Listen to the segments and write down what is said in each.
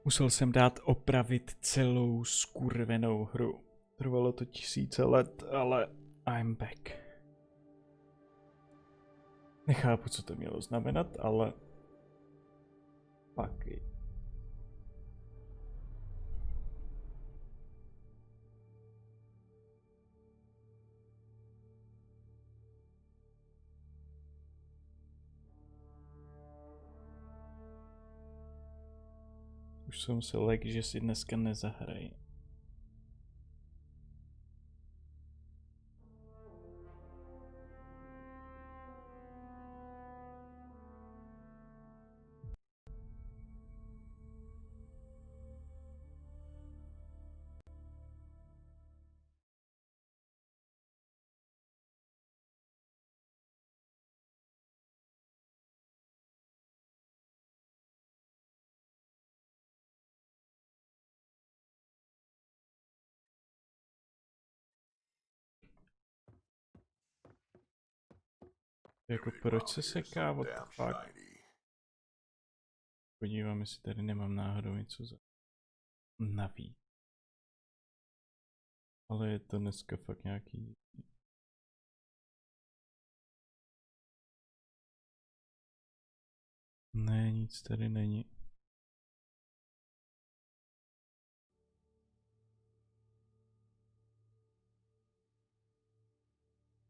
Musel jsem dát opravit celou skurvenou hru. Trvalo to 1000 let, ale I'm back. Nechápu, co to mělo znamenat, ale pak. Už jsem se lek, že si dneska nezahraji. Jako proč se seká, what the fuck? Podívám, jestli tady nemám náhodou něco za navíc. Ale je to dneska fakt nějaký. Ne, nic tady není.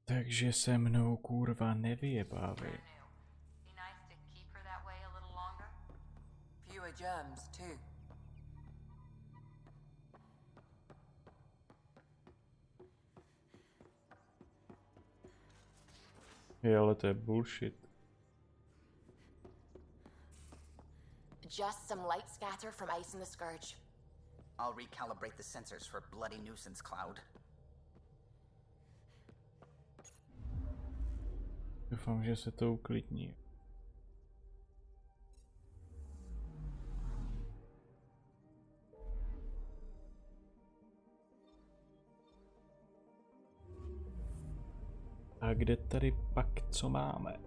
Takže se mnou kurva nevyjebávej. Je, ale to je bullshit. Just some light scatter from ice in the scourge. I'll recalibrate the sensors for bloody nuisance cloud. Doufám, že se to uklidní. A kde tady pak co máme?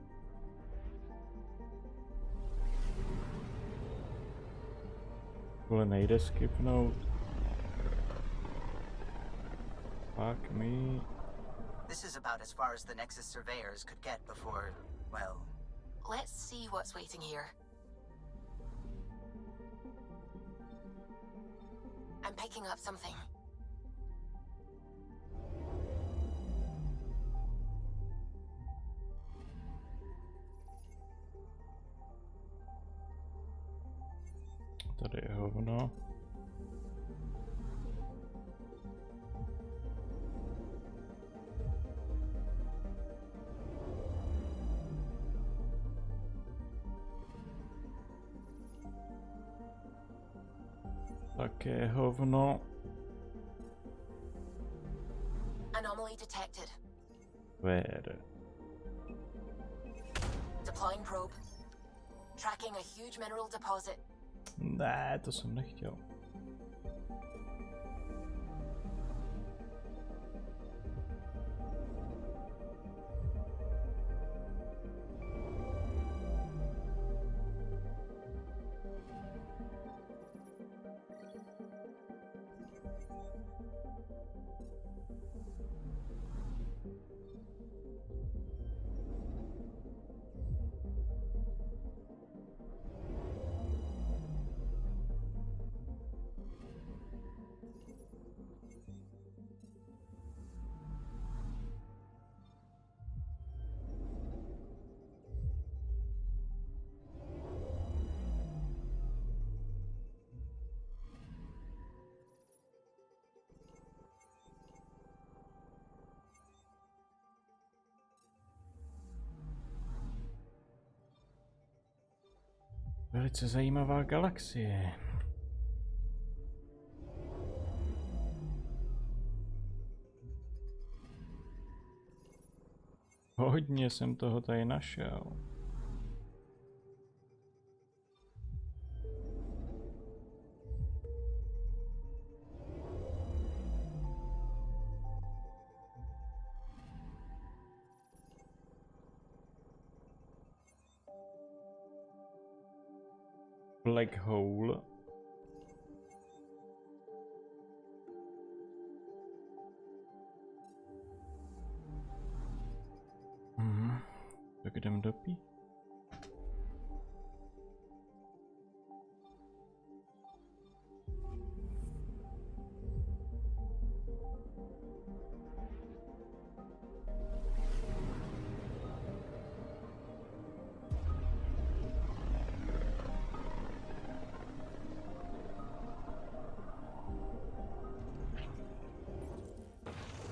Tohle nejde skipnout. Fuck me. This is about as far as the Nexus surveyors could get before, well... Let's see what's waiting here. I'm picking up something. Tady je hovno. Také hovno. Anomaly detected. Where? Deploying probe. Tracking a huge mineral deposit. Ne, to jsem nechtěl. Velice zajímavá galaxie. Hodně jsem toho tady našel. Black hole. jdem do pí.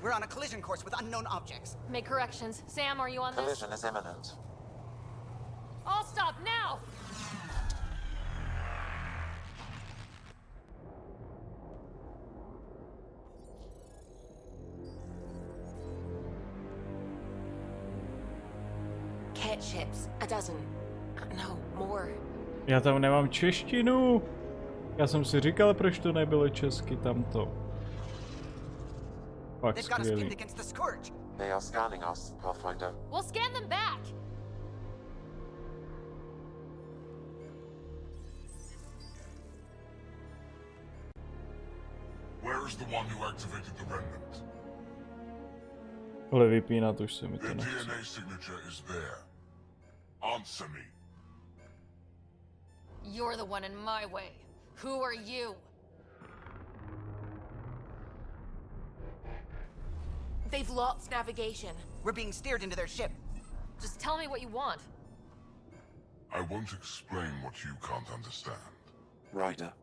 We're on a collision course with unknown objects. Make corrections. Sam, are you on this? Collision is imminent. All stop now! Cat ships, a dozen. No, more. Já tam nemám češtinu. Já jsem si říkal, proč to nebylo česky tamto. Fakt They've got us skvělý. pinned against the scourge. They are scanning us, Pathfinder. We'll scan them back! Where is the one who activated the remnant? Ale vypínat už se mi to Their nechce. DNA signature is there. Answer me. You're the one in my way. Who are you? They've lost navigation. We're being steered into their ship. Just tell me what you want. I won't explain what you can't understand. Ryder,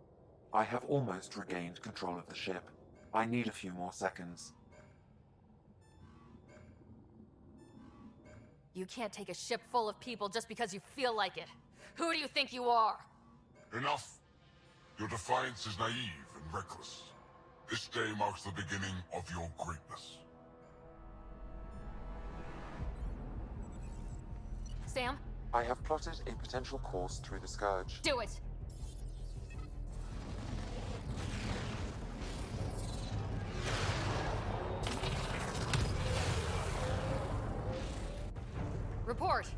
I have almost regained control of the ship. I need a few more seconds. You can't take a ship full of people just because you feel like it. Who do you think you are? Enough. Your defiance is naive and reckless. This day marks the beginning of your greatness. Sam, I have plotted a potential course through the Scourge. do it! Report.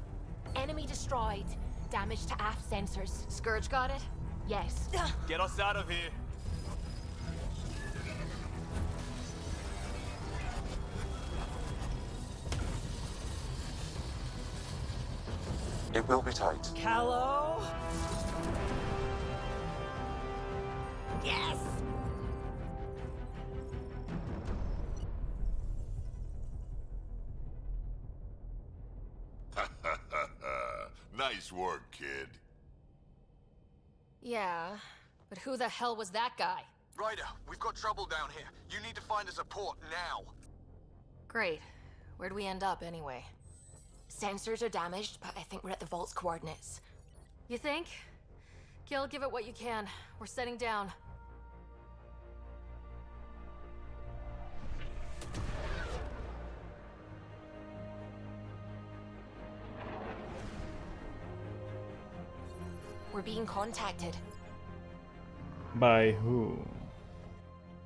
Enemy destroyed. Damage to aft sensors. Scourge got it? Yes. Get us out of here. It will be tight. Hello? Yes! Nice work, kid. Yeah, but who the hell was that guy? Ryder, we've got trouble down here. You need to find us a port now. Great. Where'd we end up anyway? Sensors are damaged, but I think we're at the vault's coordinates. You think? Gil, give it what you can. We're setting down. We're being contacted. By who?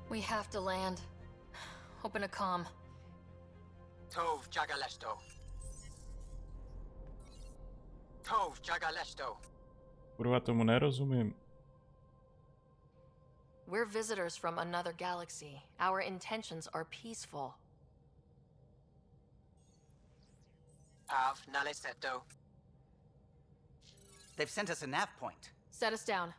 We have to land. Open a comm. Tov Jagaleshto. Tov Jagaleshto. Kurva, tomu nerozumím. We're visitors from another galaxy. Our intentions are peaceful. Av Naleseto. They've sent us a nav point. Set us down.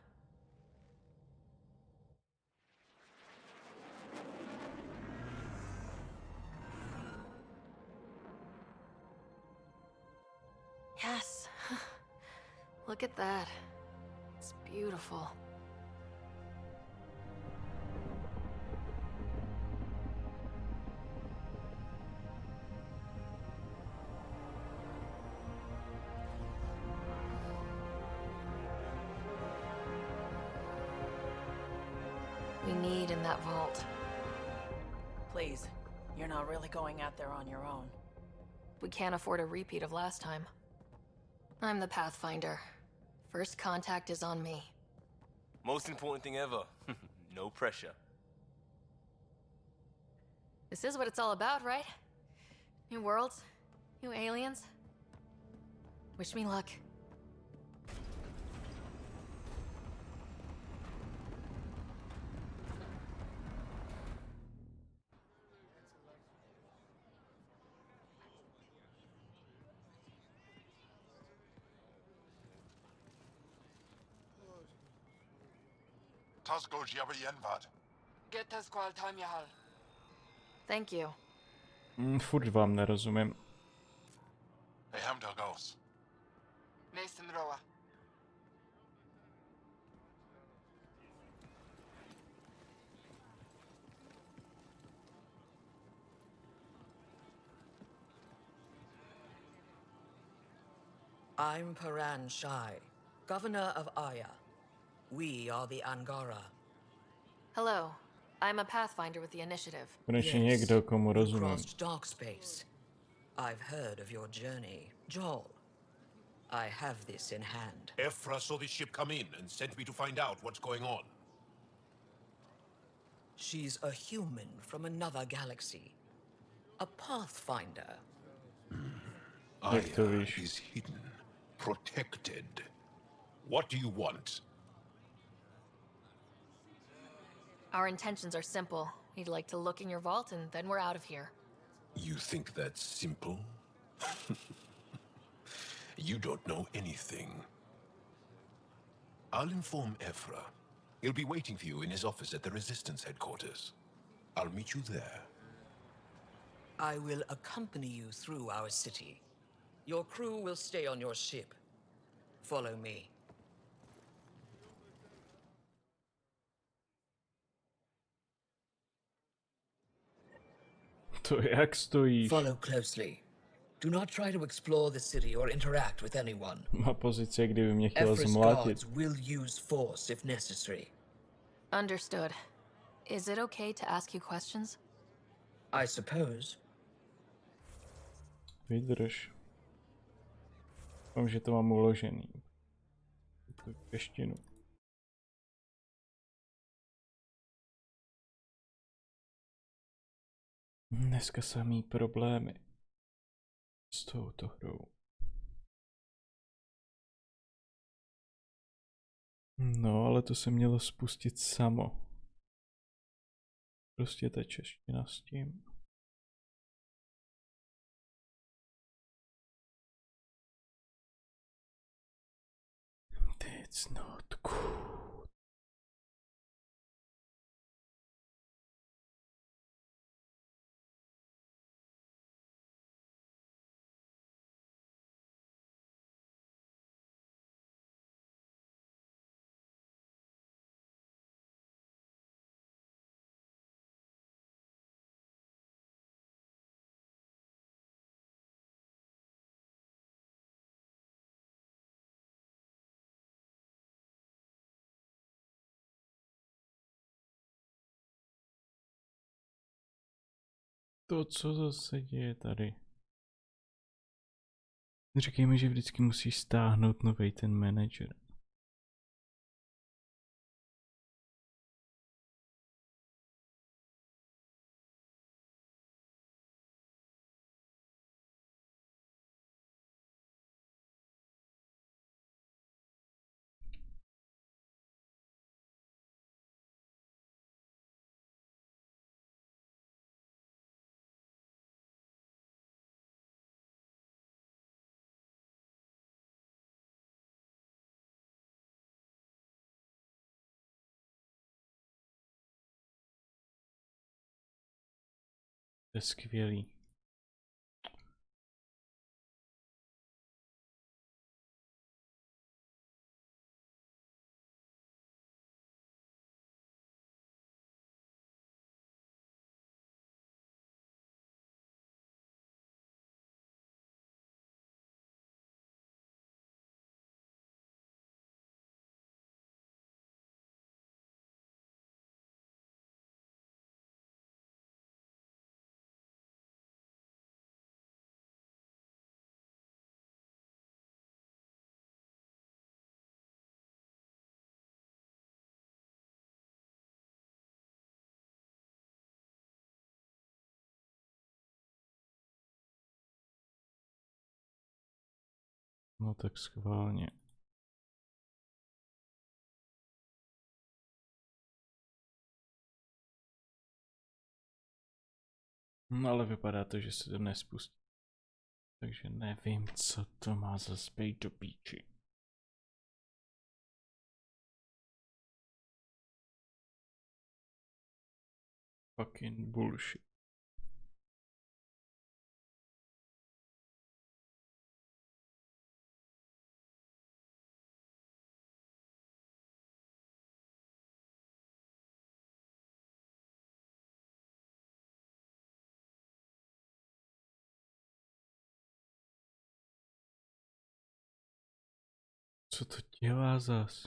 Yes. Look at that. It's beautiful. We need in that vault. Please, you're not really going out there on your own. We can't afford a repeat of last time. I'm the Pathfinder. First contact is on me. Most important thing ever. No pressure. This is what it's all about, right? New worlds, new aliens. Wish me luck. Thank you. Furt vám nerozumím. I'm Paran Shai, governor of Aya. We are the Angara. Hello. I'm a pathfinder with the initiative. Konečně někdo, komu you rozumím. crossed dark space. I've heard of your journey, Joel. I have this in hand. Ephra saw this ship come in and sent me to find out what's going on. She's a human from another galaxy. A pathfinder. Jak to víš? Is hidden, protected. What do you want? Our intentions are simple. We'd like to look in your vault and then we're out of here. You think that's simple? You don't know anything. I'll inform Ephra. He'll be waiting for you in his office at the Resistance headquarters. I'll meet you there. I will accompany you through our city. Your crew will stay on your ship. Follow me. To jak stojíš? Follow closely. Do not try to explore the city or interact with anyone. Má pozice, kdyby mě chtěl Ephra's zmlátit. guards will use force if necessary. Understood. Is it okay to ask you questions? I suppose. Vydrž. Doufám, že to mám uložený. Tu češtinu. Dneska samý problémy s touto hrou. No, ale to se mělo spustit samo. Prostě ta čeština s tím. It's not good. To, co zase děje tady. Říkej mi, že vždycky musíš stáhnout novej ten manager. To je skvělý. No tak schválně. No ale vypadá to, že se to nespustí. Takže nevím, co to má zase být do píči. Fucking bullshit. Co to dělá zas?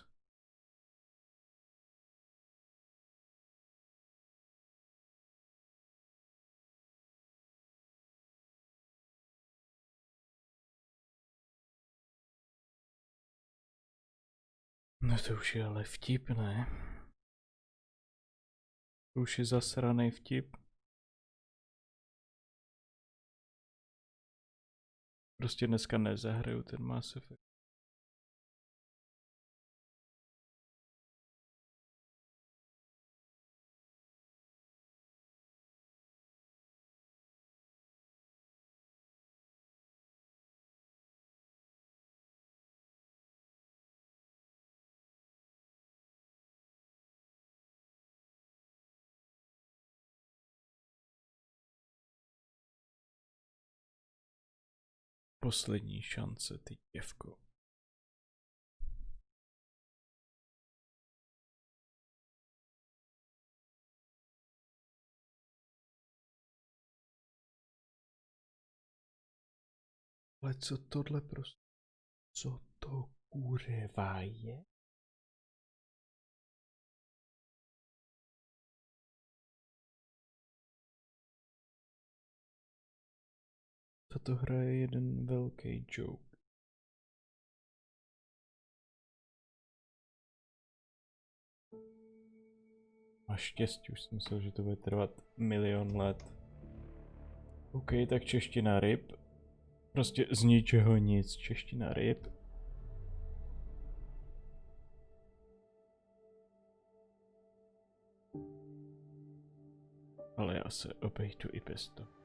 No to už je ale vtip, ne? To už je zasraný vtip. Prostě dneska nezahraju ten Mass Effect. Poslední šance, ty děvko. Ale co tohle prostě? Co to kurva je? Tato hra je jeden velký joke. Naštěstí už jsem myslel, že to bude trvat 1 000 000 let. OK, tak čeština ryb. Prostě z ničeho nic, čeština ryb. Ale já se obejdu i bez toho.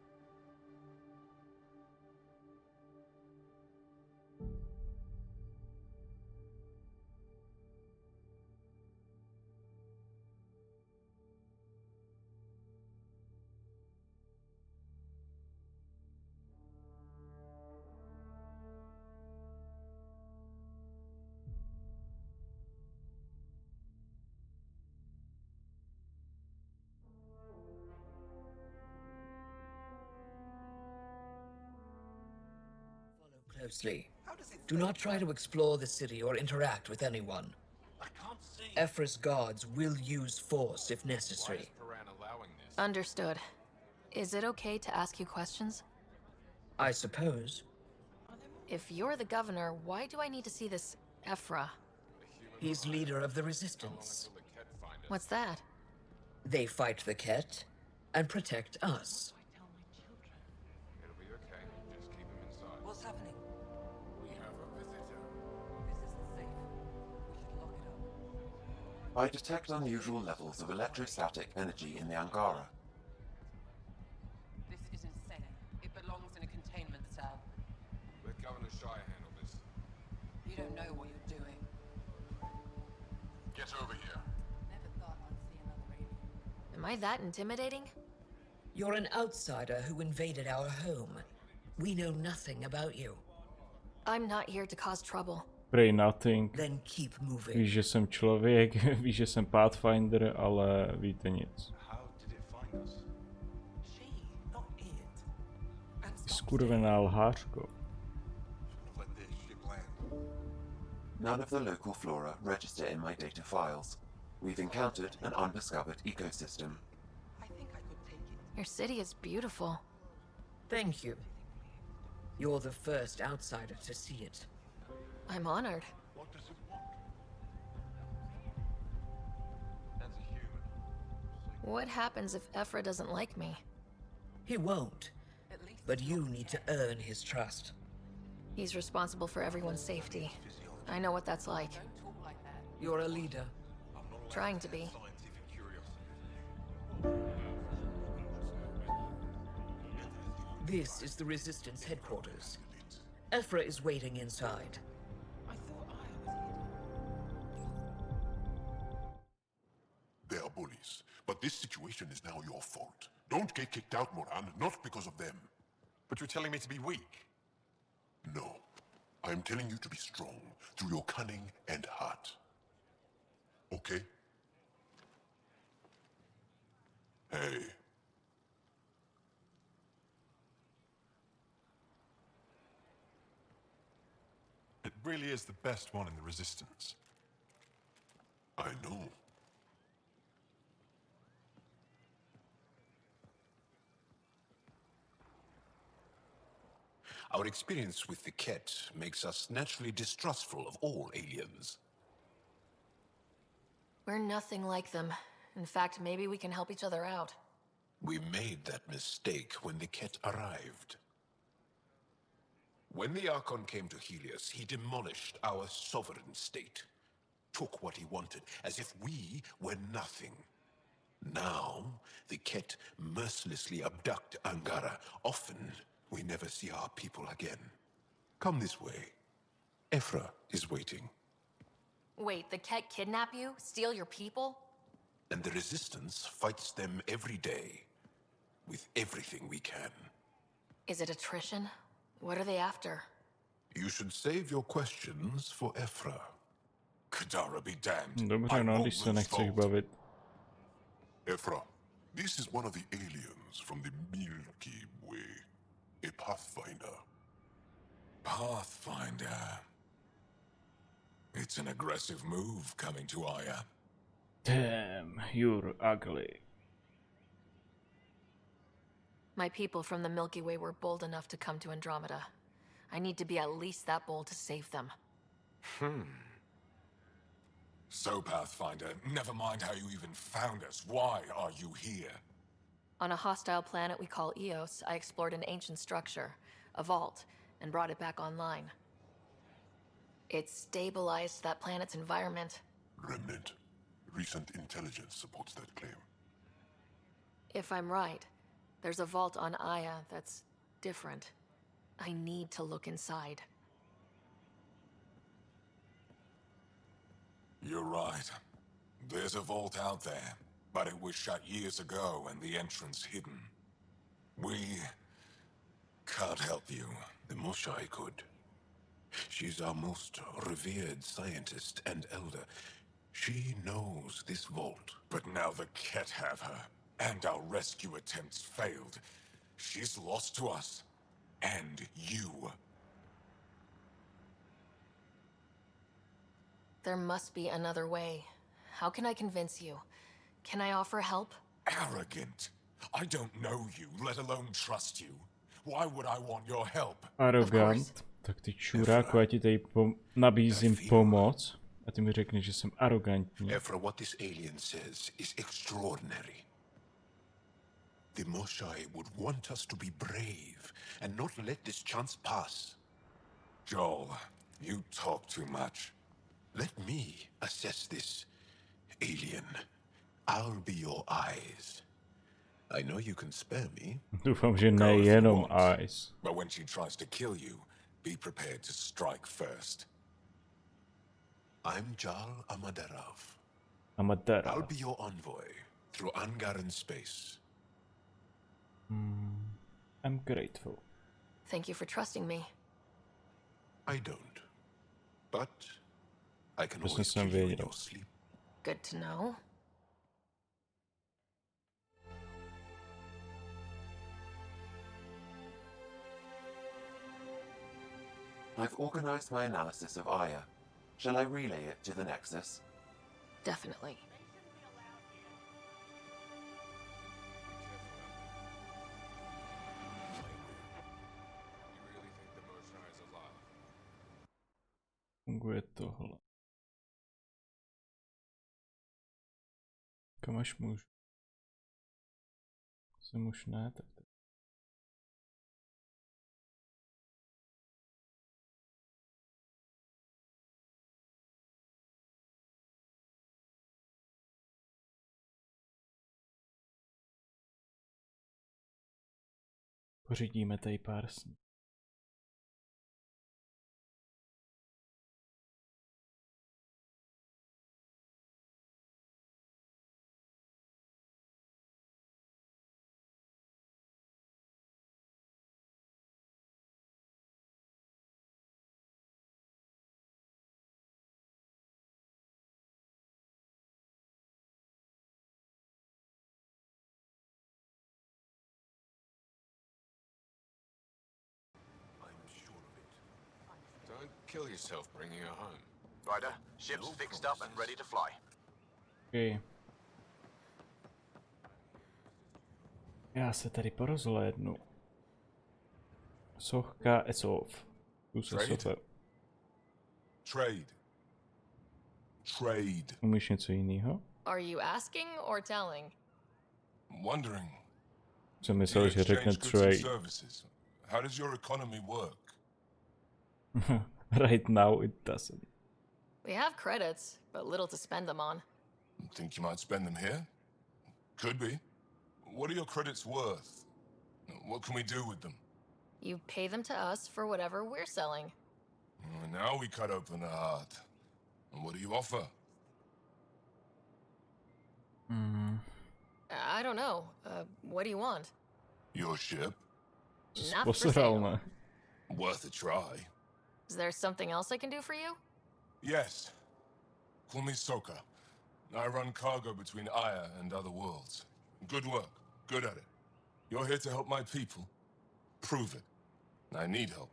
Closely. Do not try to explore the city or interact with anyone. Ephra's guards will use force if necessary. Understood. Is it okay to ask you questions? I suppose. If you're the governor, why do I need to see this Ephra? He's leader of the resistance. What's that? They fight the Ket and protect us. It'll be okay. Just keep him inside. What's happening? We have a visitor. This isn't safe. We should lock it up. I detect unusual levels of electrostatic energy in the Angara. This isn't safe. It belongs in a containment cell. Let Governor Shire handle this. You don't know what you're doing. Get over here. Never thought I'd see another alien. Am I that intimidating? You're an outsider who invaded our home. We know nothing about you. I'm not here to cause trouble. Pray nothing. Then keep moving. Víš, že jsem člověk, víš, že jsem Pathfinder, ale víte nic. How did it find us? She, not it. And stop Skurvená lhářko. Let this ship land. None of the local flora register in my data files. We've encountered an undiscovered ecosystem. I think I could take it. Your city is beautiful. Thank you. You're the first outsider to see it. I'm honored. What does it want? That's a human. What happens if Ephra doesn't like me? He won't, At least but you need to earn his trust. He's responsible for everyone's safety. I know what that's like. don't talk like that. You're a leader. Trying to be. Scientific curiosity. This is the Resistance headquarters. Ephra is waiting inside. I thought I was They are bullies, but this situation is now your fault. Don't get kicked out, Moran, not because of them. But you're telling me to be weak. No, I'm telling you to be strong through your cunning and heart. Okay? Hey. It really is the best one in the Resistance. I know. Our experience with the cat makes us naturally distrustful of all aliens. We're nothing like them. In fact, maybe we can help each other out. We made that mistake when the cat arrived. When the Archon came to Helios, he demolished our sovereign state. Took what he wanted, as if we were nothing. Now, the cat mercilessly abduct Angara. Often, we never see our people again. Come this way. Ephra is waiting. Wait, the Ket kidnap you? Steal your people? And the Resistance fights them every day. With everything we can. Is it attrition? What are they after? You should save your questions for Ephra. Kadara be damned. Dobře, no, když se nechceš bavit. Ephra, this is one of the aliens from the Milky Way. A Pathfinder. Pathfinder. It's an aggressive move coming to Aya. Damn, you're ugly. My people from the Milky Way were bold enough to come to Andromeda. I need to be at least that bold to save them. So, Pathfinder, never mind how you even found us. Why are you here? On a hostile planet we call Eos, I explored an ancient structure, a vault, and brought it back online. It stabilized that planet's environment. Remnant. Recent intelligence supports that claim. If I'm right, there's a vault on Aya that's different. I need to look inside. You're right. There's a vault out there, but it was shut years ago and the entrance hidden. We can't help you. The Moshai could. She's our most revered scientist and elder. She knows this vault. But now the Ket have her, and our rescue attempts failed. She's lost to us, and you. There must be another way. How can I convince you? Can I offer help? Arrogant. I don't know you, let alone trust you. Why would I want your help? Arrogant. Tak ty čuráku, já ti tady nabízím pomoc a ty mi řekneš, že jsem arrogantní. Ephra, what this alien says is extraordinary. The Moshai would want us to be brave and not let this chance pass. Joel, you talk too much. Let me assess this, alien. I'll be your eyes. I know you can spare me. Doufám, že nejenom eyes. But when she tries to kill you, be prepared to strike first. I'm Jal Amaderov. Amatera. I'll be your envoy through Angaran space. I'm grateful. Thank you for trusting me. I don't. But I can Prostě always jsem kill you in věděl. your sleep. Good to know. I've organized my analysis of Aya. Shall I relay it to the Nexus? Definitely. Funguje tohle. Kam až můžu? Jsem už ne, tak to. Pořídíme tady pár sní. kill yourself bringing her home. Ryder, ship's fixed up and ready to fly. Okay. Já se tady porozhlédnu. Sochka esov. Tu se sofe. Trade. Trade. Umíš něco jiného? Are you asking or telling? Wondering. Jsem myslel, že řekne trade. How does your economy work? Right now it doesn't. We have credits, but little to spend them on. Think you might spend them here? Could be. What are your credits worth? What can we do with them? You pay them to us for whatever we're selling. Now we cut open the heart. And what do you offer? I don't know. What do you want? Your ship? Not for sale. Worth a try. Is there something else I can do for you? Yes. Call me Soka. I run cargo between Aya and other worlds. Good work. Good at it. You're here to help my people. Prove it. I need help.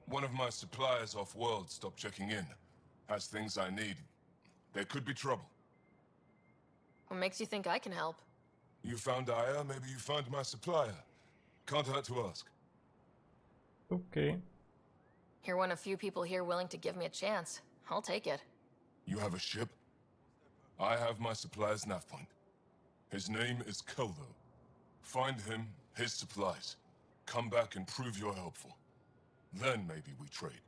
One of my suppliers off-world stopped checking in. Has things I need. There could be trouble. What makes you think I can help? You found Aya, maybe you found my supplier. Can't hurt to ask. Okay. You're one of few people here willing to give me a chance. I'll take it. You have a ship? I have my supplier's nav point. His name is Keldo. Find him, his supplies. Come back and prove you're helpful. Then maybe we trade.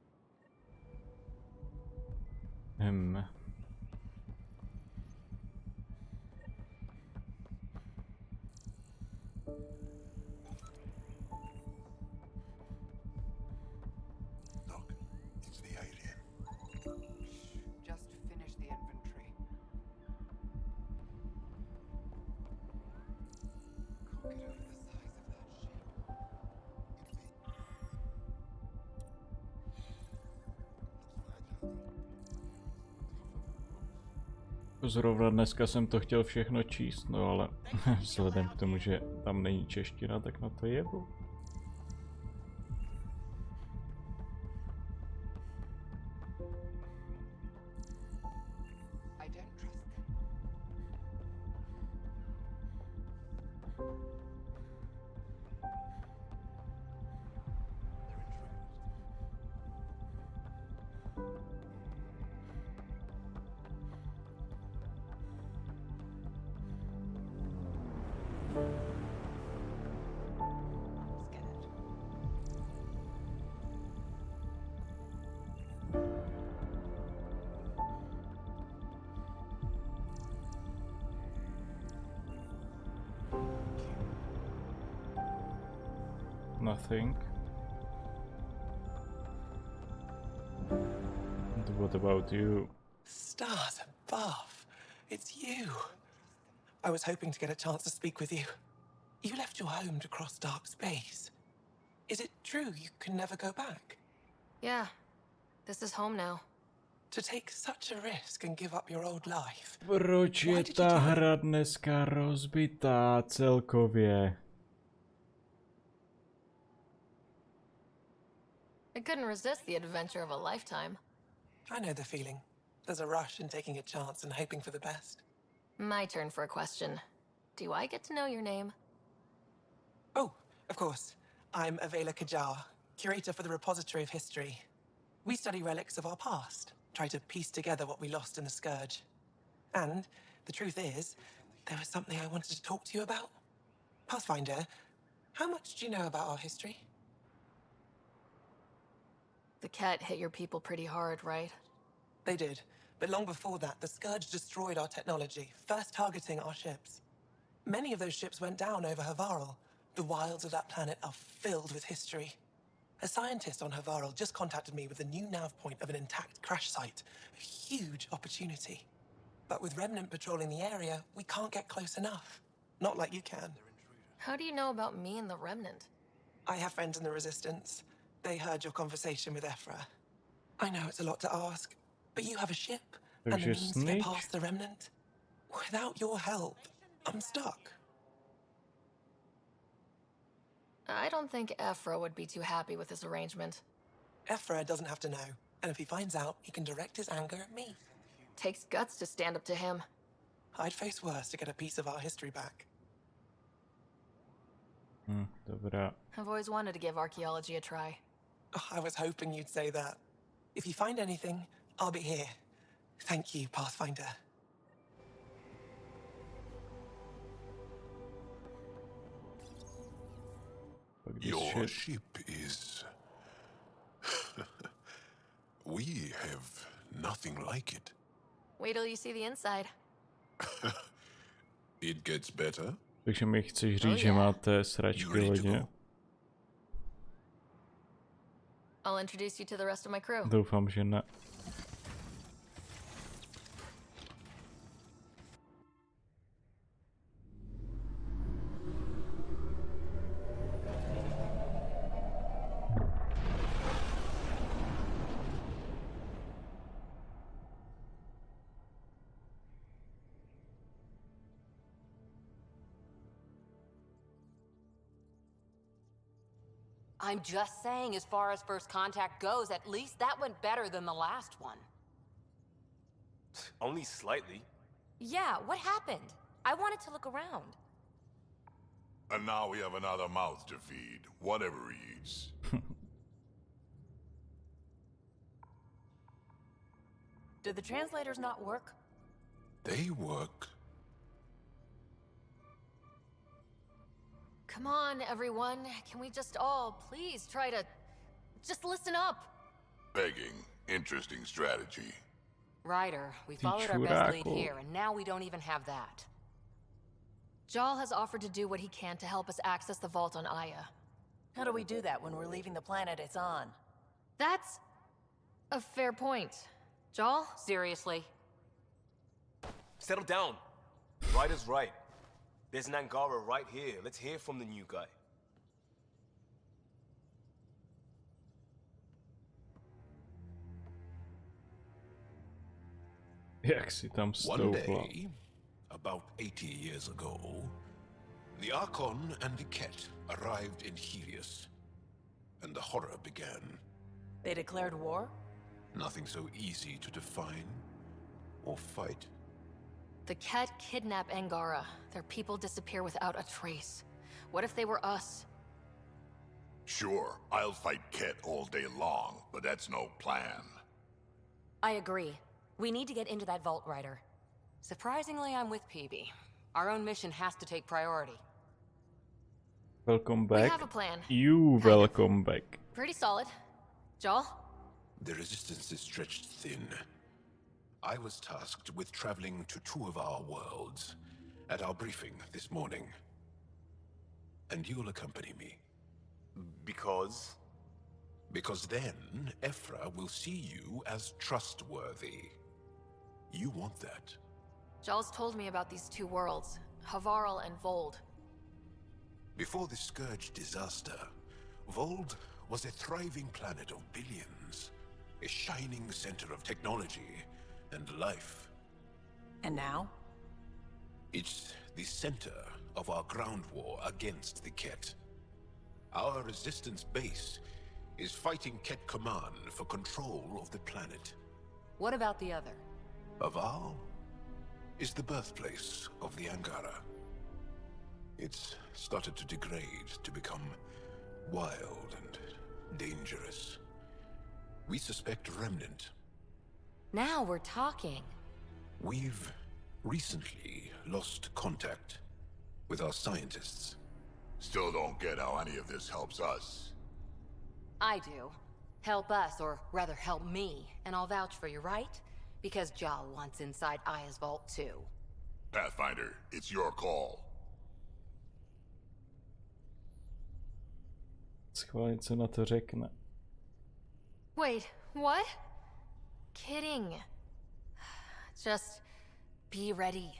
Look, it's the alien. Just finish the inventory. Can't get over the size of that ship. Zrovna dneska jsem to chtěl všechno číst, no ale vzhledem k tomu, že tam není čeština, tak na to jebu. I don't trust them. Nothing. And what about you? Stars above. It's you. I was hoping to get a chance to speak with you. You left your home to cross dark space. Is it true you can never go back? Yeah. This is home now. To take such a risk and give up your old life. Proč je ta hra dneska rozbitá celkově? I couldn't resist the adventure of a lifetime. I know the feeling. There's a rush in taking a chance and hoping for the best. My turn for a question. Do I get to know your name? Oh, of course. I'm Avela Kajar, curator for the Repository of History. We study relics of our past, try to piece together what we lost in the Scourge. And the truth is, there was something I wanted to talk to you about. Pathfinder, how much do you know about our history? The cat hit your people pretty hard, right? They did. But long before that, the Scourge destroyed our technology, first targeting our ships. Many of those ships went down over Havarl. The wilds of that planet are filled with history. A scientist on Havarl just contacted me with a new nav point of an intact crash site. A huge opportunity. But with Remnant patrolling the area, we can't get close enough. Not like you can. How do you know about me and the Remnant? I have friends in the Resistance. They heard your conversation with Ephra. I know it's a lot to ask, but you have a ship and the means to get past the Remnant. Without your help, I'm stuck. I don't think Ephra would be too happy with this arrangement. Ephra doesn't have to know. And if he finds out, he can direct his anger at me. Takes guts to stand up to him. I'd face worse to get a piece of our history back. Dobrá. I've always wanted to give archaeology a try. Oh, I was hoping you'd say that. If you find anything, I'll be here. Thank you, Pathfinder. Your ship is... We have nothing like it. Wait till you see the inside. It gets better. Takže mi chceš říct, že máte sračky lodě. I'll introduce you to the rest of my crew. Doufám, že ne. I'm just saying, as far as first contact goes, at least that went better than the last one. Only slightly. Yeah, what happened? I wanted to look around. And now we have another mouth to feed, whatever he eats. Did the translators not work? They work. Come on, everyone. Can we just all please try to just listen up? Begging, interesting strategy. Ryder, we followed our best lead here, and now we don't even have that. Jal has offered to do what he can to help us access the vault on Aya. How do we do that when we're leaving the planet it's on? That's a fair point. Jal? Seriously? Settle down. Ryder's right. There's an Angara right here. Let's hear from the new guy. Jak si tam One stoupla. day, about 80 years ago, the Archon and the Ket arrived in Helios, and the horror began. They declared war? Nothing so easy to define or fight. The Ket kidnap Angara. Their people disappear without a trace. What if they were us? Sure, I'll fight Ket all day long, but that's no plan. I agree. We need to get into that vault, Ryder. Surprisingly, I'm with PB. Our own mission has to take priority. Welcome We back. have a plan. You welcome back. Pretty solid. Jal? The resistance is stretched thin. I was tasked with traveling to two of our worlds at our briefing this morning. And you'll accompany me. Because? Because then Ephra will see you as trustworthy. You want that. Jal's told me about these two worlds, Havarl and Vold. Before the Scourge disaster, Vold was a thriving planet of billions, a shining center of technology and life. And now? It's the center of our ground war against the Ket. Our resistance base is fighting Ket Command for control of the planet. What about the other? Havarl is the birthplace of the Angara. It's started to degrade, to become wild and dangerous. We suspect a remnant. Now we're talking. We've recently lost contact with our scientists. Still don't get how any of this helps us. I do. Help us, or rather help me, and I'll vouch for you, right? Because Jal wants inside Aya's vault too. Pathfinder, it's your call. Schválně, co na to řekne. Wait, what? Kidding. Just be ready.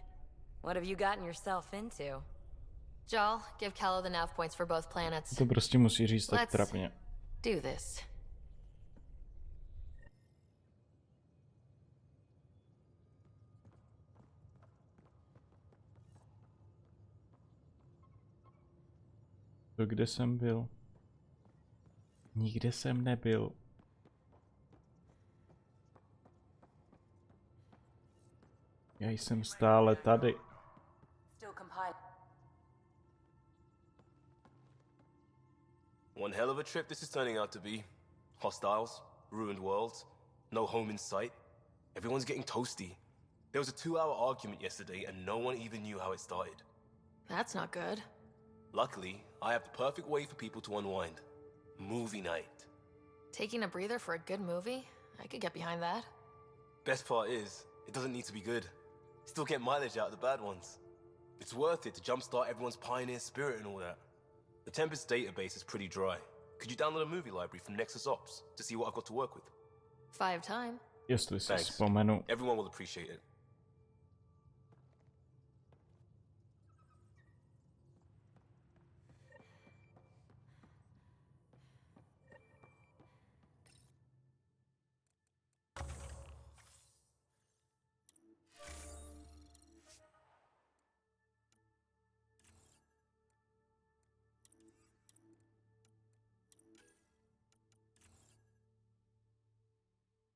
What have you gotten yourself into? Jal, give Callow the nav points for both planets. To prostě musí říct tak Let's trapně. do this. To kde jsem byl? Nikde jsem nebyl. Já jsem stále tady. Still compile. One hell of a trip this is turning out to be. Hostiles, ruined worlds, no home in sight. Everyone's getting toasty. There was a 2-hour argument yesterday and no one even knew how it started. That's not good. Luckily, I have the perfect way for people to unwind. Movie night. Taking a breather for a good movie? I could get behind that. Best part is, it doesn't need to be good. Still get mileage out of the bad ones. It's worth it to jumpstart everyone's pioneer spirit and all that. The Tempest database is pretty dry. Could you download a movie library from Nexus Ops to see what I've got to work with? 5 time. Jestli si Thanks. vzpomenu. Everyone will appreciate it.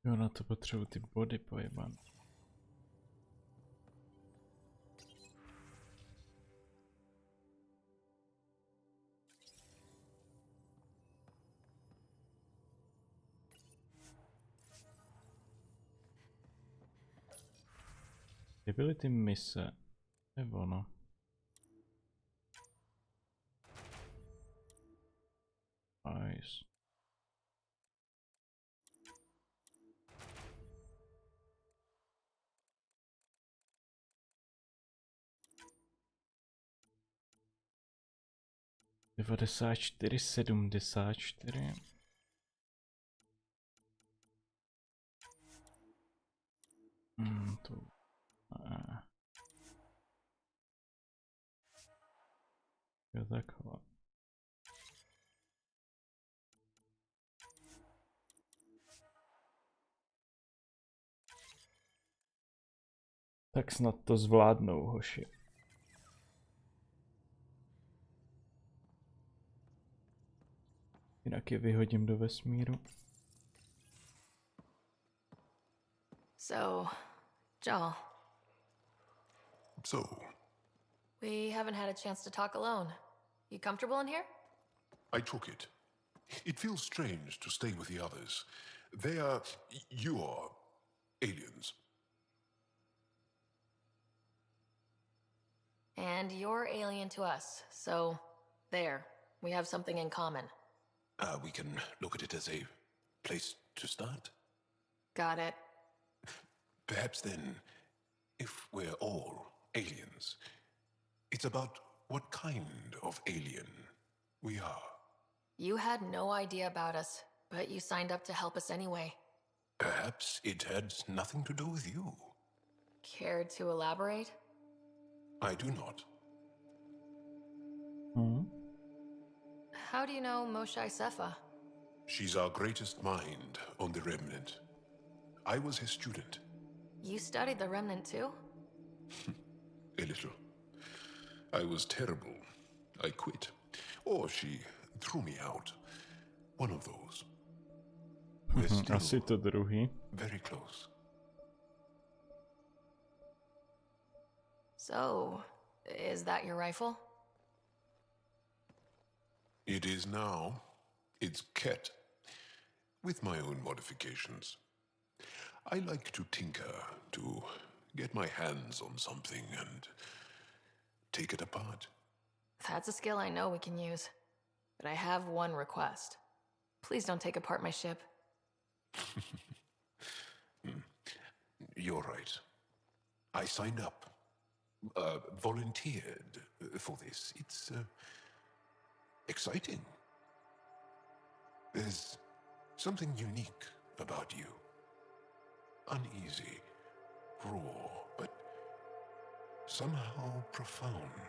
Jo, na to potřebuji ty body pojeban. Kde byly ty mise? Nebo ono? Nice. Devadesát čtyři, 74. To... Jo, takhle. Tak snad to zvládnou, hoši. Jinak je vyhodím do vesmíru. So, Joel. So, We haven't had a chance to talk alone. You comfortable in here? I took it. It feels strange to stay with the others. They are... you are... aliens. And you're alien to us, so there. We have something in common. We can look at it as a place to start. Got it. Perhaps then, if we're all aliens, it's about what kind of alien we are. You had no idea about us, but you signed up to help us anyway. Perhaps it had nothing to do with you. Care to elaborate? I do not. How do you know Moshe Sefa? She's our greatest mind on the Remnant. I was his student. You studied the Remnant too? A little. I was terrible. I quit. Or she threw me out. One of those. We're still Asi to druhý. very close. So, is that your rifle? It is now. It's Ket. With my own modifications. I like to tinker, to get my hands on something and take it apart. That's a skill I know we can use. But I have one request. Please don't take apart my ship. You're right. I signed up. Volunteered for this. It's exciting. There's something unique about you. Uneasy, raw, but somehow profound.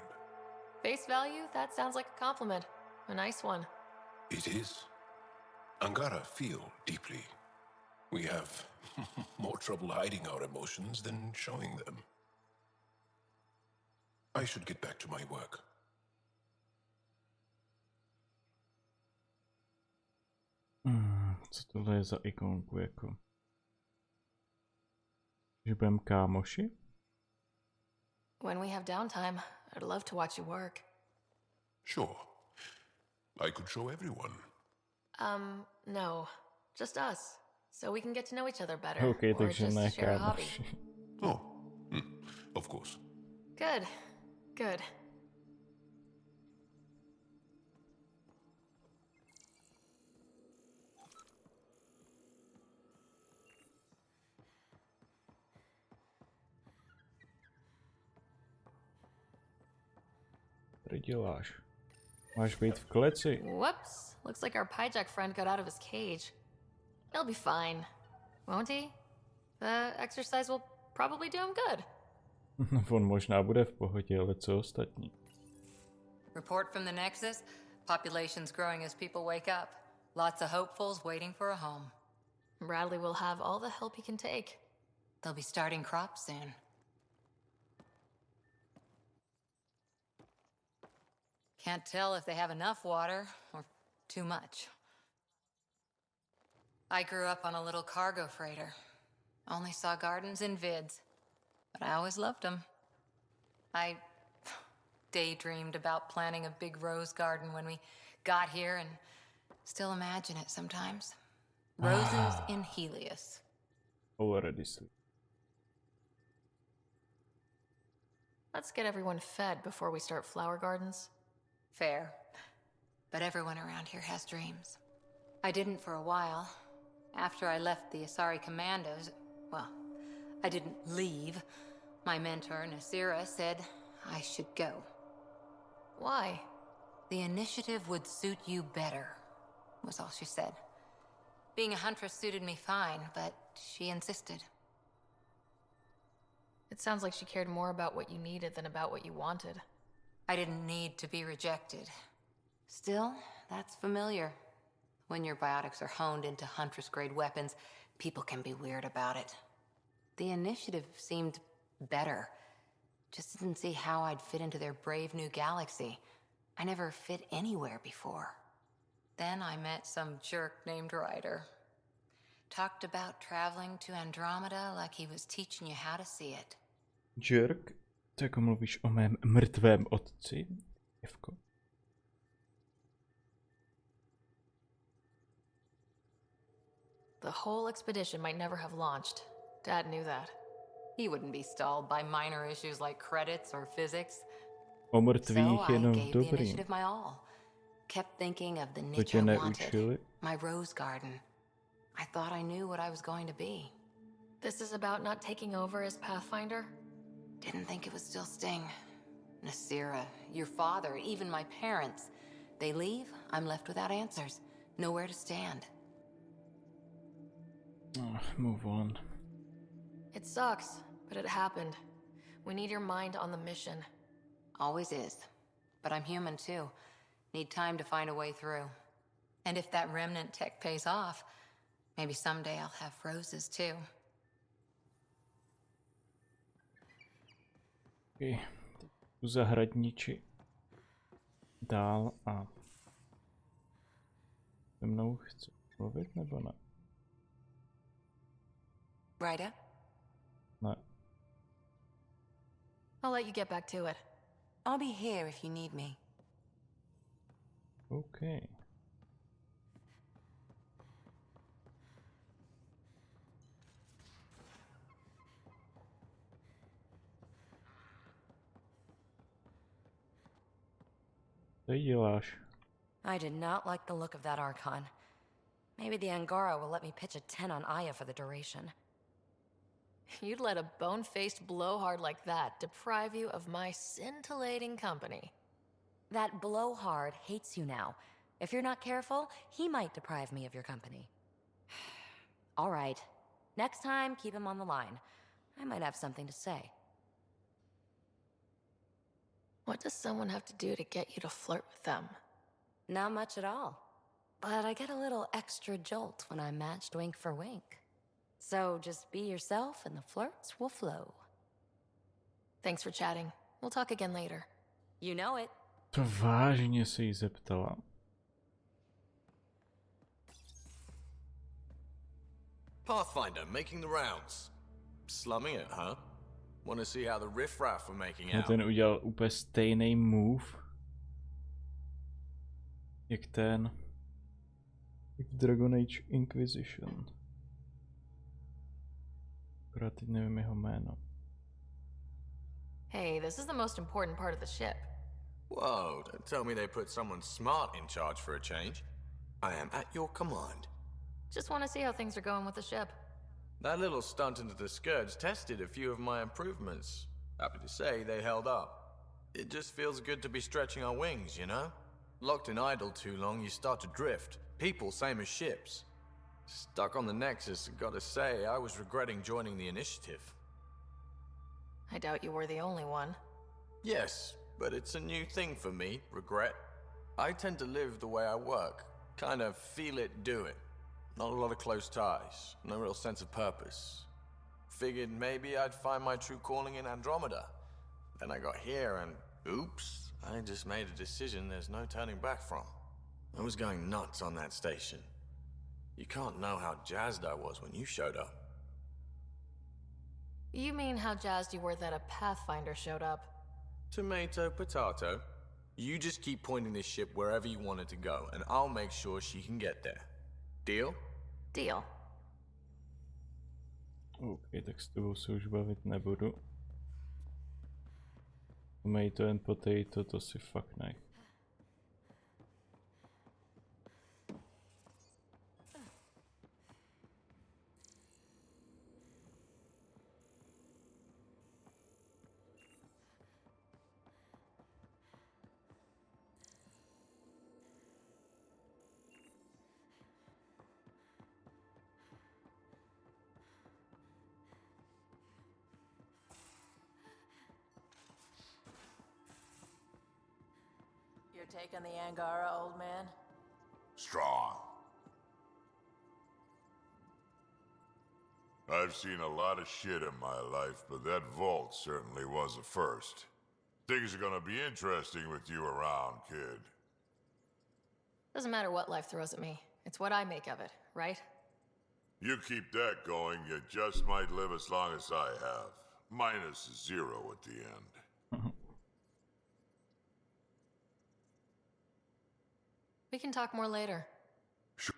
Face value? That sounds like a compliment. A nice one. It is. Angara feel deeply. We have more trouble hiding our emotions than showing them. I should get back to my work. Co tohle je za ikonku jako? Že budem kámoši? When we have downtime, I'd love to watch you work. Sure. I could show everyone. No. Just us. So we can get to know each other better. Okay, or takže just ne share a hobby. kámoši. Oh, of course. Good. Good. Co děláš? Máš být v kleci. Whoops. Looks like our Pyjack friend got out of his cage. He'll be fine. Won't he? The exercise will probably do him good. On možná bude v pohodě, ale co ostatní? Report from the Nexus. Population's growing as people wake up. Lots of hopefuls waiting for a home. Bradley will have all the help he can take. They'll be starting crops soon. Can't tell if they have enough water or too much. I grew up on a little cargo freighter. Only saw gardens in vids, but I always loved them. I daydreamed about planting a big rose garden when we got here and still imagine it sometimes. Roses in Helios. Already sleep. Let's get everyone fed before we start flower gardens. Fair. But everyone around here has dreams. I didn't for a while. After I left the Asari Commandos, well, I didn't leave. My mentor, Nasira, said I should go. Why? The initiative would suit you better, was all she said. Being a huntress suited me fine, but she insisted. It sounds like she cared more about what you needed than about what you wanted. I didn't need to be rejected. Still, that's familiar. When your biotics are honed into Huntress-grade weapons, people can be weird about it. The initiative seemed better. Just didn't see how I'd fit into their brave new galaxy. I never fit anywhere before. Then I met some jerk named Ryder. Talked about traveling to Andromeda like he was teaching you how to see it. Jerk? Tak mluvíš o mém mrtvém otci? Jevko. The whole expedition might never have launched. Dad knew that. He wouldn't be stalled by minor issues like credits or physics. O mrtvých So I jenom gave the dobrým. initiative my all. Kept thinking of the To niche tě I wanted. neučili? My rose garden. I thought I knew what I was going to be. This is about not taking over as Pathfinder? Didn't think it would still sting. Nasira, your father, even my parents. They leave, I'm left without answers. Nowhere to stand. Oh, move on. It sucks, but it happened. We need your mind on the mission. Always is. But I'm human too. Need time to find a way through. And if that remnant tech pays off, maybe someday I'll have roses too. Okay. Tu zahradniči dál a se mnou chce mluvit nebo ne? Ryder? Ne. I'll let you get back to it. I'll be here if you need me. Okay. Co děláš? I did not like the look of that Archon. Maybe the Angara will let me pitch a 10 on Aya for the duration. You'd let a bone-faced blowhard like that deprive you of my scintillating company. That blowhard hates you now. If you're not careful, he might deprive me of your company. All right. Next time, keep him on the line. I might have something to say. What does someone have to do to get you to flirt with them? Not much at all. But I get a little extra jolt when I'm matched wink for wink. So just be yourself and the flirts will flow. Thanks for chatting. We'll talk again later. You know it. To vážně se jí zeptala. Pathfinder making the rounds. Slumming it, huh? Want to see how the riffraff are making No out? ten udělal úplně stejný move. Jak ten. Jak v Dragon Age Inquisition. Akorát teď nevím jeho jméno. Hey, this is the most important part of the ship. Whoa, don't tell me they put someone smart in charge for a change. I am at your command. Just want to see how things are going with the ship. That little stunt into the Scourge tested a few of my improvements. Happy to say they held up. It just feels good to be stretching our wings, you know? Locked in idle too long, you start to drift. People, same as ships. Stuck on the Nexus, gotta say, I was regretting joining the Initiative. I doubt you were the only one. Yes, but it's a new thing for me, regret. I tend to live the way I work. Kind of feel it, do it. Not a lot of close ties, no real sense of purpose. Figured maybe I'd find my true calling in Andromeda. Then I got here and, oops, I just made a decision there's no turning back from. I was going nuts on that station. You can't know how jazzed I was when you showed up. You mean how jazzed you were that a Pathfinder showed up? Tomato, potato. You just keep pointing this ship wherever you want it to go, and I'll make sure she can get there. Deal? Deal. OK, tak s tebou se už bavit nebudu. Tomato and potato, to si fakt nech. You're taking the Angara, old man? Strong. I've seen a lot of shit in my life, but that vault certainly was a first. Things are gonna be interesting with you around, kid. Doesn't matter what life throws at me. It's what I make of it, right? You keep that going, you just might live as long as I have. Minus 0 at the end. We can talk more later. Sure.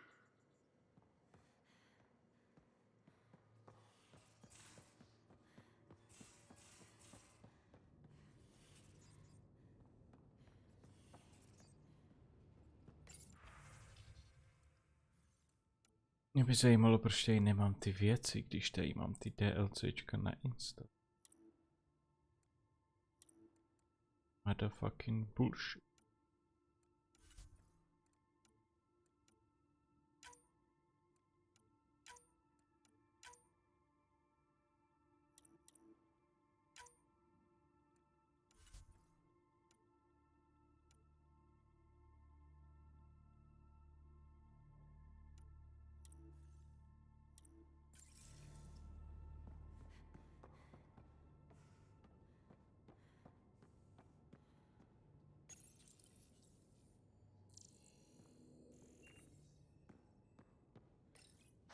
Mě by zajímalo, proč tady nemám ty věci, když tady mám ty DLCčka na Insta. Motherfucking bullshit.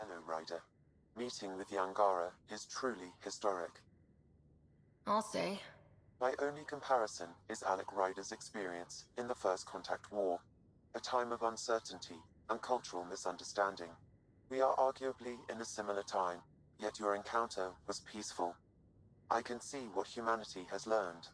Hello, Ryder. Meeting with the Angara is truly historic. I'll say. My only comparison is Alec Ryder's experience in the First Contact War, a time of uncertainty and cultural misunderstanding. We are arguably in a similar time, yet your encounter was peaceful. I can see what humanity has learned.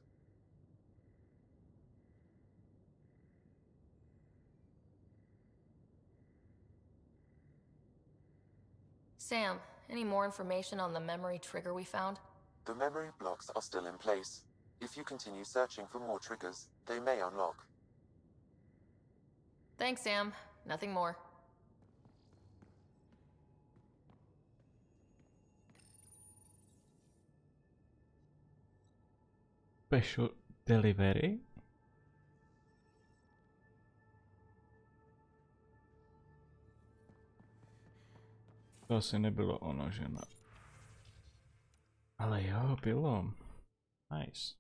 Sam, any more information on the memory trigger we found? The memory blocks are still in place. If you continue searching for more triggers, they may unlock. Thanks, Sam. Nothing more. Special delivery? To asi nebylo ono, že ne? Ale jo, bylo. Nice.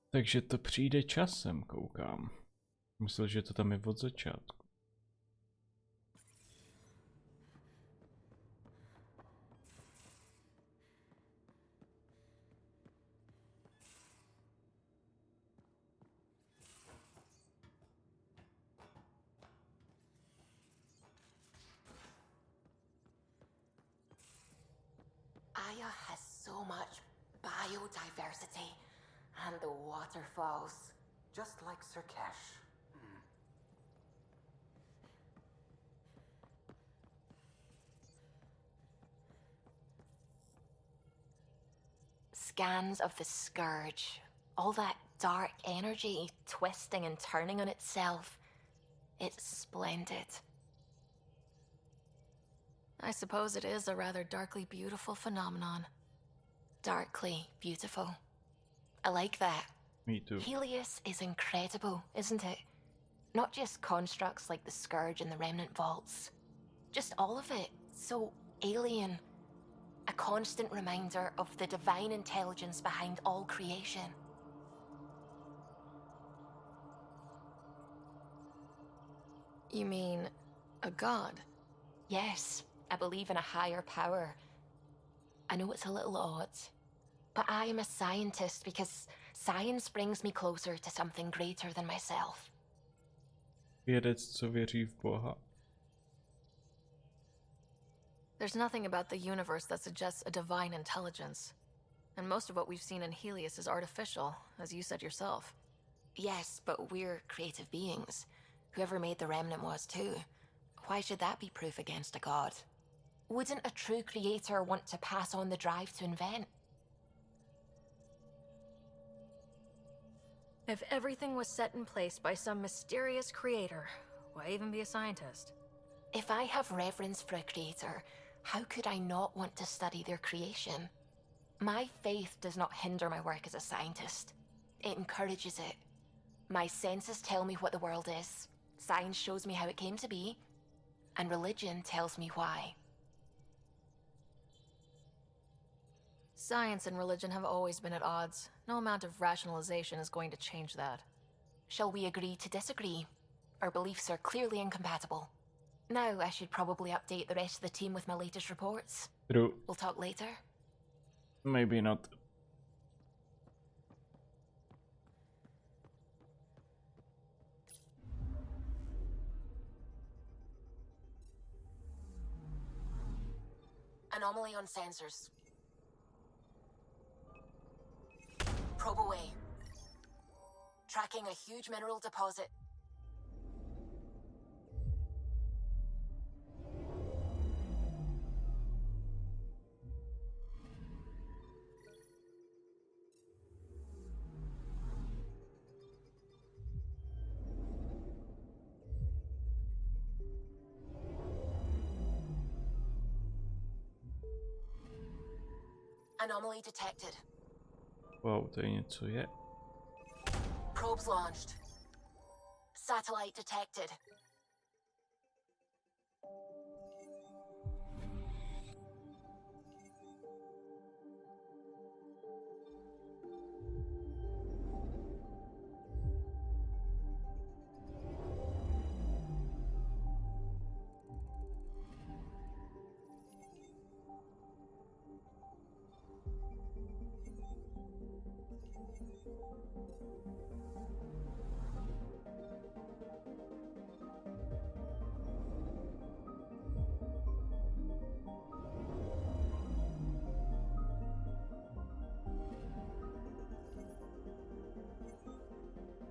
Takže to přijde časem, koukám. Myslel, že to tam je od začátku. Gaia has so much biodiversity, and the waterfalls. Just like Sirkesh. Scans of the Scourge. All that dark energy twisting and turning on itself. It's splendid. I suppose it is a rather darkly beautiful phenomenon. Darkly beautiful. I like that. Me too. Helios is incredible, isn't it? Not just constructs like the Scourge and the Remnant Vaults. Just all of it. So alien. A constant reminder of the divine intelligence behind all creation. You mean a god? Yes, I believe in a higher power. I know it's a little odd, but I am a scientist because science brings me closer to something greater than myself. Vědec, co věří v Boha. There's nothing about the universe that suggests a divine intelligence. And most of what we've seen in Helios is artificial, as you said yourself. Yes, but we're creative beings. Whoever made the Remnant was too. Why should that be proof against a god? Wouldn't a true creator want to pass on the drive to invent? If everything was set in place by some mysterious creator, why even be a scientist? If I have reverence for a creator, how could I not want to study their creation? My faith does not hinder my work as a scientist. It encourages it. My senses tell me what the world is. Science shows me how it came to be. And religion tells me why. Science and religion have always been at odds. No amount of rationalization is going to change that. Shall we agree to disagree? Our beliefs are clearly incompatible. Now I should probably update the rest of the team with my latest reports. True. We'll talk later. Maybe not. Anomaly on sensors. Probe away. Tracking a huge mineral deposit. Anomaly detected. Wow, to je něco je. Probes launched. Satellite detected.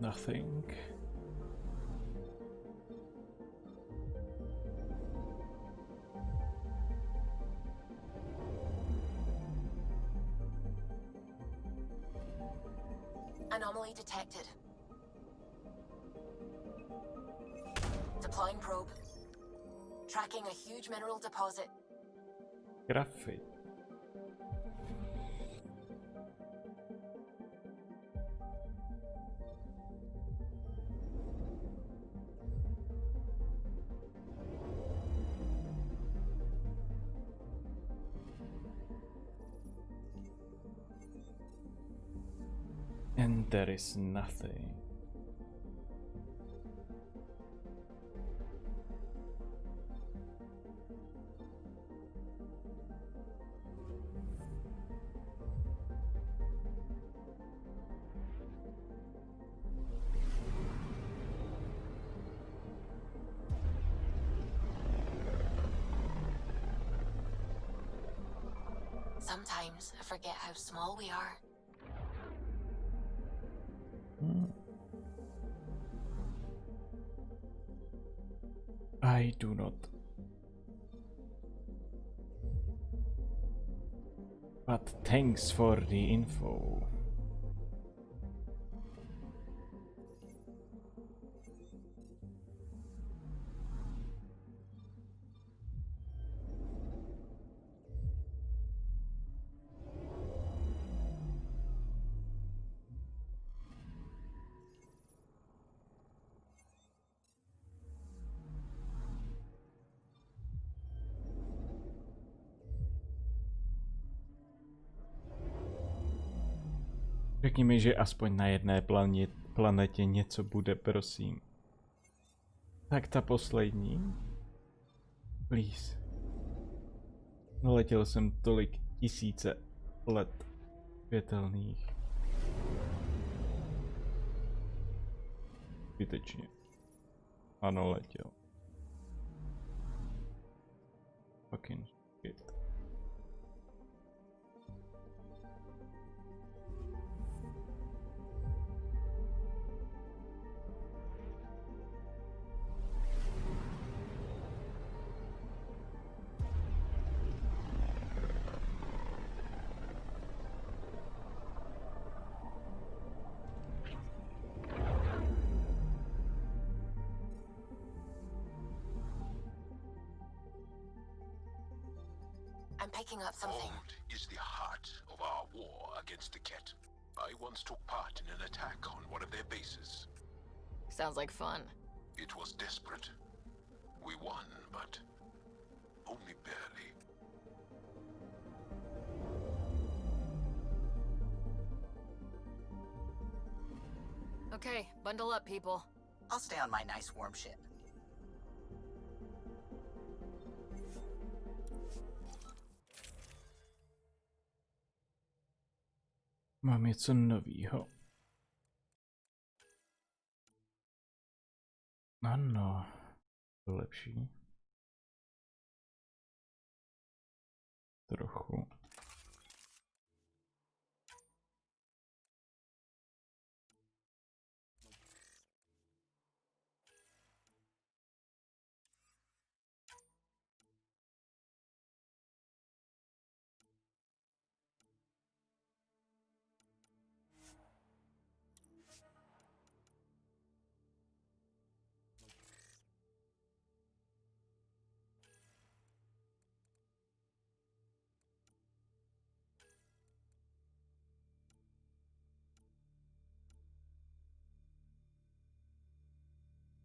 Nothing. Anomaly detected. Deploying probe. Tracking a huge mineral deposit. Grafit. And there is nothing. Sometimes I forget how small we are. I do not. But thanks for the info. Řekni mi, že aspoň na jedné planetě něco bude, prosím. Tak ta poslední. Please. Naletěl jsem tolik tisíce let světelných. Zbytečně. Ano, letěl. Fucking shit. I'm picking up something. Gold is the heart of our war against the Ket. I once took part in an attack on one of their bases. Sounds like fun. It was desperate. We won, but only barely. Okay, bundle up, people. I'll stay on my nice warm ship. Mám něco novýho. Ano, to lepší. Trochu.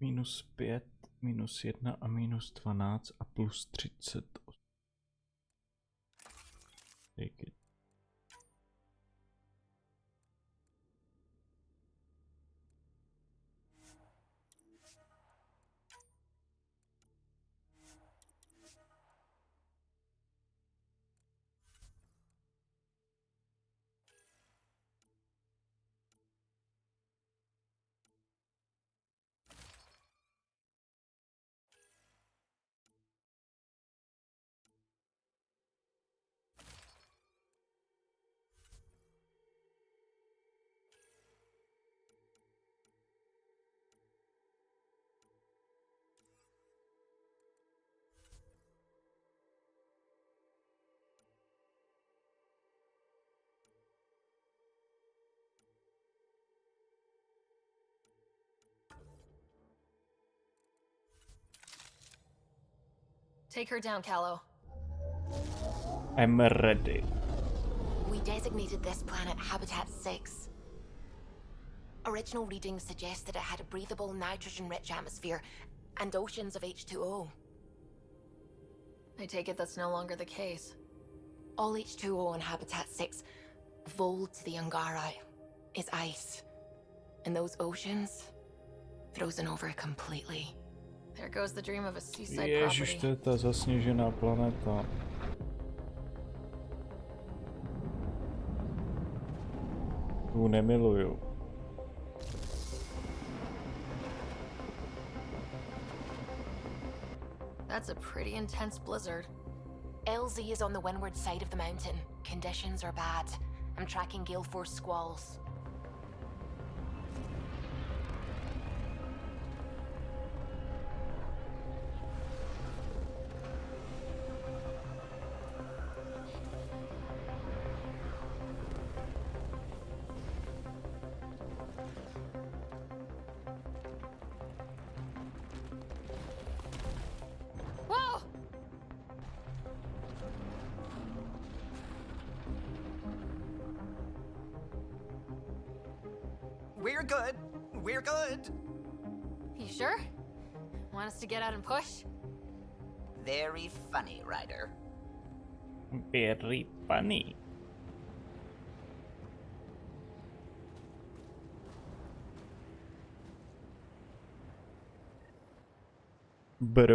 -5, -1 a -12 a +38. Take it. Take her down, Callow. I'm ready. We designated this planet Habitat 6. Original readings suggest that it had a breathable, nitrogen-rich atmosphere and oceans of H2O. I take it that's no longer the case. All H2O on Habitat 6, vold to the Angara, is ice. And those oceans, frozen over completely. There goes the dream of a seaside Ježiš, property. to je ta zasněžená planeta. Tu nemiluju. That's a pretty intense blizzard. LZ is on the windward side of the mountain. Conditions are bad. I'm tracking gale force squalls. Whoa! We're good. We're good. You sure? Want us to get out and push? Very funny, Ryder. Very funny. But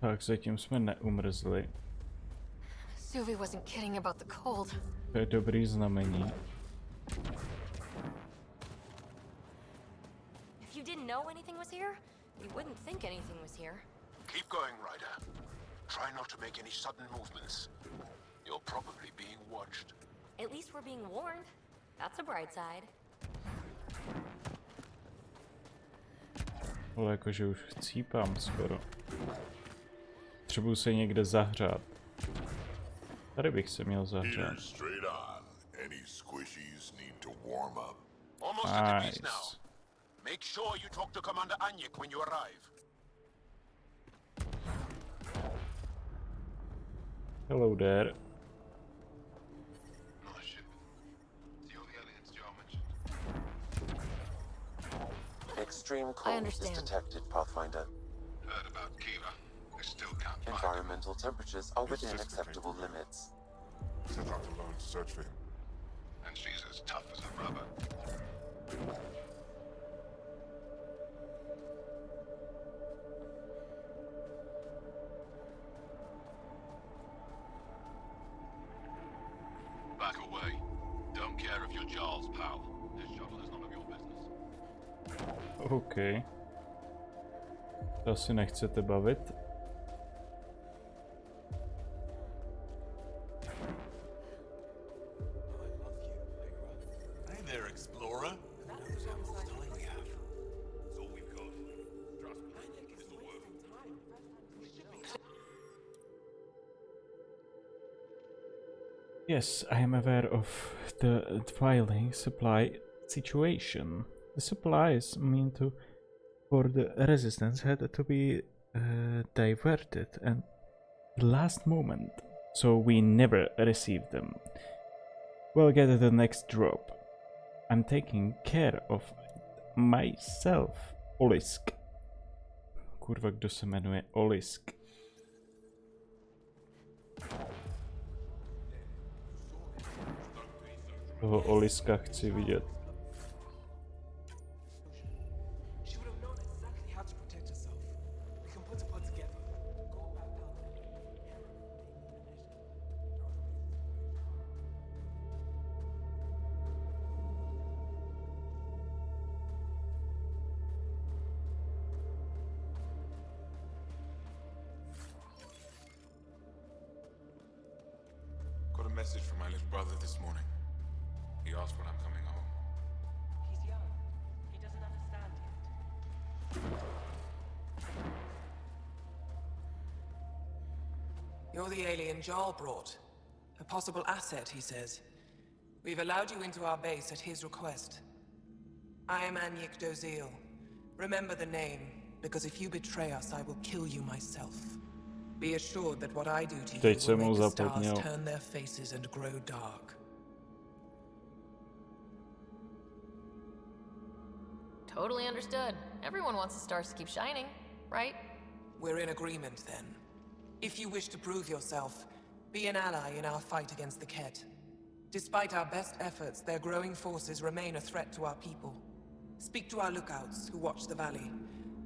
tak zatím jsme neumrzli. Suvi wasn't kidding about the cold. To je dobrý znamení. If you didn't know anything was here, you wouldn't think anything was here. Keep going, Ryder. Try not to make any sudden movements. You're probably being watched. At least we're being warned. That's a bright side. Ale jakože už chcípám skoro. Potřebuji se někde zahrát. Tady bych se měl zahrát. Nice. Make sure you talk to Commander Anyek when you arrive. Hello there. Extreme cold is detected, Pathfinder. Heard about Kiva. I still can't find him. Environmental temperatures are within acceptable limits. Set out alone to search for him. And she's as tough as a rubber. Back away. Don't care if you're Jarl's pal. This shuttle is none of your business. OK. To asi nechcete bavit. Hey there, explorer. Yes, I am aware of the dwindling supply situation. The supplies for the resistance had to be diverted at the last moment, so we never received them. We'll get the next drop. I'm taking care of myself. Olisk. Kurva, kdo se jmenuje Olisk? Toho Oliska chci vidět. Got a message from my little brother this morning. He asked when I'm coming home. He's young. He doesn't understand yet. You're the alien Jarl brought. A possible asset, he says. We've allowed you into our base at his request. I am Anyik Dozil. Remember the name, because if you betray us, I will kill you myself. Be assured that what I do to you will make the stars turn their faces and grow dark. Totally understood. Everyone wants the stars to keep shining, right? We're in agreement then. If you wish to prove yourself, be an ally in our fight against the Ket. Despite our best efforts, their growing forces remain a threat to our people. Speak to our lookouts who watch the valley.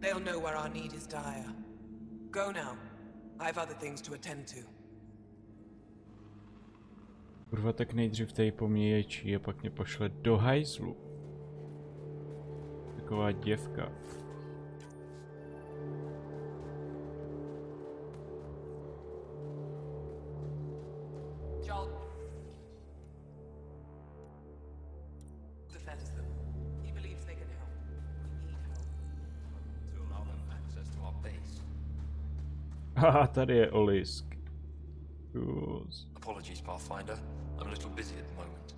They'll know where our need is dire. Go now. I've other things to attend to. Kurva, tak nejdřív tady pomíječí a pak mě pošle do hajzlu. Taková děvka. Defends them. He believes they can help. We need help. To allow them access to our base. Haha, tady je Olisk. Kus. Apologies, Pathfinder. I'm a little busy at the moment.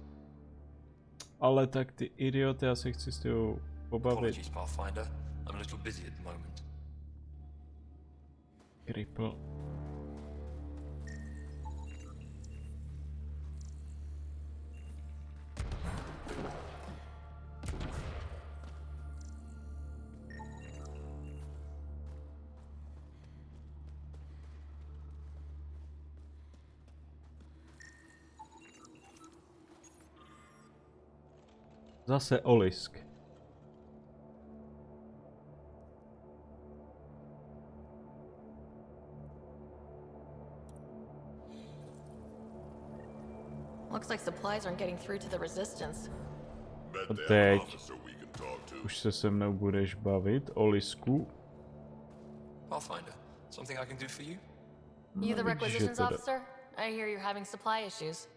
Ale tak ty idioty, já se chci s tebou pobavit. Apologies, Pathfinder. I'm a little busy at the moment. Cripple. Zase Olisk. Looks like supplies aren't getting through to the resistance. A teď už se mnou budeš bavit, Olisku. Pathfinder, something I can do for you? You the requisitions officer? I hear you're having supply issues.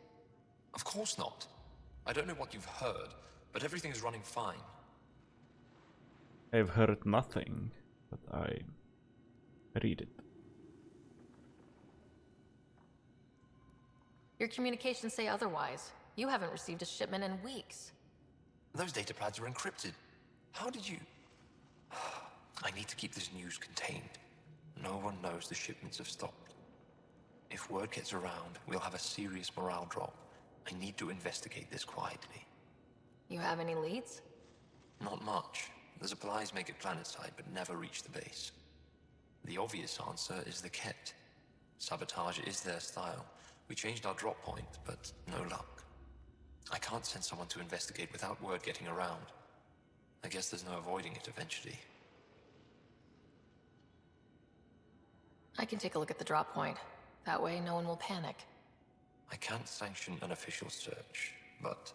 Of course not. I don't know what you've heard, but everything's running fine. I've heard nothing, but I read it. Your communications say otherwise. You haven't received a shipment in weeks. Those data pads are encrypted. How did you... I need to keep this news contained. No one knows the shipments have stopped. If word gets around, we'll have a serious morale drop. I need to investigate this quietly. You have any leads? Not much. The supplies make it planetside, but never reach the base. The obvious answer is the Ket. Sabotage is their style. We changed our drop point, but no luck. I can't send someone to investigate without word getting around. I guess there's no avoiding it eventually. I can take a look at the drop point. That way, no one will panic. I can't sanction an official search, but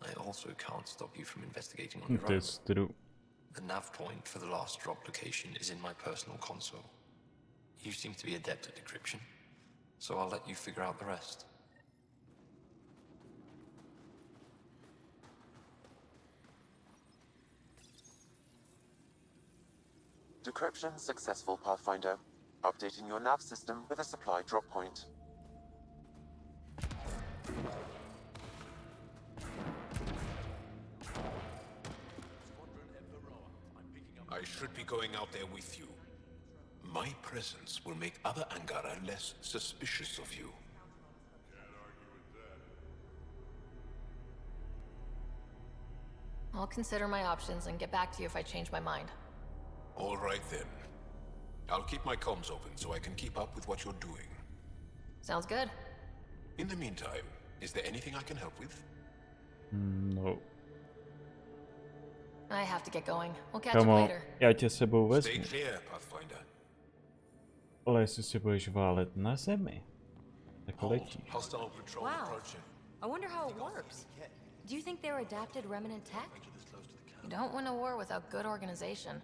I also can't stop you from investigating on your own. That's true. The nav point for the last drop location is in my personal console. You seem to be adept at decryption, so I'll let you figure out the rest. Decryption successful, Pathfinder. Updating your nav system with a supply drop point. I should be going out there with you. My presence will make other Angara less suspicious of you. I'll consider my options and get back to you if I change my mind. All right then. I'll keep my comms open so I can keep up with what you're doing. Sounds good. In the meantime, is there anything I can help with? No. I have to get going. We'll catch up Kamo, later. já tě sebou vezmu. Stay clear, Pathfinder. Ale jestli si budeš válet na zemi, tak letíš. Hostile patrol Wow. approaching. I wonder how it works. Do you think they're adapted remnant tech? You don't win a war without good organization.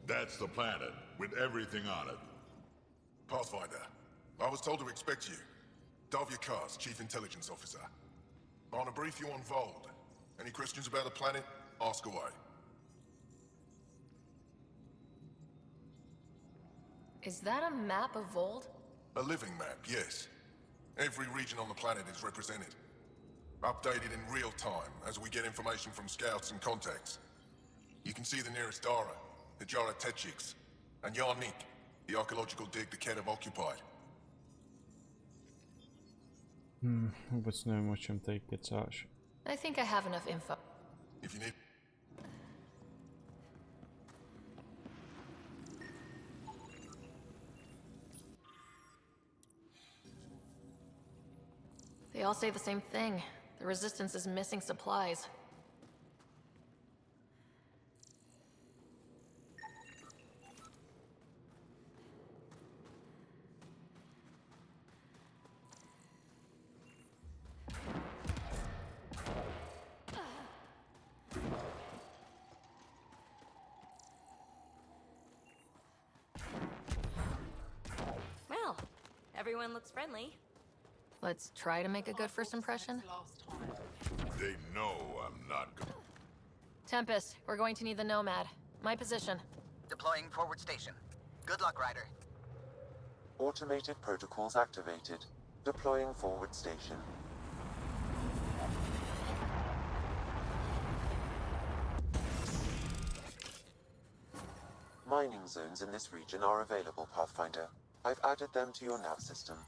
That's the planet, with everything on it. Pathfinder, I was told to expect you. Davia Kars, Chief Intelligence Officer. I want to brief you on Vold. Any questions about the planet? Ask away. Is that a map of Vold? A living map, yes. Every region on the planet is represented. Updated in real time as we get information from scouts and contacts. You can see the nearest Dara, the Jara Techiks, and Yarnik, the archaeological dig the Ket have occupied. Vůbec nevím, o čem tady kecáš. I think I have enough info. If you need... They all say the same thing. The Resistance is missing supplies. Well, everyone looks friendly. Let's try to make a good first impression. They know I'm not good. Tempest, we're going to need the Nomad. My position. Deploying forward station. Good luck, Ryder. Automated protocols activated. Deploying forward station. Mining zones in this region are available, Pathfinder. I've added them to your nav system.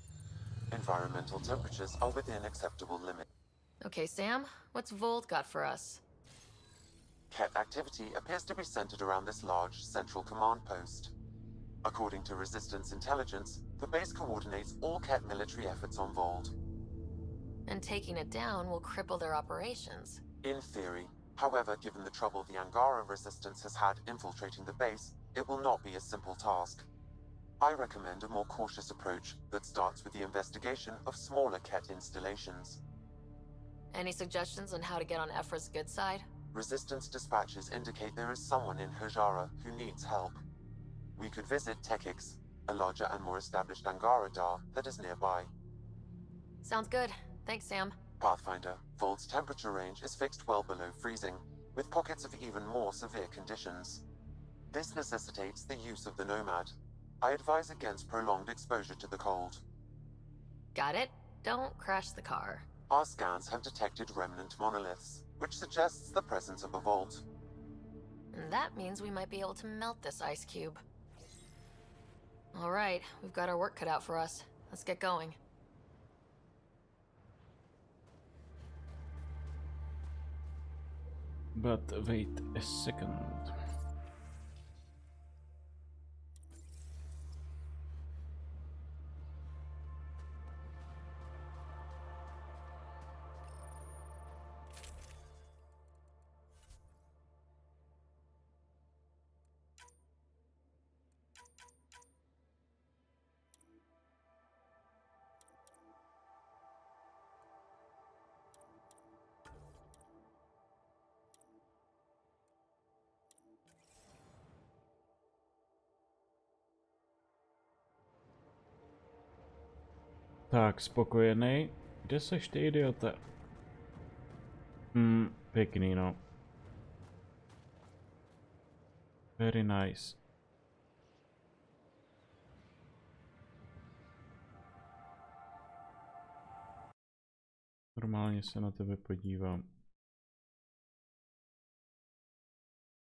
Environmental temperatures are within acceptable limits. Okay, Sam, what's Vold got for us? Ket activity appears to be centered around this large central command post. According to Resistance intelligence, the base coordinates all Ket military efforts on Vold. And taking it down will cripple their operations. In theory. However, given the trouble the Angara Resistance has had infiltrating the base, it will not be a simple task. I recommend a more cautious approach that starts with the investigation of smaller Ket installations. Any suggestions on how to get on Ephra's good side? Resistance dispatches indicate there is someone in Hajara who needs help. We could visit Tekix, a larger and more established Angara Dar that is nearby. Sounds good. Thanks, Sam. Pathfinder, Vold's temperature range is fixed well below freezing, with pockets of even more severe conditions. This necessitates the use of the Nomad. I advise against prolonged exposure to the cold. Got it. Don't crash the car. Our scans have detected remnant monoliths, which suggests the presence of a vault. And that means we might be able to melt this ice cube. All right, we've got our work cut out for us. Let's get going. But wait a second. Tak, spokojený. Kde seš ty, idiote? Pěkný, no. Very nice. Normálně se na tebe podívám.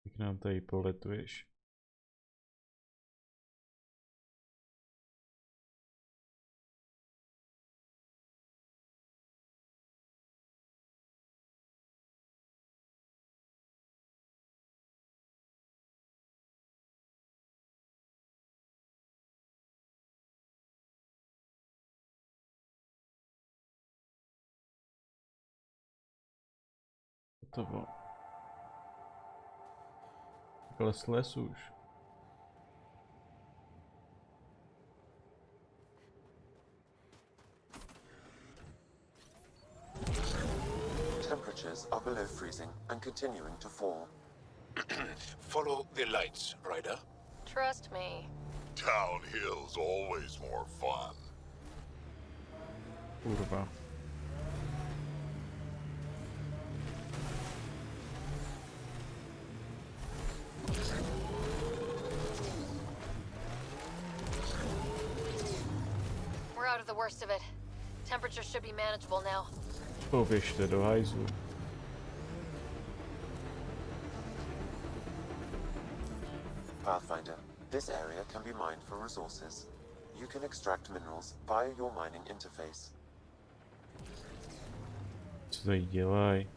Jak nám tady poletuješ. hotovo. Takhle slez už. Temperatures are below freezing and continuing to fall. Follow the lights, Ryder. Trust me. Downhill's always more fun. Kurva. We're out of the worst of it. Temperatures should be manageable now. Poběžte do hajzlu. Pathfinder, this area can be mined for resources. You can extract minerals via your mining interface. Co tady dělají?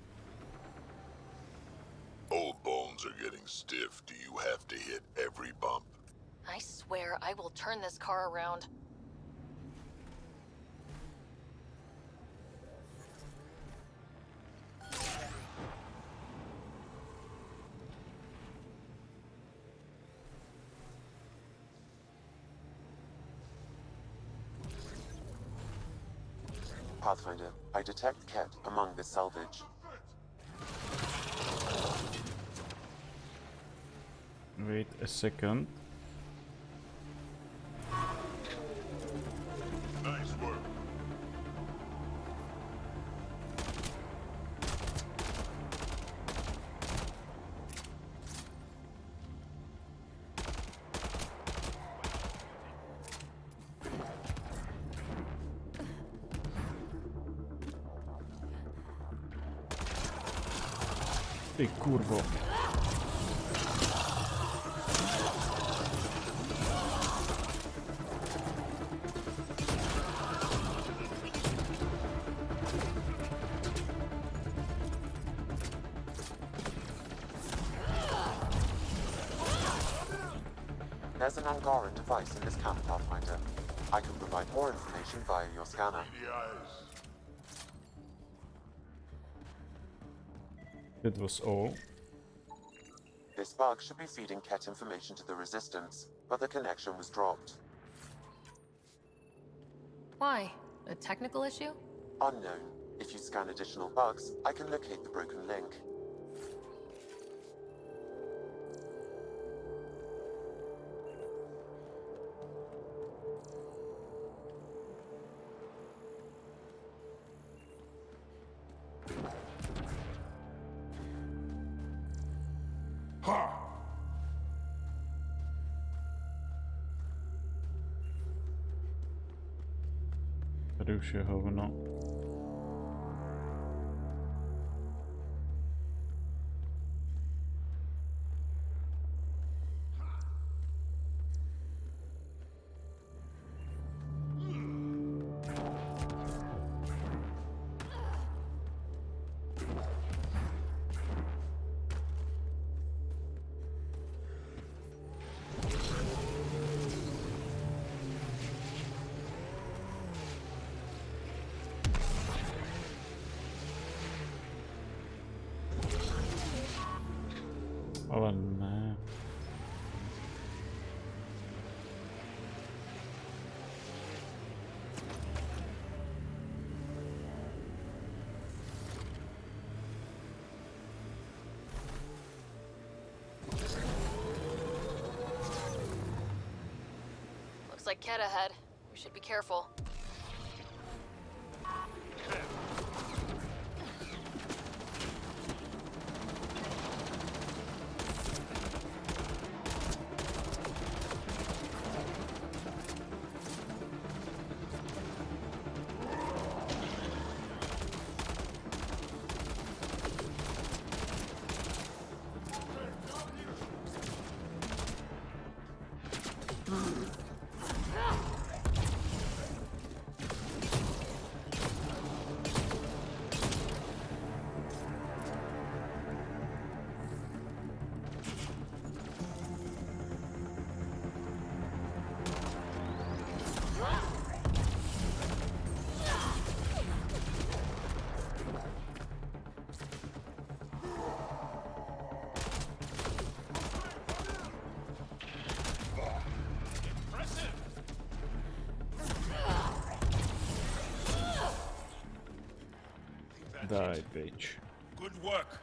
Old bones are getting stiff. Do you have to hit every bump? I swear I will turn this car around. Pathfinder, I detect Ket among this salvage. Wait a second. Nice work. Ty kurvo. There's an Angaran device in this camp, Pathfinder. I can provide more information via your scanner. That was all. This bug should be feeding Ket information to the Resistance, but the connection was dropped. Why? A technical issue? Unknown. If you scan additional bugs, I can locate the broken link. Tady už je hovno. Ale ne. Looks like Ket ahead. We should be careful. Die, bitch. Good work.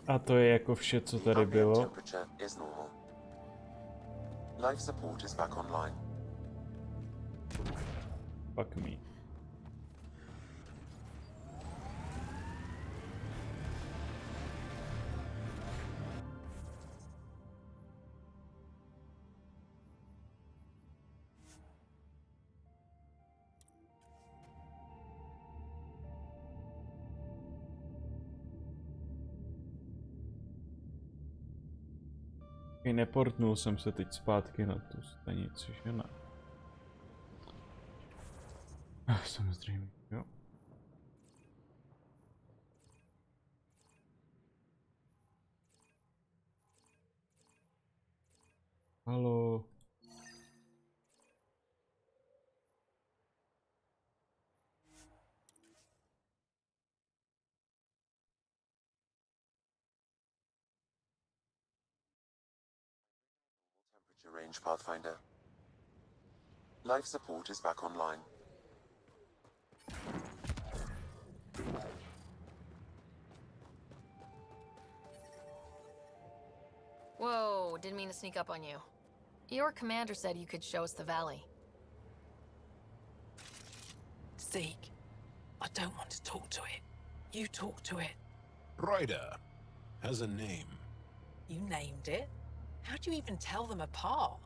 A to je jako vše, co tady bylo. Life support is back online. Fuck me. Neportnul jsem se teď zpátky na tu stanici, že ne? Samozřejmě, jo. Halo. Range Pathfinder. Life support is back online. Whoa, didn't mean to sneak up on you. Your commander said you could show us the valley. Zeke, I don't want to talk to it. You talk to it. Ryder has a name. You named it? How'd you even tell them apart?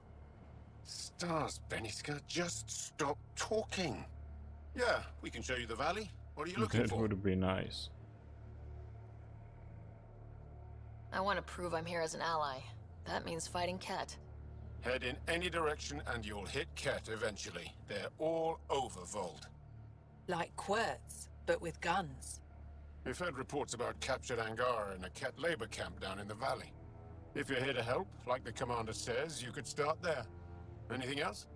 Stars, Beniska, just stop talking. Yeah, we can show you the valley. What are you looking That for? would be nice. I want to prove I'm here as an ally. That means fighting Ket. Head in any direction and you'll hit Ket eventually. They're all over Vold. Like Quirts, but with guns. We've heard reports about captured Angara in a Ket labor camp down in the valley. If you're here to help, like the commander says, you could start there. Anything else?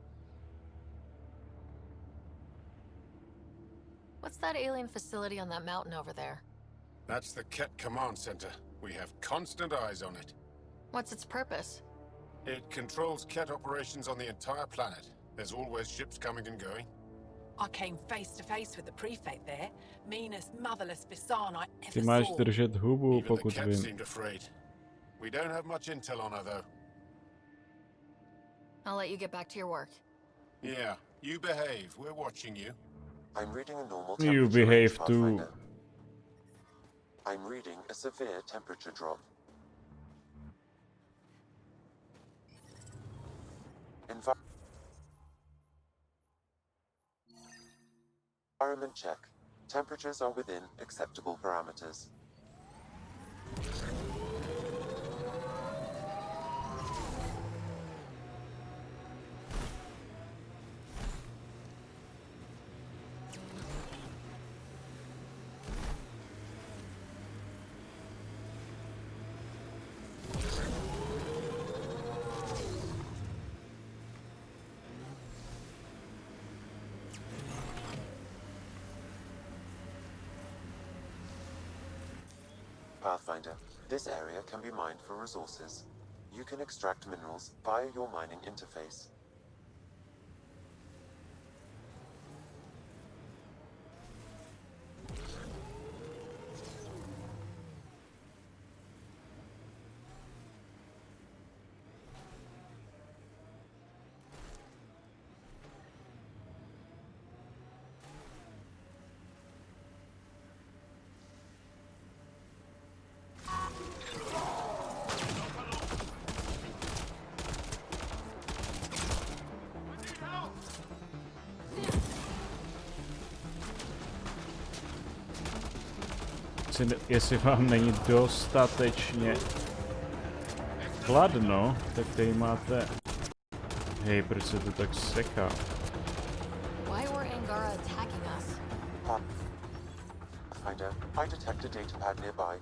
What's that alien facility on that mountain over there? That's the Ket Command Center. We have constant eyes on it. What's its purpose? It controls Ket operations on the entire planet. There's always ships coming and going. I came face to face with the prefect there. Meanest, motherless Bisan I Ty ever máš saw. držet hubu, Even the pokud Ket vím. seemed afraid. We don't have much intel on her, though. I'll let you get back to your work. Yeah, you behave. We're watching you. I'm reading a normal You temperature behave range, too. Pathfinder. I'm reading a severe temperature drop. Environment check. Temperatures are within acceptable parameters. Pathfinder, this area can be mined for resources. You can extract minerals via your mining interface. Jestli vám není dostatečně chladno, tak tady máte... Hej, proč se to tak seká? Why were Angara attacking us? Pathfinder, I detect a datapad nearby.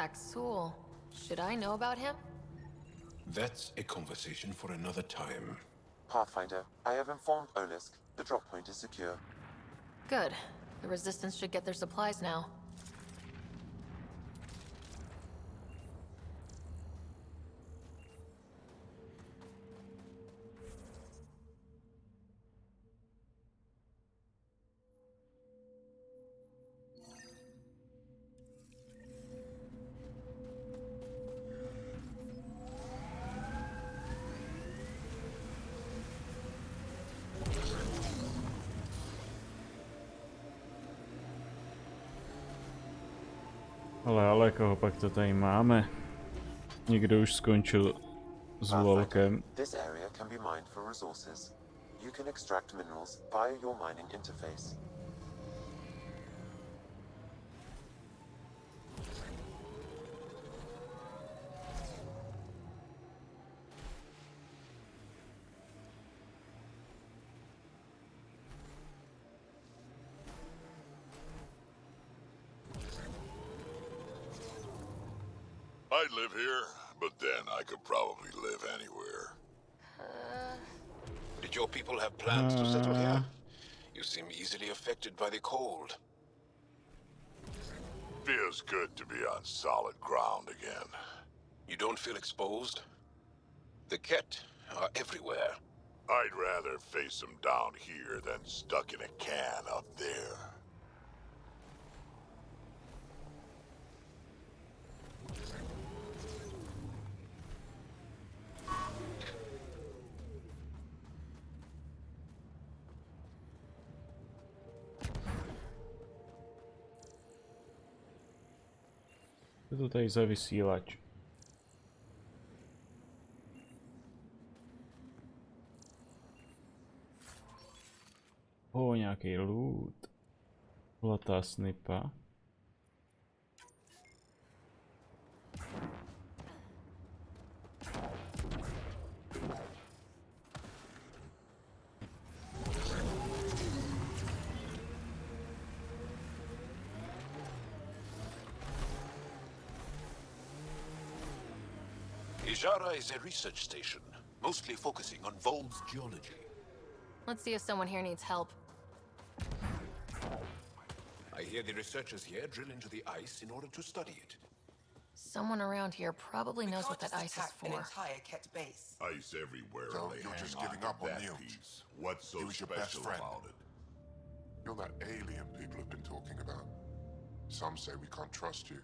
Axul. Should I know about him? That's a conversation for another time. Pathfinder, I have informed Olisk. The drop point is secure. Good. The Resistance should get their supplies now. Ale koho pak to tady máme? Někdo už skončil s volkem. This area can be mined for resources. You can extract minerals via your mining interface. I'd live here, but then I could probably live anywhere. Did your people have plans to settle here? You seem easily affected by the cold. Feels good to be on solid ground again. You don't feel exposed? The Ket are everywhere. I'd rather face them down here than stuck in a can up there. Co to tady za vysílač? Nějaký loot. Zlatá snipa. Ijara is a research station, mostly focusing on Vol's geology. Let's see if someone here needs help. I hear the researchers here drill into the ice in order to study it. Someone around here probably knows what that ice is for. An entire Ket base. Ice everywhere. So they you're hang just on giving to up on that Neil. piece. What's so He was your best special friend. about it? You're that alien people have been talking about. Some say we can't trust you.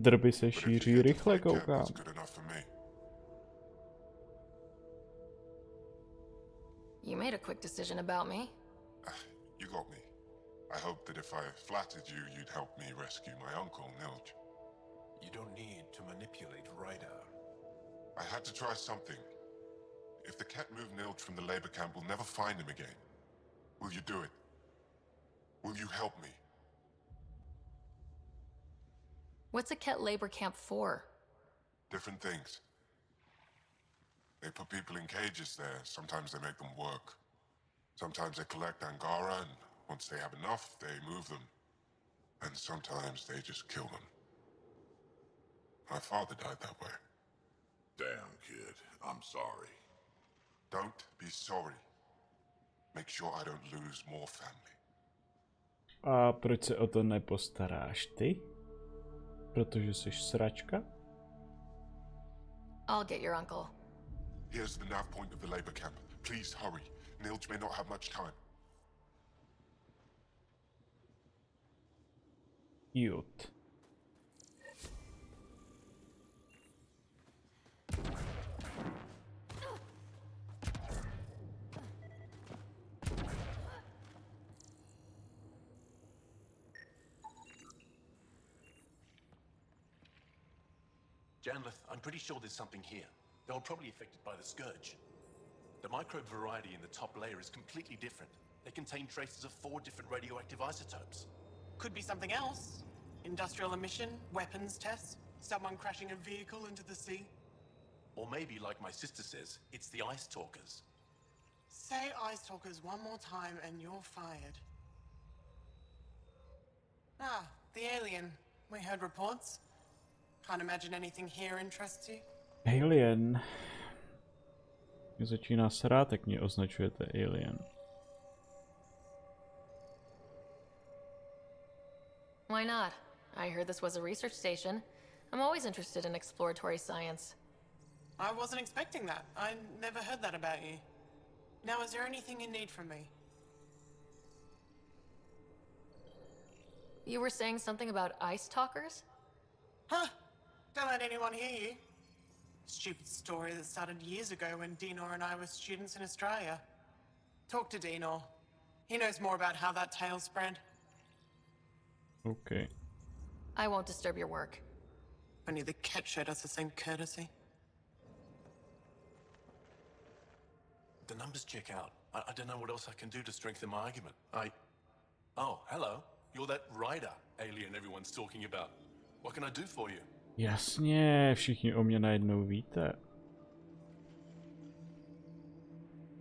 Drby se šíří rychle, koukám. That's good enough for me. You made a quick decision about me. You got me. I hoped that if I flattered you, you'd help me rescue my uncle, Nilj. You don't need to manipulate Ryder. I had to try something. If the Ket move Nilj from the labor camp, we'll never find him again. Will you do it? Will you help me? What's a Ket labor camp for? Different things. They put people in cages there. Sometimes they make them work. Sometimes they collect Angara, and once they have enough, they move them. And sometimes they just kill them. My father died that way. Damn, kid. I'm sorry. Don't be sorry. Make sure I don't lose more family. A proč se o to nepostaráš ty? Protože jsi sračka? I'll get your uncle. Here's the nav point of the labor camp. Please hurry. Nilj may not have much time. Cute. Janlith, I'm pretty sure there's something here. They were probably affected by the Scourge. The microbe variety in the top layer is completely different. They contain traces of 4 different radioactive isotopes. Could be something else. Industrial emission, weapons tests, someone crashing a vehicle into the sea. Or maybe, like my sister says, it's the Ice Talkers. Say Ice Talkers one more time and you're fired. Ah, the alien. We heard reports. Can't imagine anything here interests you. Alien. Mě začíná srát, tak mě označujete alien. Why not? I heard this was a research station. I'm always interested in exploratory science. I wasn't expecting that. I never heard that about you. Now, is there anything you need from me? You were saying something about ice talkers? Huh? Don't let anyone hear you. Stupid story that started years ago when Dinor and I were students in Australia. Talk to Dinor. He knows more about how that tale spread. Okay. I won't disturb your work. Only the cat showed us the same courtesy. The numbers check out. I don't know what else I can do to strengthen my argument. Oh, hello. You're that rider alien everyone's talking about. What can I do for you? Jasně, všichni o mě najednou víte.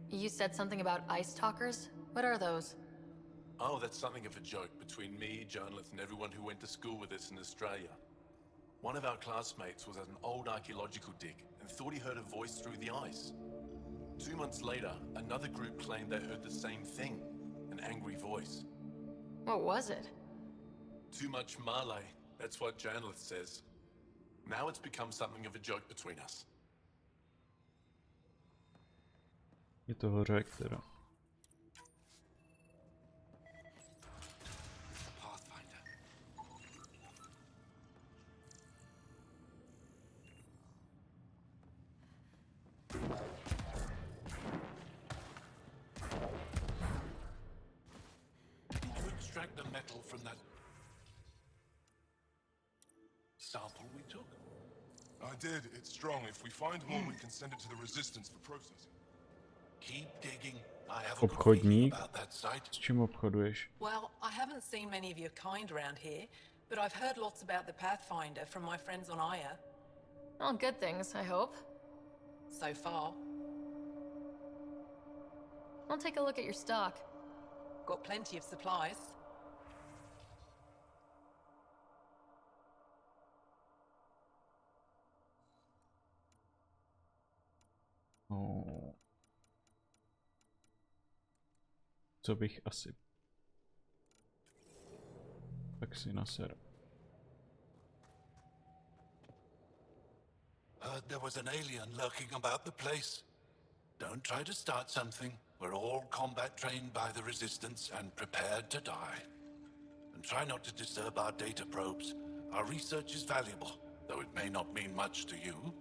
You said something about ice talkers? What are those? Oh, that's something of a joke between me, journalists, and everyone who went to school with us in Australia. One of our classmates was at an old archaeological dig and thought he heard a voice through the ice. 2 months later, another group claimed they heard the same thing, an angry voice. What was it? Too much Malay, that's what journalist says. Now it's become something of a joke between us. Je toho řek teda. The metal from that sample we took? I did. It's strong. If we find more, we can send it to the Resistance for processing. Keep digging. I have a good Obchodník. feeling about that site. S čím obchoduješ? Well, I haven't seen many of your kind around here, but I've heard lots about the Pathfinder from my friends on Aya. All good things, I hope. So far. I'll take a look at your stock. Got plenty of supplies. Oh. Co bych asi... Tak si naser. Heard there was an alien lurking about the place. Don't try to start something. We're all combat trained by the Resistance and prepared to die. And try not to disturb our data probes. Our research is valuable, though it may not mean much to you.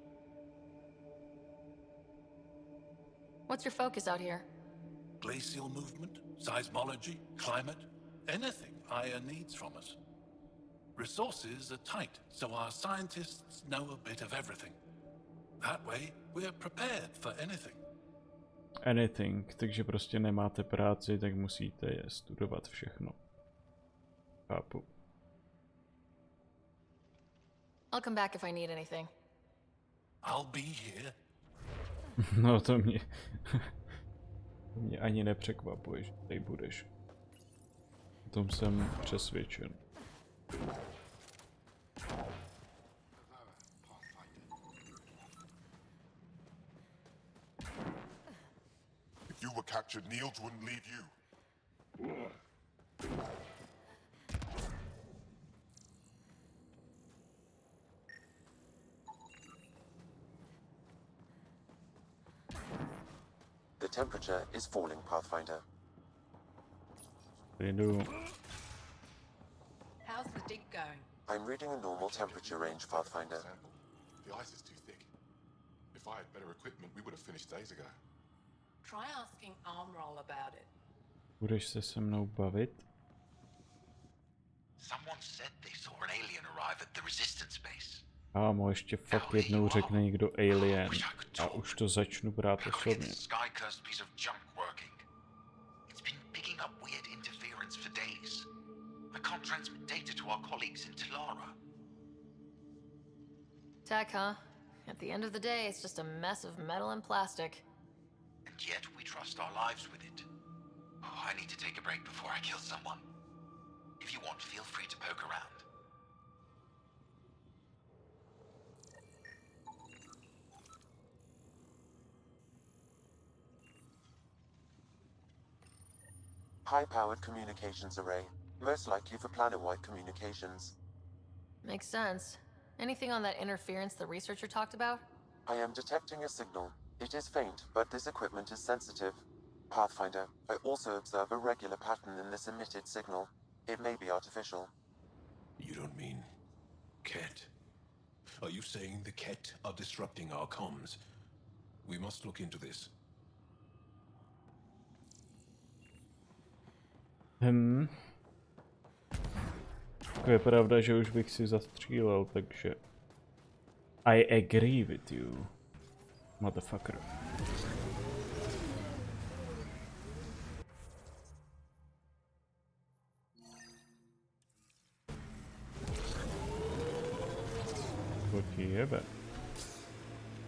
What's your focus out here? Glacial movement, seismology, climate, anything Aya needs from us. Resources are tight, so our scientists know a bit of everything. That way, we're prepared for anything. Anything, takže prostě nemáte práci, tak musíte je studovat všechno. Chápu. I'll come back if I need anything. I'll be here. No to mě... to mě ani nepřekvapuje, že tady budeš. O tom jsem přesvědčen. If you were captured, Niels wouldn't leave you. The temperature is falling, Pathfinder. How's the dig going? I'm reading a normal temperature range, Pathfinder. The ice is too thick. If I had better equipment, we would have finished days ago. Try asking Armroll about it. Budeš se se mnou bavit? Someone said they saw an alien arrive at the Resistance base. Kámo, ještě fakt jednou řekne někdo alien a už to začnu brát osobně. Sky-cursed piece of junk working. It's been picking up weird interference for days. I can't transmit data to our colleagues in Talara. Tech, huh? At the end of the day, it's just a mess of metal and plastic. And yet we trust our lives with it. Oh, I need to take a break before I kill someone. If you want, feel free to poke around. High-powered communications array, most likely for planet-wide communications. Makes sense. Anything on that interference the researcher talked about? I am detecting a signal. It is faint, but this equipment is sensitive. Pathfinder, I also observe a regular pattern in this emitted signal. It may be artificial. You don't mean... Ket? Are you saying the Ket are disrupting our comms? We must look into this. Je pravda, že už bych si zastřílel, takže... I agree with you, motherfucker. Co ti jebe?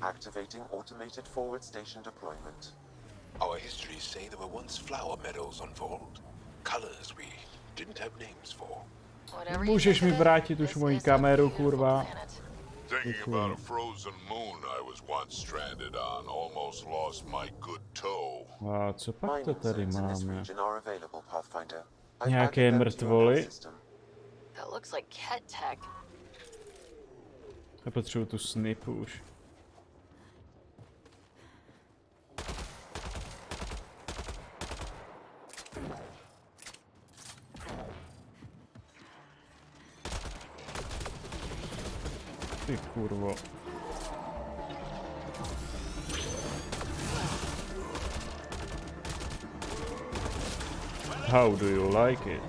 Activating automated forward station deployment. Our histories say there were once flower meadows on Vold. Colors we didn't have names for. Můžeš mi vrátit už moji kameru, kurva? Thinking about a frozen moon I was once stranded on, almost lost my good toe. A co pak to tady máme? Pathfinder. Nějaké mrtvoly? That looks like cat tech. Já potřebuji tu snipu už. Ty kurvo. How do you like it?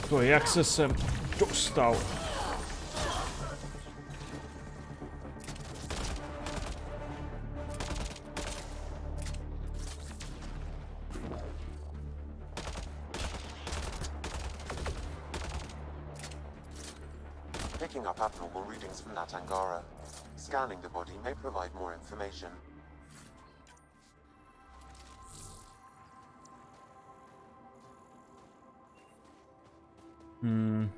To jak se sem dostal? Picking up abnormal readings from that Angara. Scanning the body may provide more information.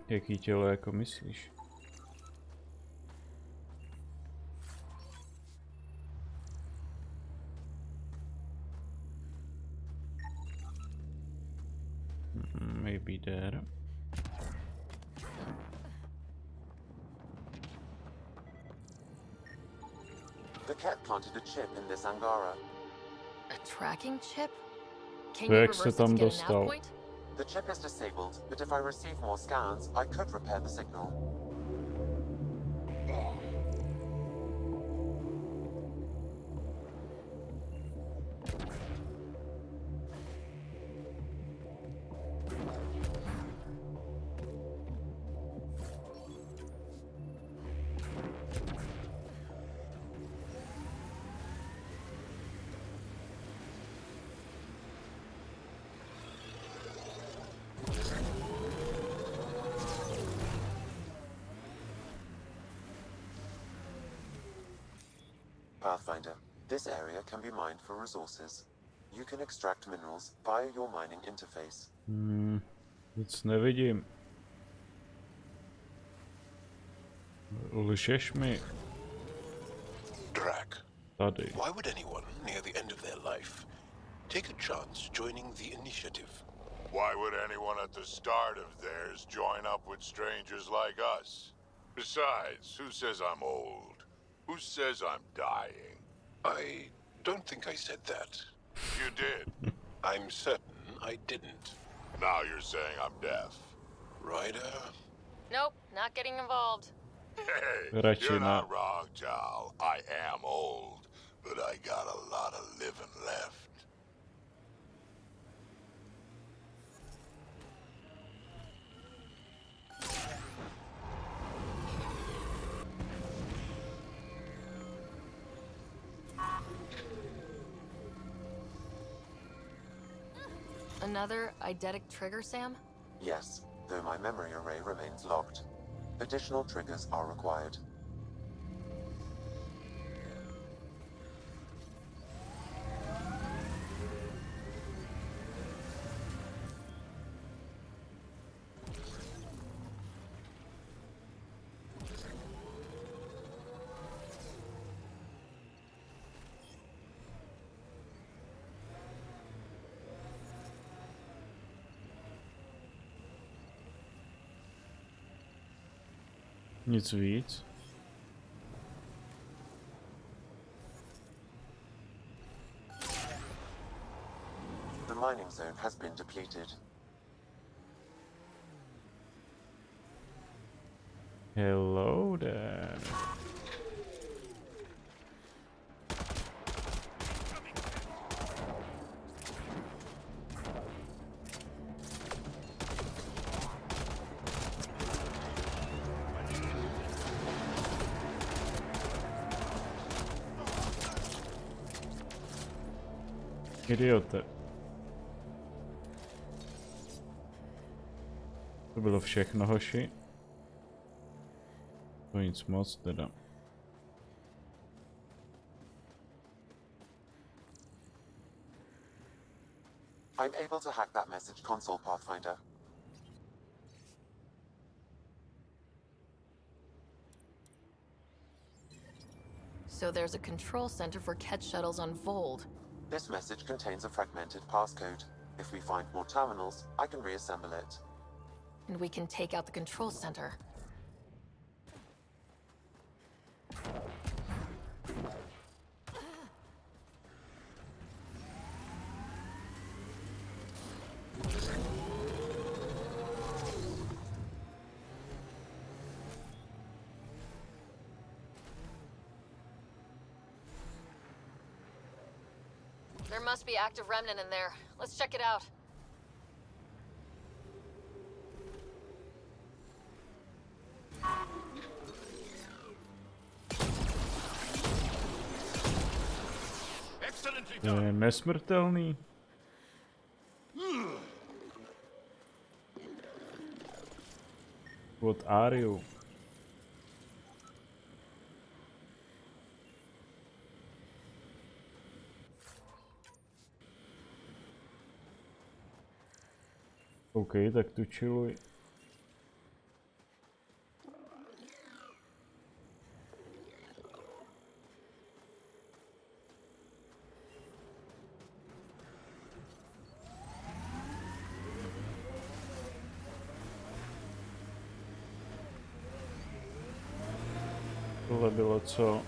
Jaký tělo jako myslíš? Maybe there. The cat planted a chip in this Angara. A tracking chip? Can To you jak reverse se it to tam get an dostal? out point? The chip is disabled, but if I receive more scans, I could repair the signal. Pathfinder, this area can be mined for resources. You can extract minerals via your mining interface. Nic nevidím. Lžeš mi. Drac. Tady. Why would anyone near the end of their life take a chance joining the initiative? Why would anyone at the start of theirs join up with strangers like us? Besides, who says I'm old? Who says I'm dying? I don't think I said that. You did. I'm certain I didn't. Now you're saying I'm deaf. Ryder? Nope, not getting involved. Hey, Radši you're ne. not wrong, Tal. I am old, but I got a lot of living left. Another eidetic trigger, Sam? Yes, though my memory array remains locked. Additional triggers are required. Nic víc. The mining zone has been depleted. Hello there. Idiote. To bylo všechno, hoši. To nic moc teda. I'm able to hack that message console, Pathfinder. So there's a control center for Ket shuttles on Vold. This message contains a fragmented passcode. If we find more terminals, I can reassemble it. And we can take out the control center. There must be active remnant in there. Let's check it out. To je nesmrtelný. What are you? OK, tak tu chilluj. Tohle bylo co?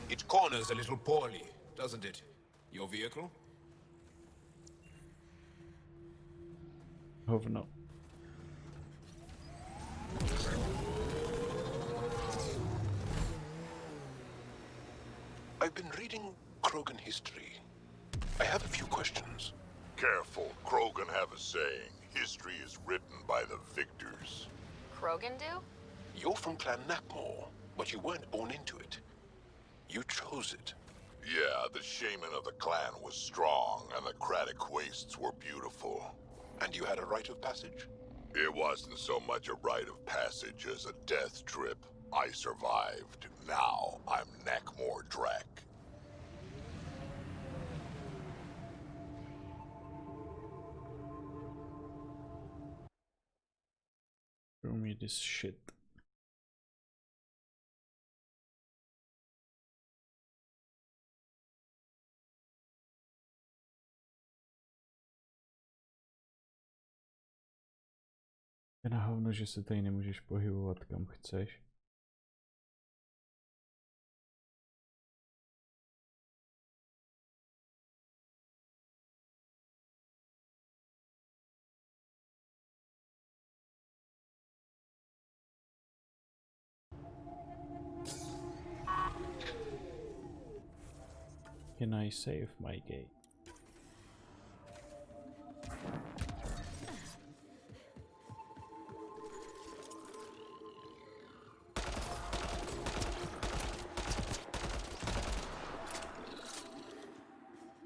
It corners a little poorly, doesn't it? Your vehicle? Hovno. I've been reading Krogan history. I have a few questions. Careful, Krogan have a saying. History is written by the victors. Krogan do? You're from Clan Nakmor, but you weren't born into it. You chose it. Yeah, the shaman of the clan was strong, and the Kratic wastes were beautiful. And you had a rite of passage? It wasn't so much a rite of passage as a death trip. I survived. Now I'm Nakmor Drak. Show me this shit. Je na hovno, že se tady nemůžeš pohybovat kam chceš. Can I save my game?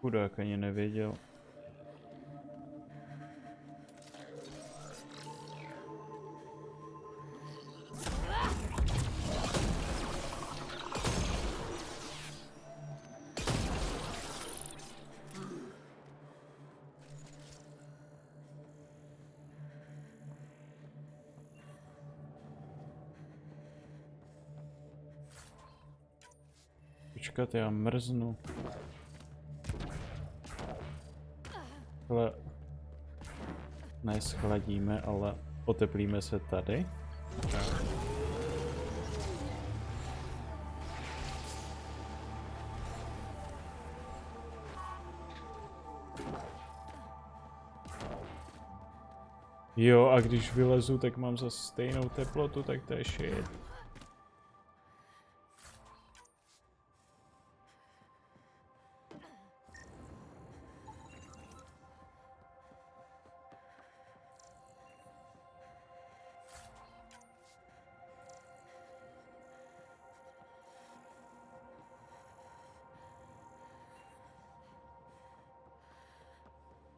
Chudák ani nevěděl. Počkat, já mrznu. Ale neschladíme, ale oteplíme se tady. Jo, a když vylezu, tak mám za stejnou teplotu, tak to je shit.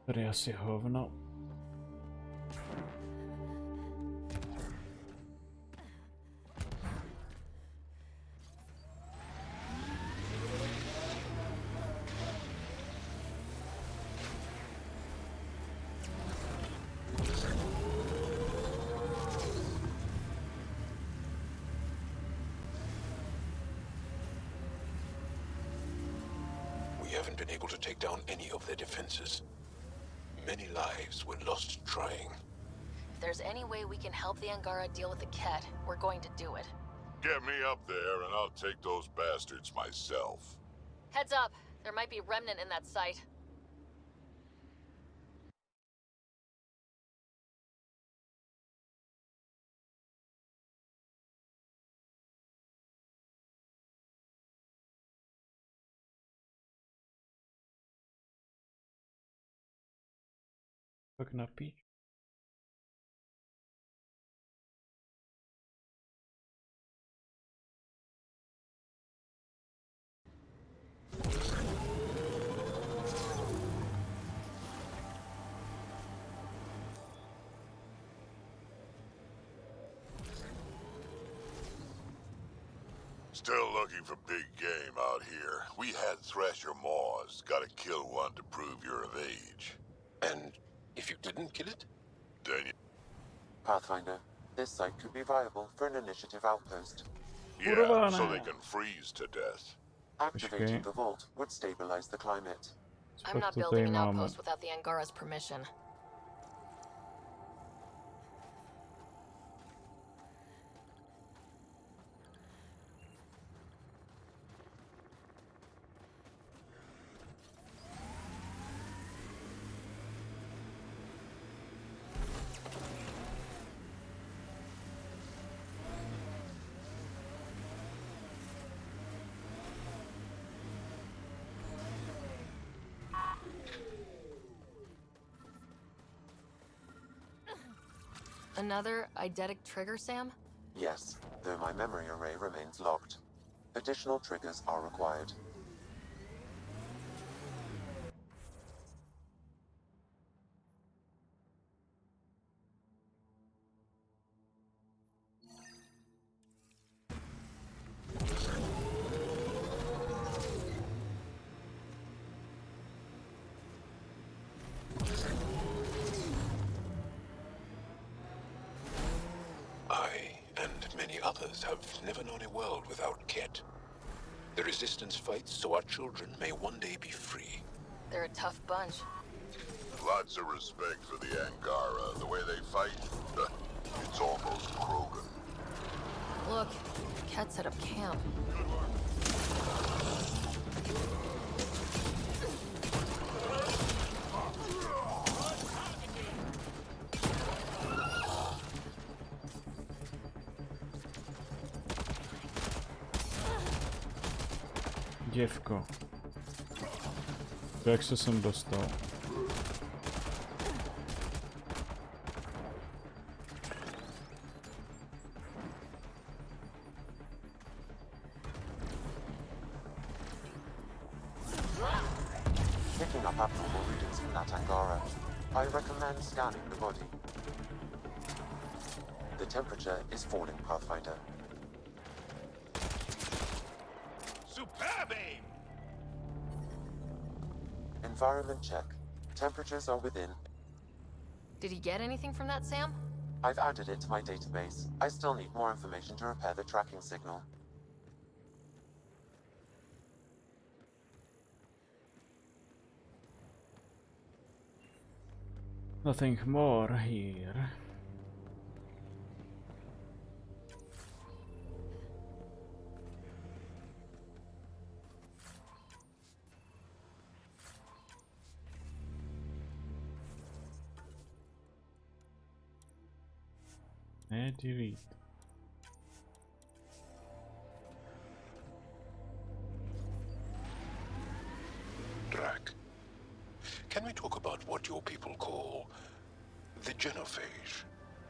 Tady je asi hovno. We haven't been able to take down any of their defenses. Many lives were lost trying. If there's any way we can help the Angara deal with the Ket, we're going to do it. Get me up there and I'll take those bastards myself. Heads up, there might be remnant in that site. Tak na píč. Still looking for big game out here. We had Thresher Maws. Gotta kill one to prove you're of age. And if you didn't kill it? Then you... Pathfinder, this site could be viable for an initiative outpost. Yeah, so they can freeze to death. Activating the vault would stabilize the climate. I'm not building an outpost without the Angara's permission. Another eidetic trigger, Sam? Yes, though my memory array remains locked. Additional triggers are required. Others have never known a world without Ket. The Resistance fights so our children may one day be free. They're a tough bunch. Lots of respect for the Angara. The way they fight, it's almost Krogan. Look, Ket set up camp. Děvko. Jak se sem dostal? Picking up abnormal readings from that Angara. I recommend scanning the body. The temperature is falling, Pathfinder. Superb aim! Environment check. Temperatures are within. Did he get anything from that, Sam? I've added it to my database. I still need more information to repair the tracking signal. Nothing more here. Ne, delete. Drac, can we talk about what your people call the genophage?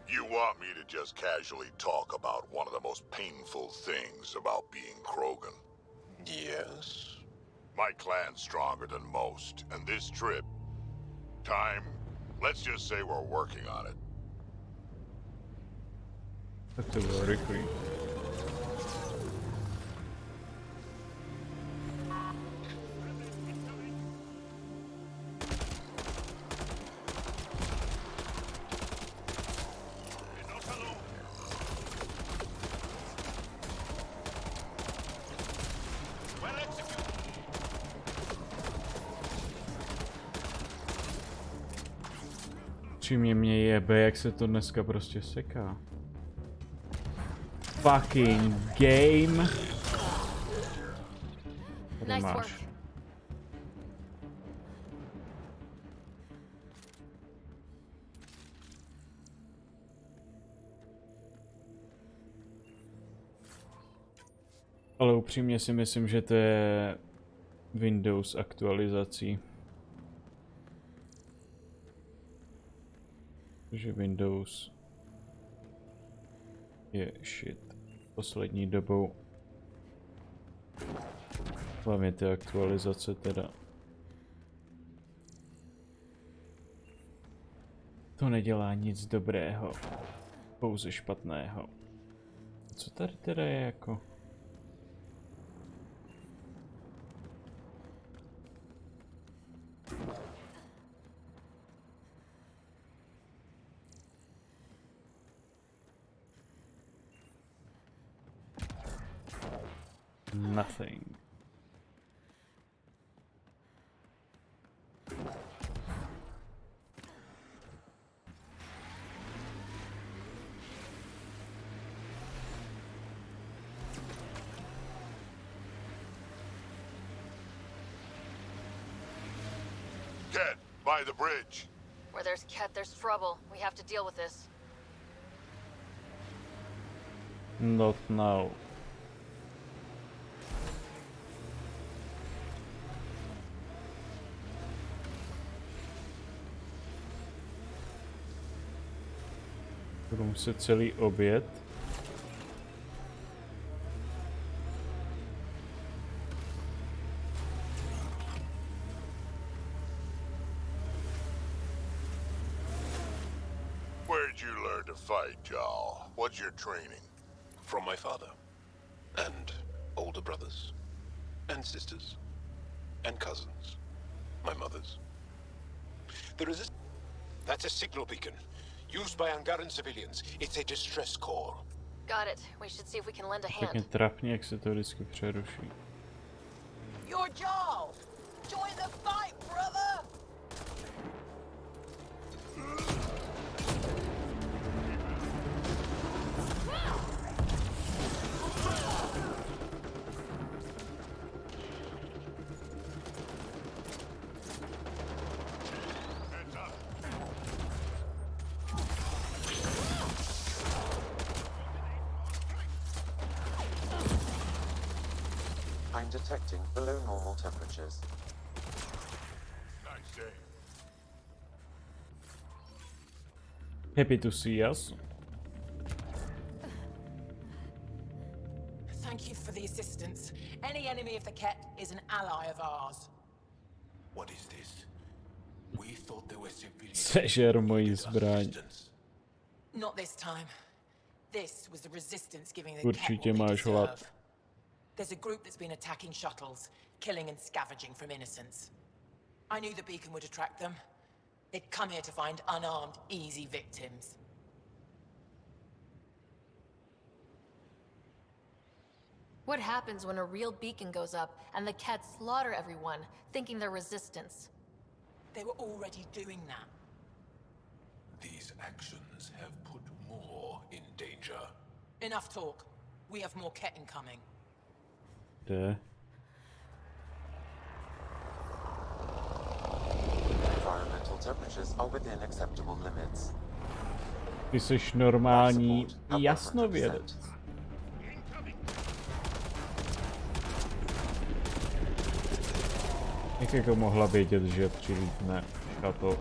You want me to just casually talk about one of the most painful things about being Krogan? Yes. My clan's stronger than most, and this trip... let's just say we're working on it. Tak to bylo rychlý. Přímě mě jebe, jak se to dneska prostě seká. Fucking game. Tady máš. Ale upřímně si myslím, že to je Windows aktualizací. Že Windows je shit poslední dobou. Hlavně ty aktualizace teda. To nedělá nic dobrého, pouze špatného. Co tady teda je jako? Nothing. Ket, by the bridge. Where there's Ket, there's trouble. We have to deal with this. Not now. Budu muset celý oběd. Where'd you learn to fight, y'all? What's your training? From my father. And older brothers. And sisters. And cousins. My mother's. That's a signal beacon. Used by Angaran civilians. It's a distress call. Got it. We should see if we can lend a Tak mě hand. trapně, jak se to vždycky přeruší. Your job! Join the fight, brother! I'm detecting below normal temperatures. Nice day. Happy to see us. Thank you for the assistance. Any enemy of the Ket is an ally of ours. What is this? We thought there were civilians. Sežer moji zbraň. Not this time. This was the resistance giving the Ket Určitě what they máš hlad. deserve. There's a group that's been attacking shuttles, killing and scavenging from innocents. I knew the beacon would attract them. They'd come here to find unarmed, easy victims. What happens when a real beacon goes up and the Ket slaughter everyone, thinking they're resistance? They were already doing that. These actions have put more in danger. Enough talk. We have more Ket incoming. Duh. Environmental temperatures are within acceptable limits. Ty jsi normální jasnovědec. Jak jako mohla vědět, že přilítne šato?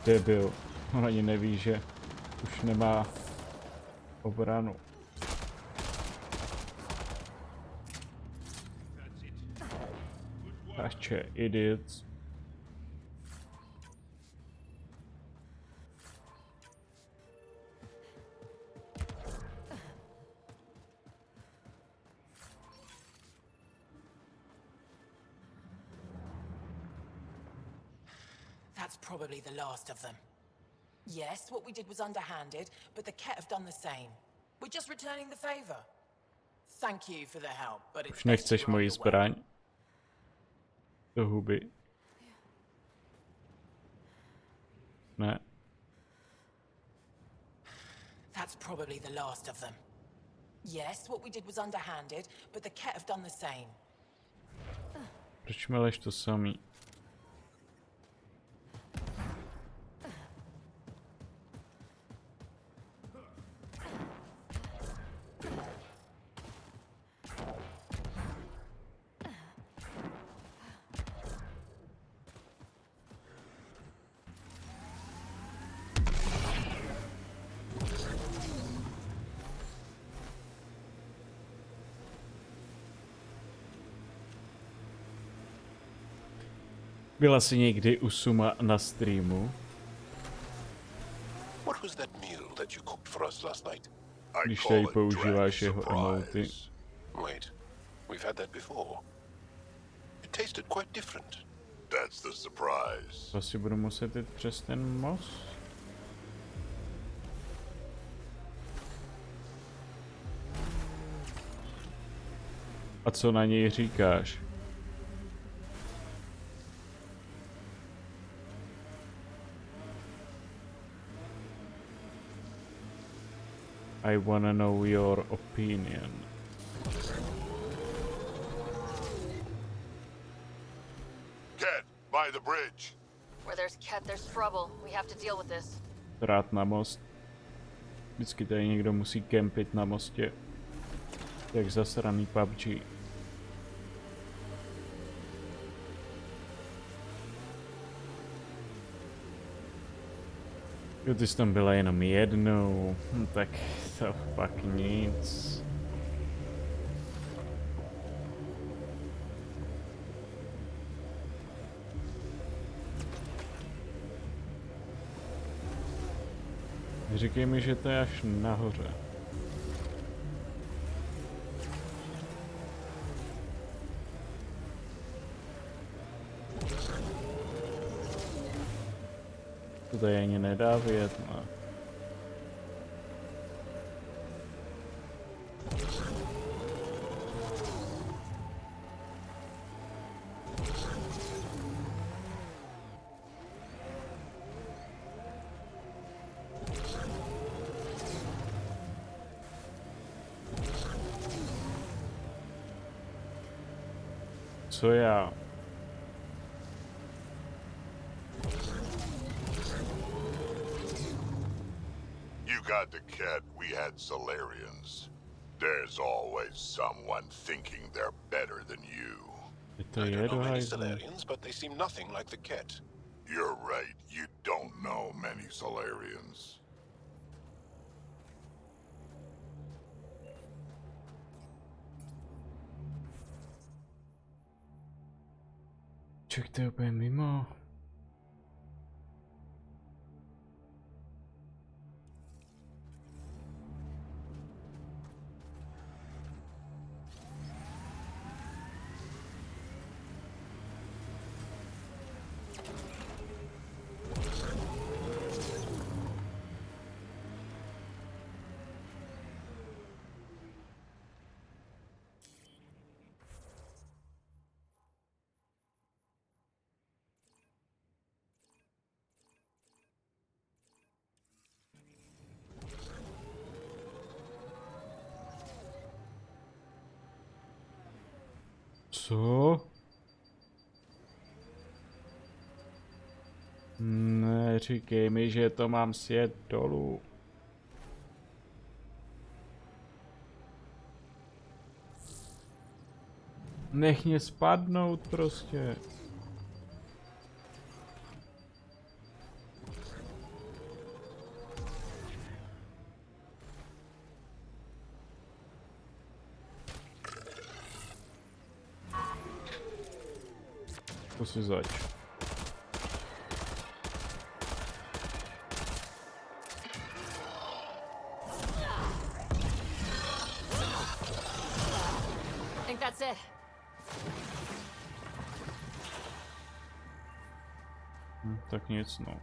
Debil. On ani neví, že už nemá obranu. Takže idiots. That's probably the last of them. Yes, what we did was underhanded, but the Ket have done the same. We're just returning the favor. Thank you for the help, but it's Už nechceš moji zbraň? Do huby. Ne. That's probably the last of them. Yes, what we did was underhanded, but the Ket have done the same. Proč meleš to samý? Byla jsi někdy u Suma na streamu? What was that meal that you cooked for us last night? Když tady používáš jeho emoty. Wait, we've had that before. It tasted quite different. That's the surprise. Asi budu muset jít přes ten most. A co na něj říkáš? I wanna know your opinion. Ket, by the bridge. Where there's Ket, there's trouble. We have to deal with this. Rád na most. Vždycky tady někdo musí kempit na mostě. Jak zasraný PUBG. Jo, ty jsi tam byla jenom jednou, tak to pak nic. Říkej mi, že to je až nahoře. To tady ani nedá vyjet, no. Co já? Got the Ket, we had Solarians. There's always someone thinking they're better than you. I don't know many Solarians, but they seem nothing like the Ket. You're right, you don't know many Solarians. Ček, to je úplně mimo. Co? Neříkej mi, že to mám sjet dolů. Nech mě spadnout prostě. To si zač. Think that's it. Tak nic, no.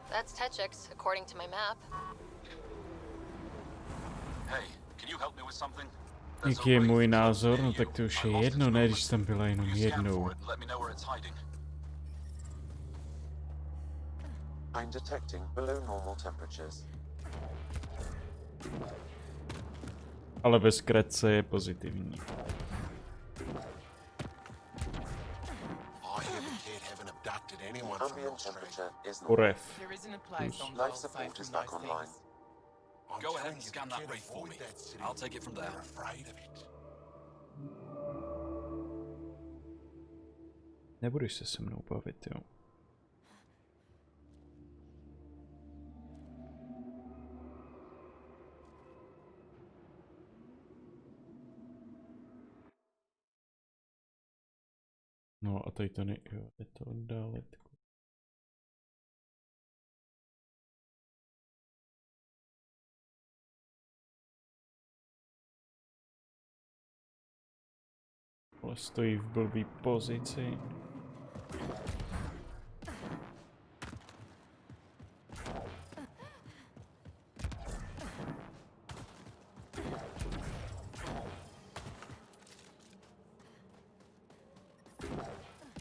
That's Techix, according to my map. Hey, can you help me with something? Jaký je můj názor? No tak to už je jedno, ne, když tam byla jenom jednou. I'm detecting below normal temperatures. Ale ve zkratce je pozitivní. Ambient temperature is Porev. Life support is back online. Go ahead and scan that rate for me. I'll take it from there. Nebudeš se se mnou bavit, jo? No a tady to ne... Jo, je to dále. Ale stojí v blbý pozici.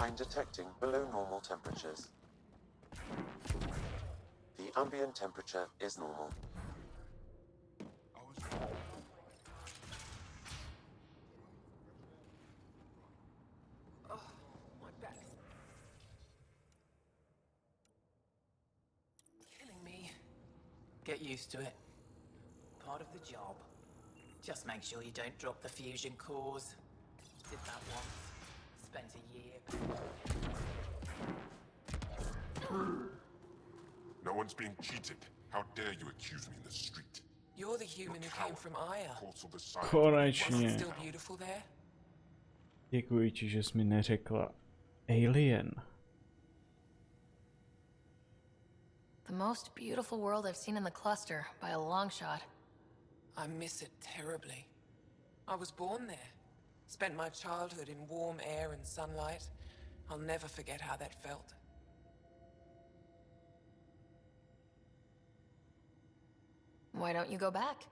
I'm detecting below normal temperatures. The ambient temperature is normal. Get used to it. Part of the job. Just make sure you don't drop the fusion cores. Did that once. Spent a year. No one's being cheated. How dare you accuse me in the street? You're the human who came from Aya. Konečně. Still beautiful there? Děkuji ti, že jsi mi neřekla Alien. The most beautiful world I've seen in the cluster, by a long shot. I miss it terribly. I was born there. Spent my childhood in warm air and sunlight. I'll never forget how that felt. Why don't you go back?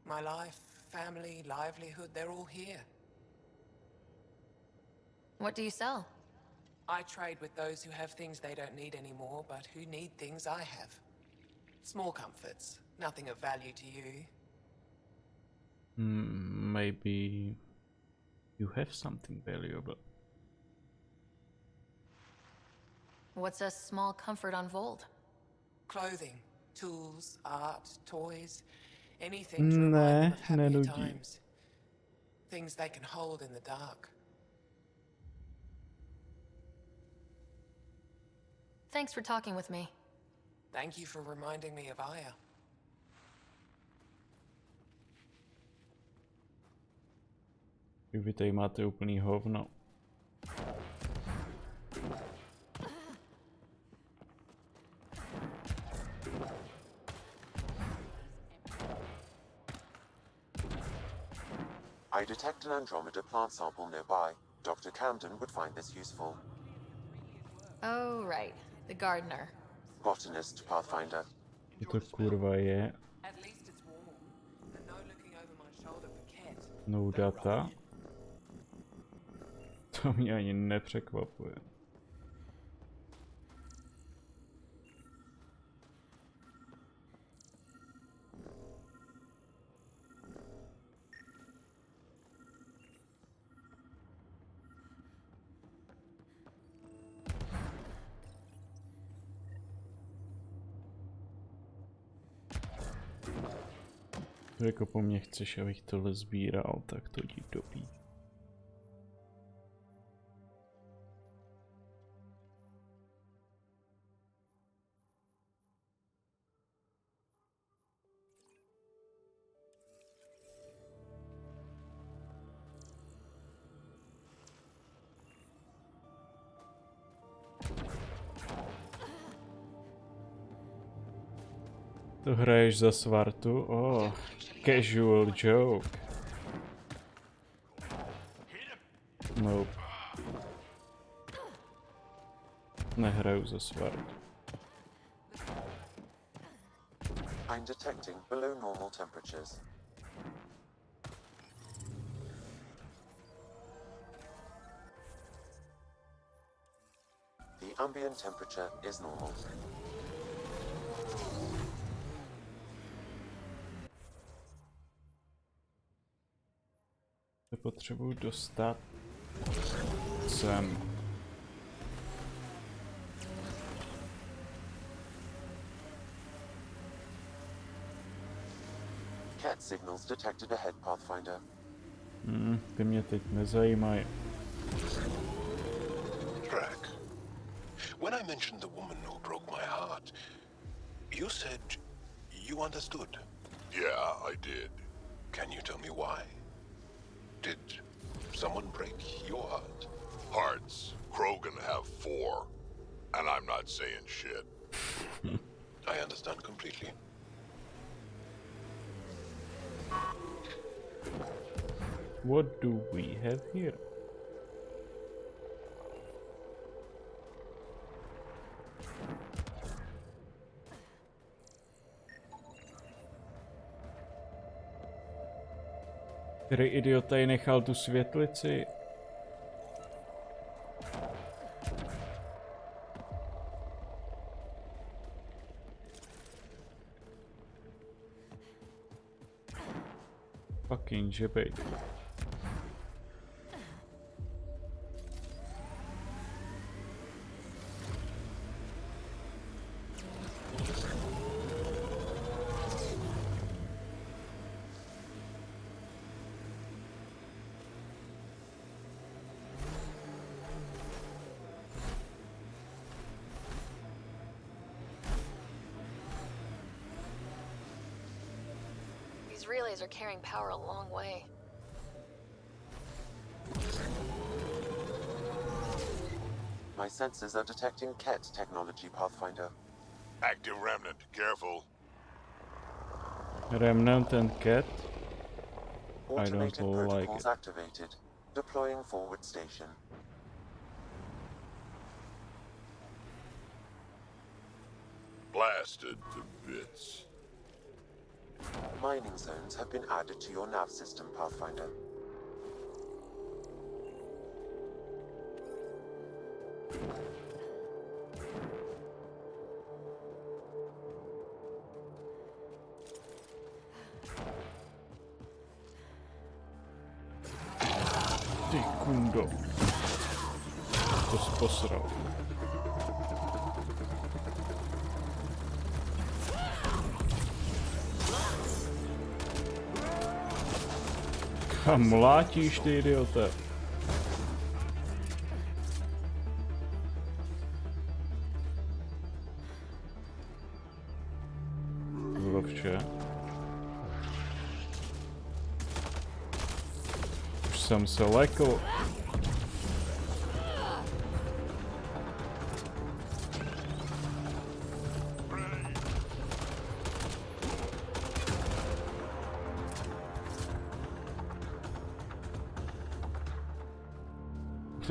My life, family, livelihood, they're all here. What do you sell? I trade with those who have things they don't need anymore, but who need things I have. Small comforts, nothing of value to you. Maybe you have something valuable. What's a small comfort on Vold? Clothing, tools, art, toys, anything to remind them of happier times. Things they can hold in the dark. Thanks for talking with me. Thank you for reminding me of Aya. Vy tady máte úplný hovno. I detect an Andromeda plant sample nearby. Dr. Camden would find this useful. Oh, right. The gardener. Botanist, Pathfinder. Co to kurva je? At least it's warm. No data. To mě ani nepřekvapuje. Jako po mně chceš, abych tohle sbíral, tak to jdi dobí. To hraješ za svartu? Oh, casual joke. Nope. Nehraju za svartu. I'm detecting below normal temperatures. The ambient temperature is normal. Potřebuji dostat sem. Cat signals detected ahead, Pathfinder. Ty mě teď nezajímají. Drac, when I mentioned the woman who broke my heart, you said you understood. Yeah, I did. Can you tell me why? Did someone break your heart? Hearts. Krogan have 4. And I'm not saying shit. I understand completely. What do we have here? Který idiot tady nechal tu světlici? Fucking žebej. These relays are carrying power a long way. My sensors are detecting Ket technology, Pathfinder. Active remnant. Careful. Remnant and Cat? I Automated don't like protocols it. activated. Deploying forward station. Blasted to bits. Mining zones have been added to your nav system, Pathfinder. Ty kundo. To jsi posral. A mlátíš ty idiote. Zlovče. Už jsem se lekl.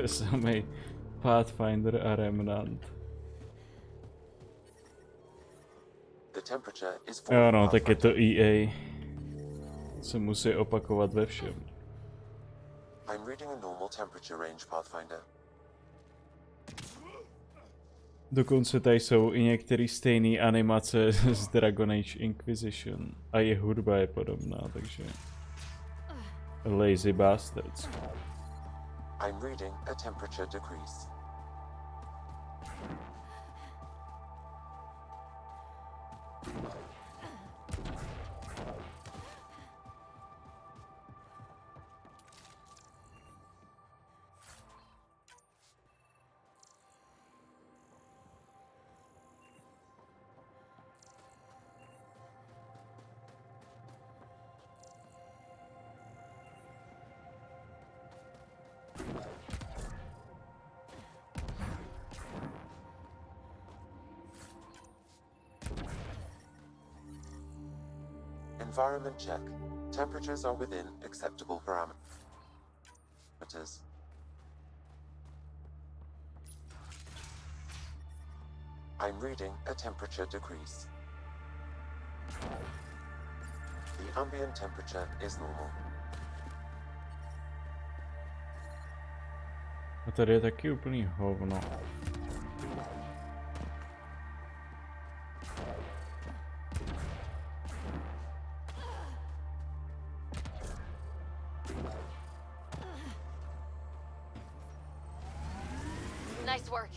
Samej Pathfinder a Remnant. The temperature is Jo no, tak je to EA. Se musí opakovat ve všem. I'm reading a normal temperature range, Pathfinder. Dokonce tady jsou i některé stejné animace z Dragon Age Inquisition. A je hudba je podobná, takže... Lazy bastards. I'm reading a temperature decrease. Environment check. Temperatures are within acceptable parameters. I'm reading a temperature decrease. The ambient temperature is normal. A tady je taky úplný hovno. Nice work.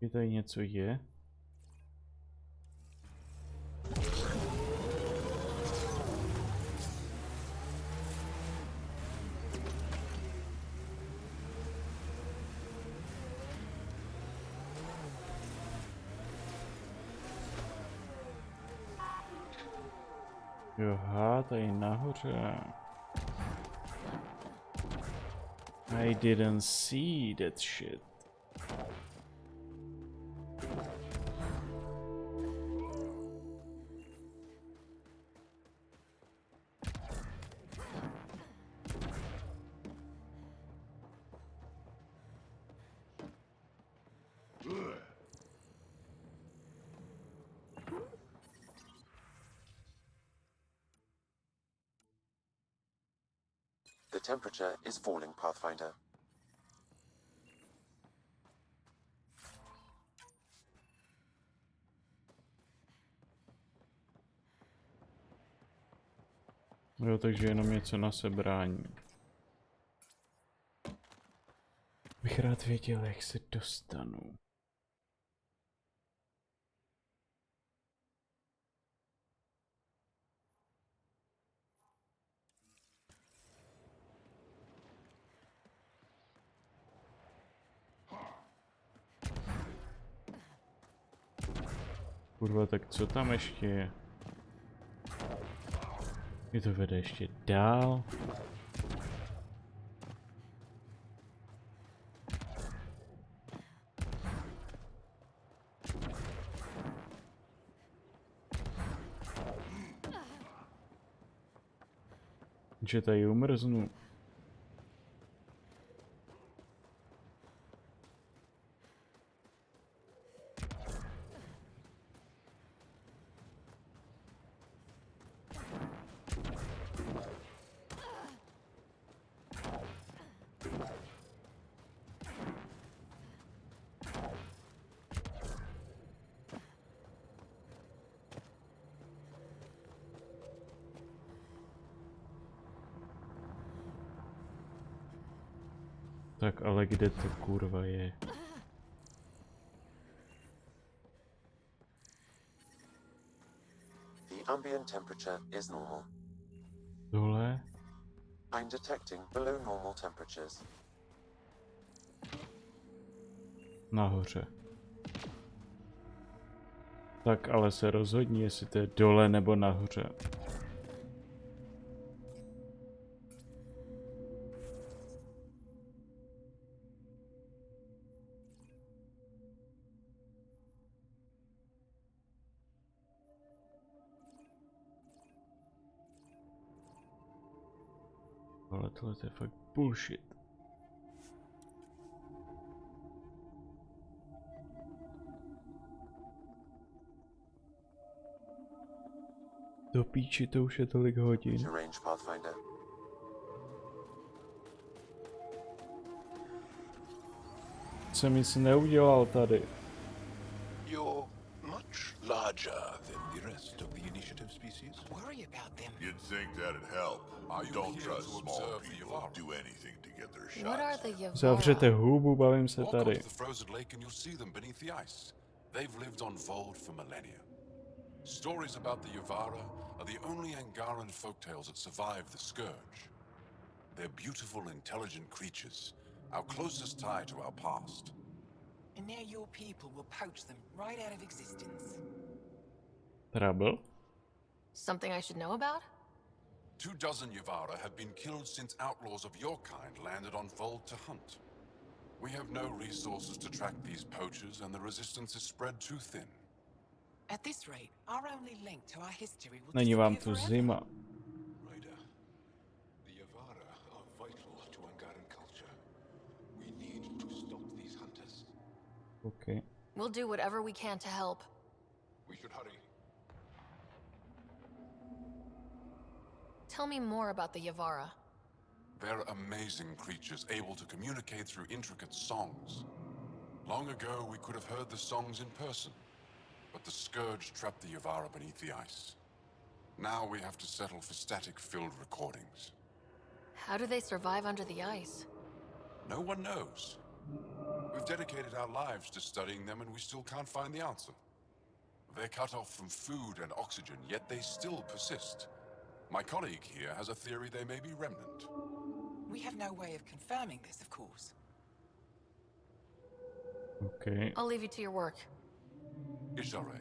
Je tady něco je? Joha, tady nahoře. I didn't see that shit. The temperature is falling, Pathfinder. Jo, takže jenom něco na sebrání. Bych rád věděl, jak se dostanu. Kurva, tak co tam ještě je? Je to vede ještě dál? Že tady umrznu. Tak ale kde to kurva je? The ambient temperature is normal. Dole? I'm detecting below normal temperatures. Nahoře. Tak ale se rozhodni, jestli to je dole nebo nahoře. Ale tohle je fakt bullshit. Do píči, to už je tolik hodin. Jsem nic neudělal tady. You're much larger than the rest of the initiative species. Worry about them. You'd think that'd help. Don't trust small people do anything to get their What are shots. the Yavara? Zavřete hubu, bavím se Walk onto tady. the frozen lake and you'll see them beneath the ice. They've lived on Vold for millennia. Stories about the Yavara are the only Angaran folktales that survive the scourge. They're beautiful, intelligent creatures, our closest tie to our past. And now your people will poach them right out of existence. Trouble? Something I should know about? 24 Yavara have been killed since outlaws of your kind landed on Vold to hunt. We have no resources to track these poachers, and the resistance is spread too thin. At this rate, our only link to our history will Není vám disappear tu forever. zima. Ryder, the Yavara are vital to Angaran culture. We need to stop these hunters. Okay. We'll do whatever we can to help. We should hurry. Tell me more about the Yavara. They're amazing creatures, able to communicate through intricate songs. Long ago, we could have heard the songs in person, but the scourge trapped the Yavara beneath the ice. Now we have to settle for static-filled recordings. How do they survive under the ice? No one knows. We've dedicated our lives to studying them, and we still can't find the answer. They're cut off from food and oxygen, yet they still persist. My colleague here has a theory they may be remnant. We have no way of confirming this, of course. Okay. I'll leave you to your work. Ishare.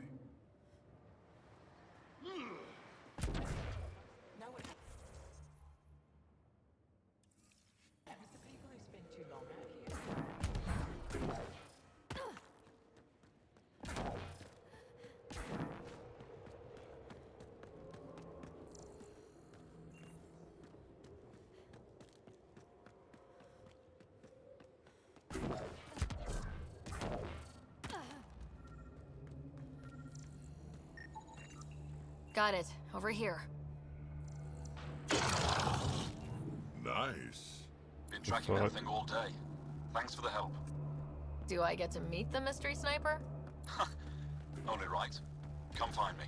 Got it. Over here. Nice. Been tracking that thing all day. Thanks for the help. Do I get to meet the mystery sniper? Only right. Come find me.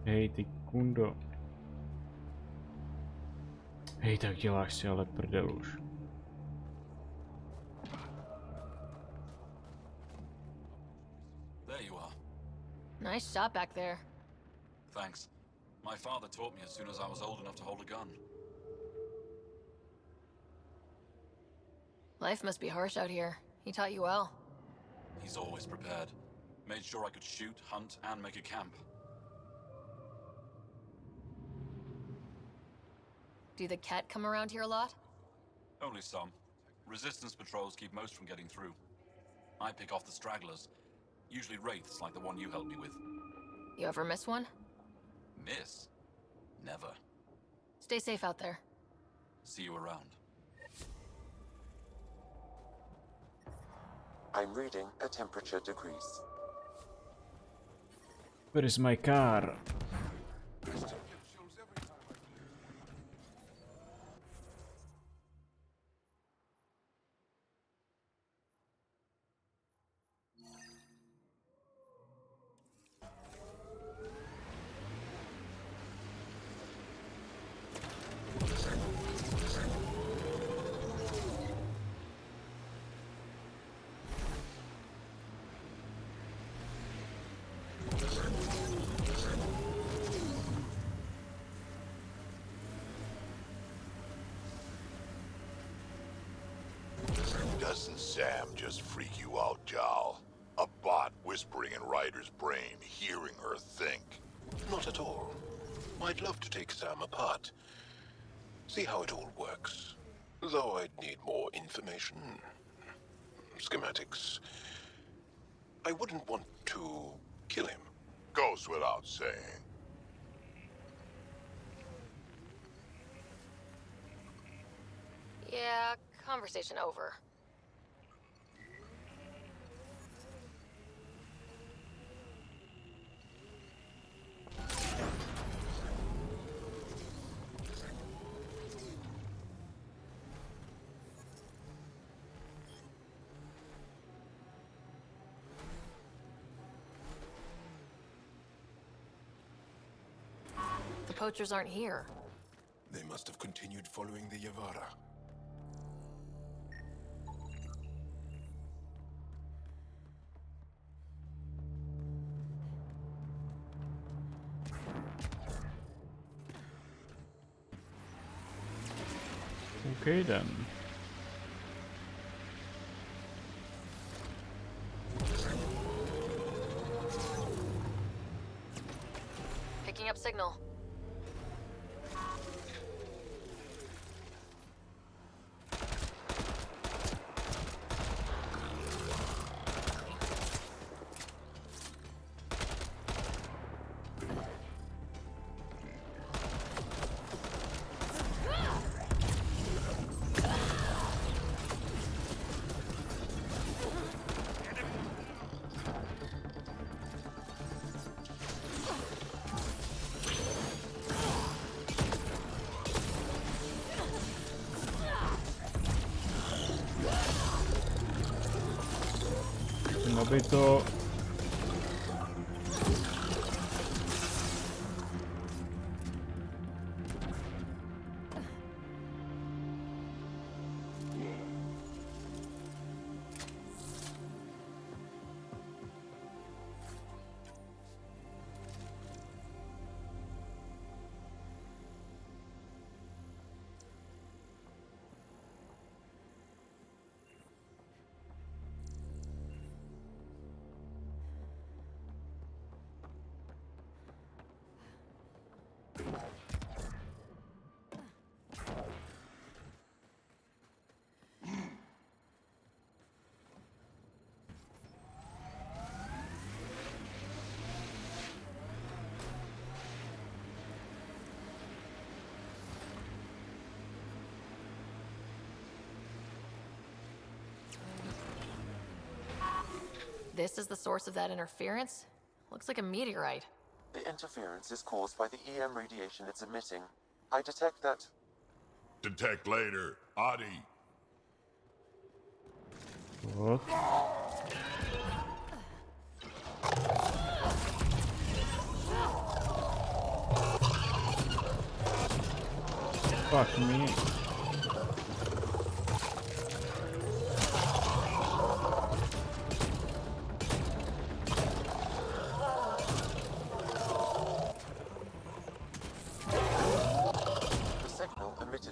Hej, ty kundo. Hej, tak děláš si ale prdel už. There you are. Nice shot back there. Thanks. My father taught me as soon as I was old enough to hold a gun. Life must be harsh out here. He taught you well. He's always prepared. Made sure I could shoot, hunt, and make a camp. Do the Ket come around here a lot? Only some. Resistance patrols keep most from getting through. I pick off the stragglers. Usually wraiths like the one you helped me with. You ever miss one? Miss? Never. Stay safe out there. See you around. I'm reading a temperature degrees. Where is my car? Doesn't Sam just freak you out, Jal? A bot whispering in Ryder's brain, hearing her think. Not at all. I'd love to take Sam apart. See how it all works. Though I'd need more information. Schematics. I wouldn't want to kill him. Goes without saying. Yeah, conversation over. The poachers aren't here. They must have continued following the Yavara. Okay then. Picking up signal. Aby to... This is the source of that interference? Looks like a meteorite. The interference is caused by the EM radiation it's emitting. I detect that... Detect later. Adi. What? Fuck me.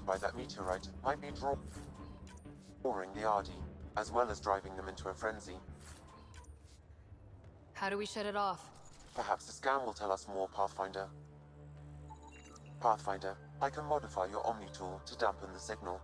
By that meteorite might be drawing the Ardi, as well as driving them into a frenzy. How do we shut it off? Perhaps the scan will tell us more, Pathfinder. Pathfinder, I can modify your Omni tool to dampen the signal.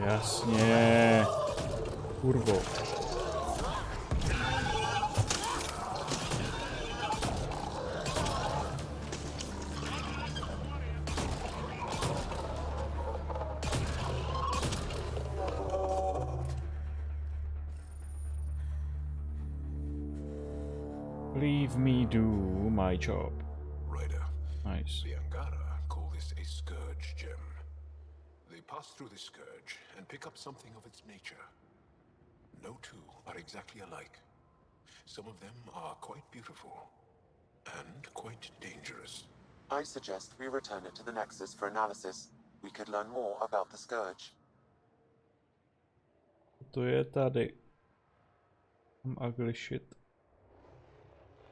Jasně. Kurvo. Leave me do my job. Ryder. Nice. The Angara call this a scourge gem. They pass through the scourge and pick up something of its nature. No two are exactly alike. Some of them are quite beautiful and quite dangerous. I suggest we return it to the Nexus for analysis. We could learn more about the Scourge. to je tady. Ugly shit.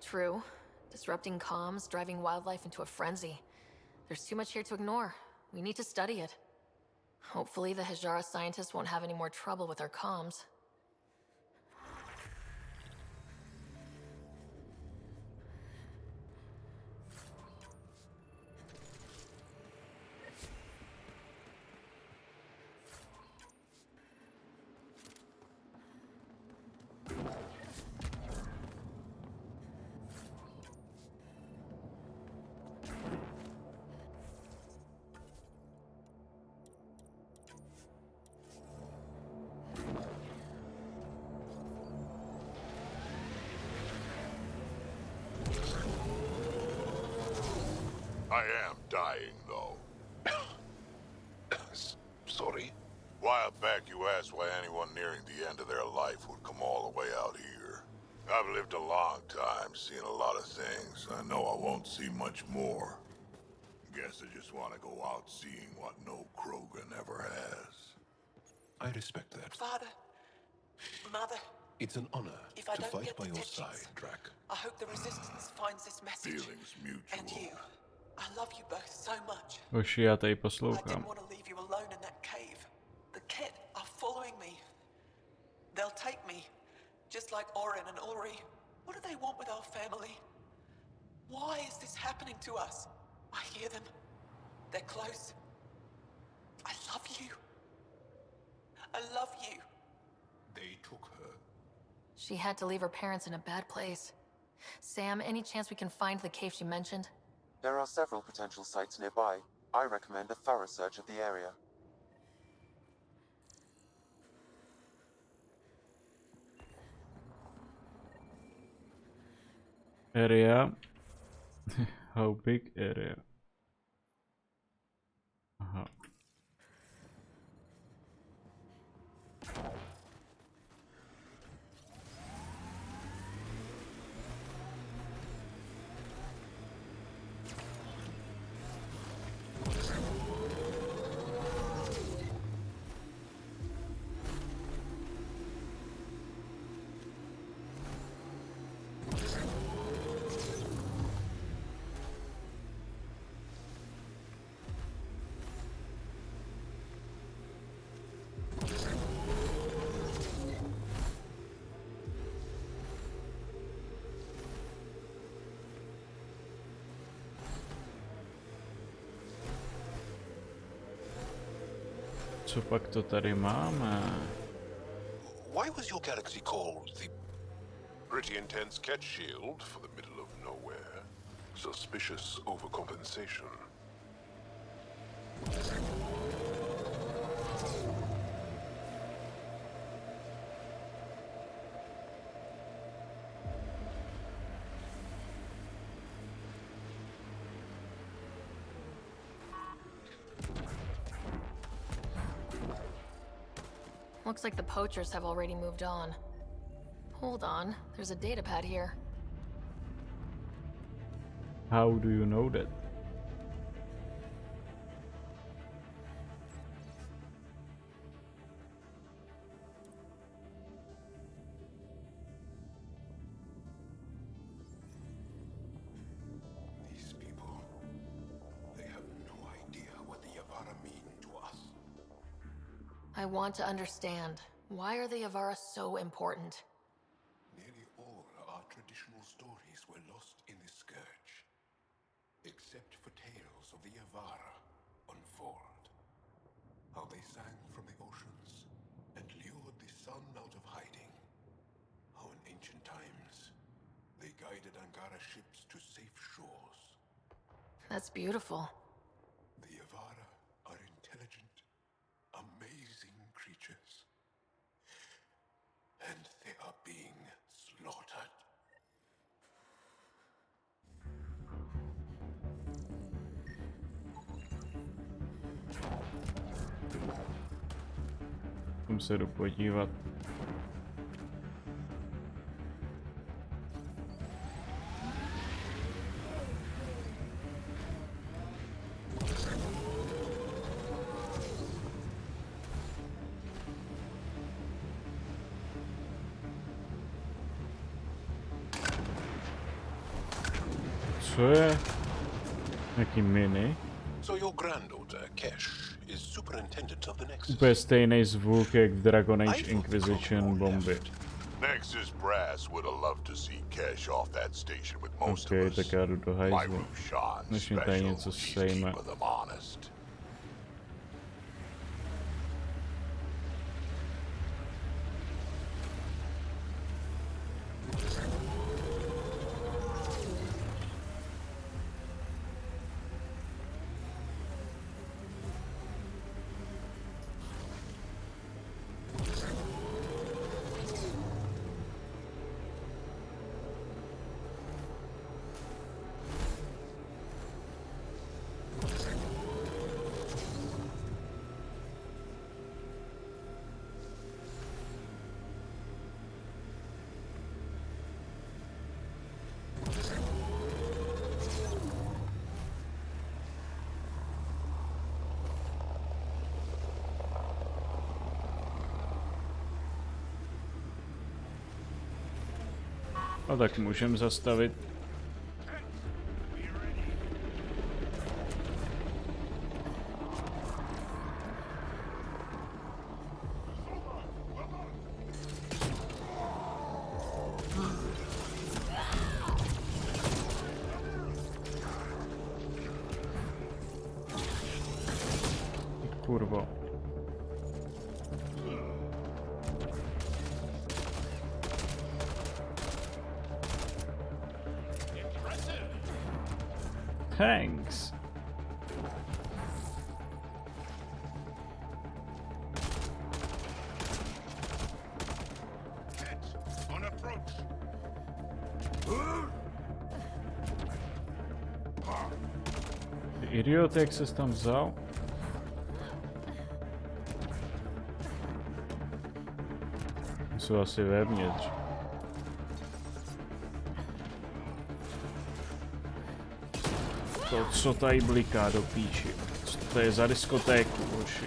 True. Disrupting comms, driving wildlife into a frenzy. There's too much here to ignore. We need to study it. Hopefully the Hajara scientists won't have any more trouble with our comms. I am dying, though. Sorry? A while back you asked why anyone nearing the end of their life would come all the way out here. I've lived a long time, seen a lot of things. I know I won't see much more. Guess I just want to go out seeing what no Krogan ever has. I respect that. Father, Mother, It's an honor if I to don't fight get by the your teachings, side, Drac. I hope the Resistance finds this message. Feelings mutual. And you. I love you both so much. Už já tady I poslouchám. didn't want to leave you alone in that cave. The Kett are following me. They'll take me, just like Orin and Ori. What do they want with our family? Why is this happening to us? I hear them. They're close. I love you. I love you. They took her. She had to leave her parents in a bad place. Sam, any chance we can find the cave she mentioned? There are several potential sites nearby. I recommend a thorough search of the area. Area. How big area? Aha. Co pak to tady máme? Why was your galaxy called the... Pretty intense catch shield for the middle of nowhere. Suspicious overcompensation. Looks like the poachers have already moved on. Hold on, there's a datapad here. How do you know that? These people, they have no idea what the Yavara mean to us. I want to understand. Why are the Yavara so important? Nearly all our traditional stories were lost in the Scourge, except for tales of the Yavara unfold. How they sang from the oceans and lured the sun out of hiding. How in ancient times they guided Angara ships to safe shores. That's beautiful. The Yavara are intelligent, amazing creatures. And they are being slaughtered. Musím se jdu podívat. Co je? Jaký mini? So your granddaughter, Kesh, is superintendent of the Nexus. Úplně stejný zvuk jak v Dragon Age Inquisition bomby. Nexus brass would have loved to see Cash off that station with most of Ok, us. tak já jdu do My hajzlu. Rushan Než mi tady special, něco she's sejme. keeping them honest. A tak můžeme zastavit. Kurvo. Thanks. On approach. Ty idiot, jak ses tam vzal? Jsou asi vevnitř. To, co tady bliká do píči. Co to je za diskotéku, hoši?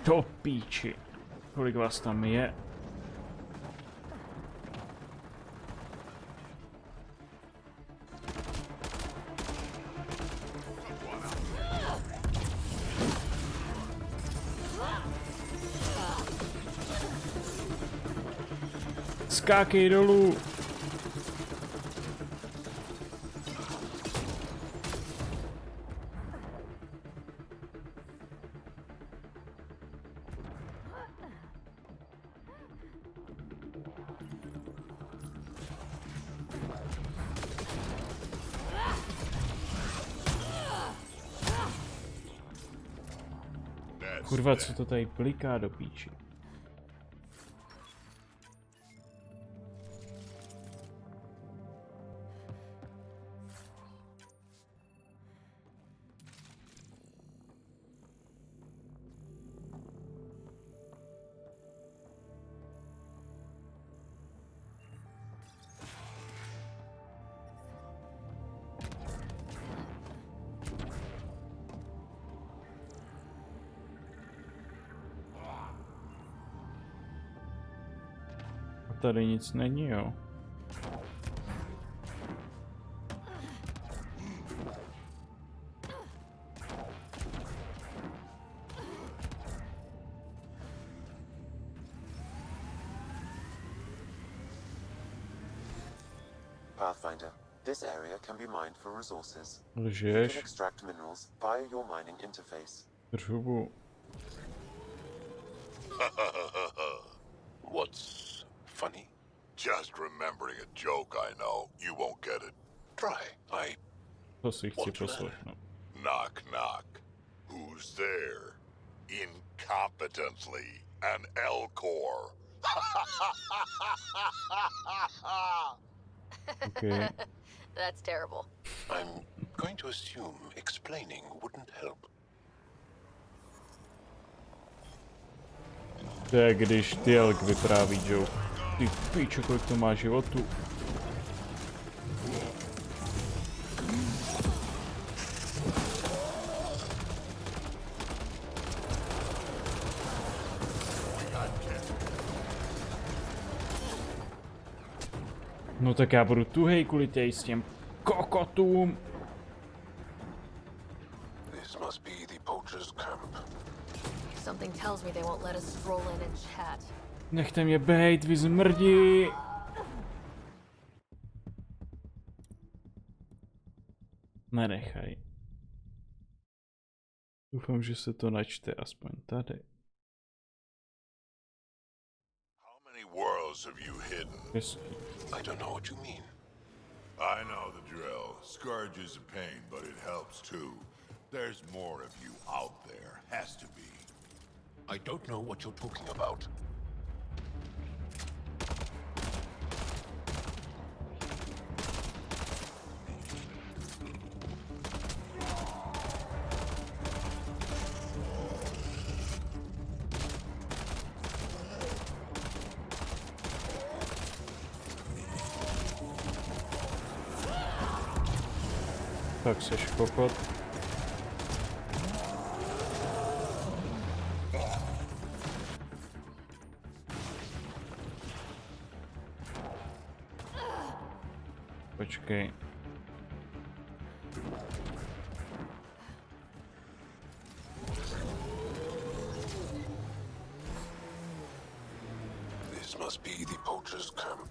Do píči. Kolik vás tam je? Skákej dolů! Kurva, co to tady bliká do píči? Tady nic není, jo. Pathfinder, this area can be mined for resources. Lžeš. You can extract minerals via your mining interface. Trubu. What's funny? Just remembering a joke I know. You won't get it. Try. I To si chci poslechnout. Knock, knock. Who's there? Incompetently. An L-core. Okay. That's terrible. I'm going to assume explaining wouldn't help. To je když Dialk vypráví joke. Ty píčo, kolik to má životu. No tak já budu tuhej kvůli s těm kokotům. This must be the poacher's camp. Something tells me they won't let us stroll in and chat. Nechte mě bejt, vy zmrdi. Nenechaj. Doufám, že se to načte aspoň tady. How many worlds have you hidden? Yes. I don't know what you mean. I know the drill. Scourge is a pain, but it helps too. There's more of you out there. Has to be. I don't know what you're talking about. Tak seš kokot. Počkej. This must be the poacher's camp.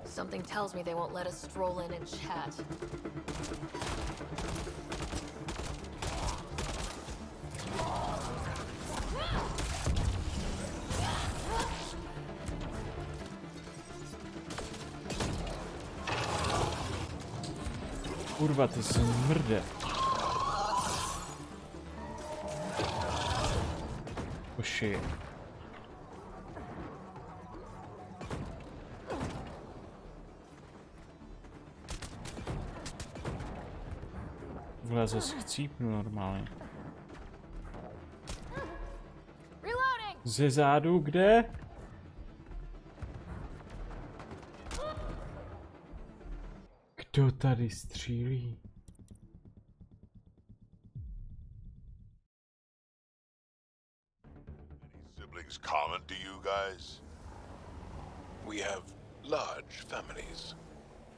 Something tells me they won't let us stroll in and chat. Kurva, ty smrde. Oši. Vleze chcípnu normálně. Ze zádu, kde? Kdo tady střílí? Siblings common to you guys? We have large families.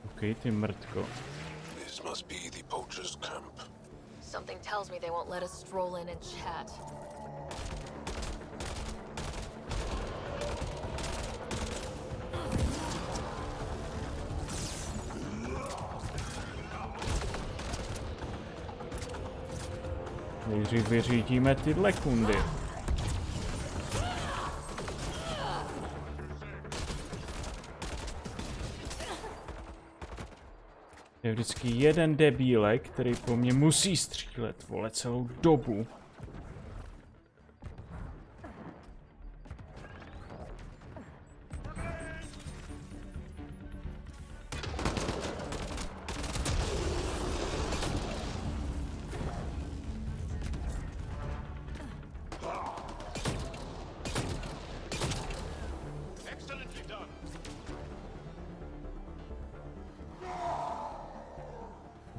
OK, ty mrtko. This must be the poacher's camp. Something tells me they won't let us stroll in and chat. Nejdřív vyřídíme tyhle kundy. Je vždycky jeden debílek, který po mně musí střílet, vole, celou dobu.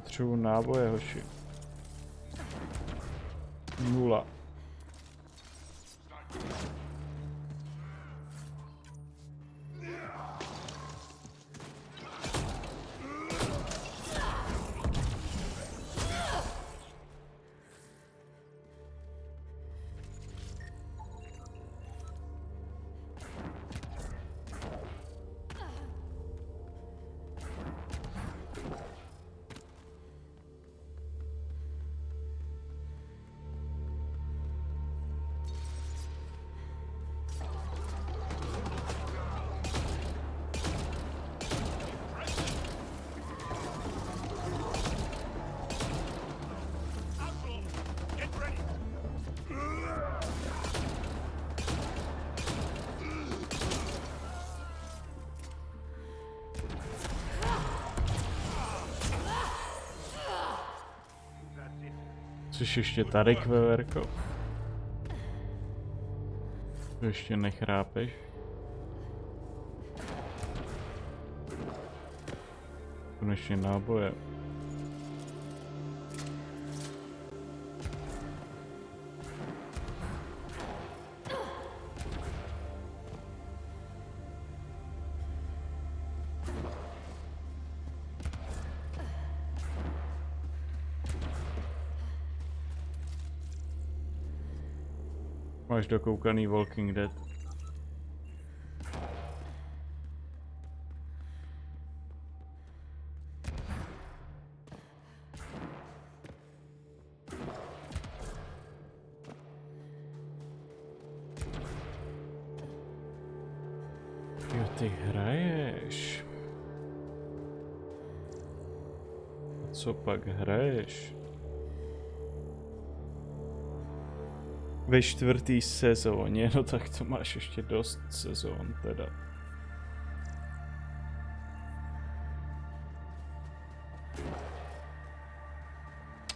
Potřebuji náboje, hoši. 0. Což ještě tady, kveverko? To ještě nechrápeš? Konečně náboje. Máš dokoukaný Walking Dead. Jo, ty hraješ. A co pak hraješ? Ve 4. sezóně, no tak to máš ještě dost sezón teda.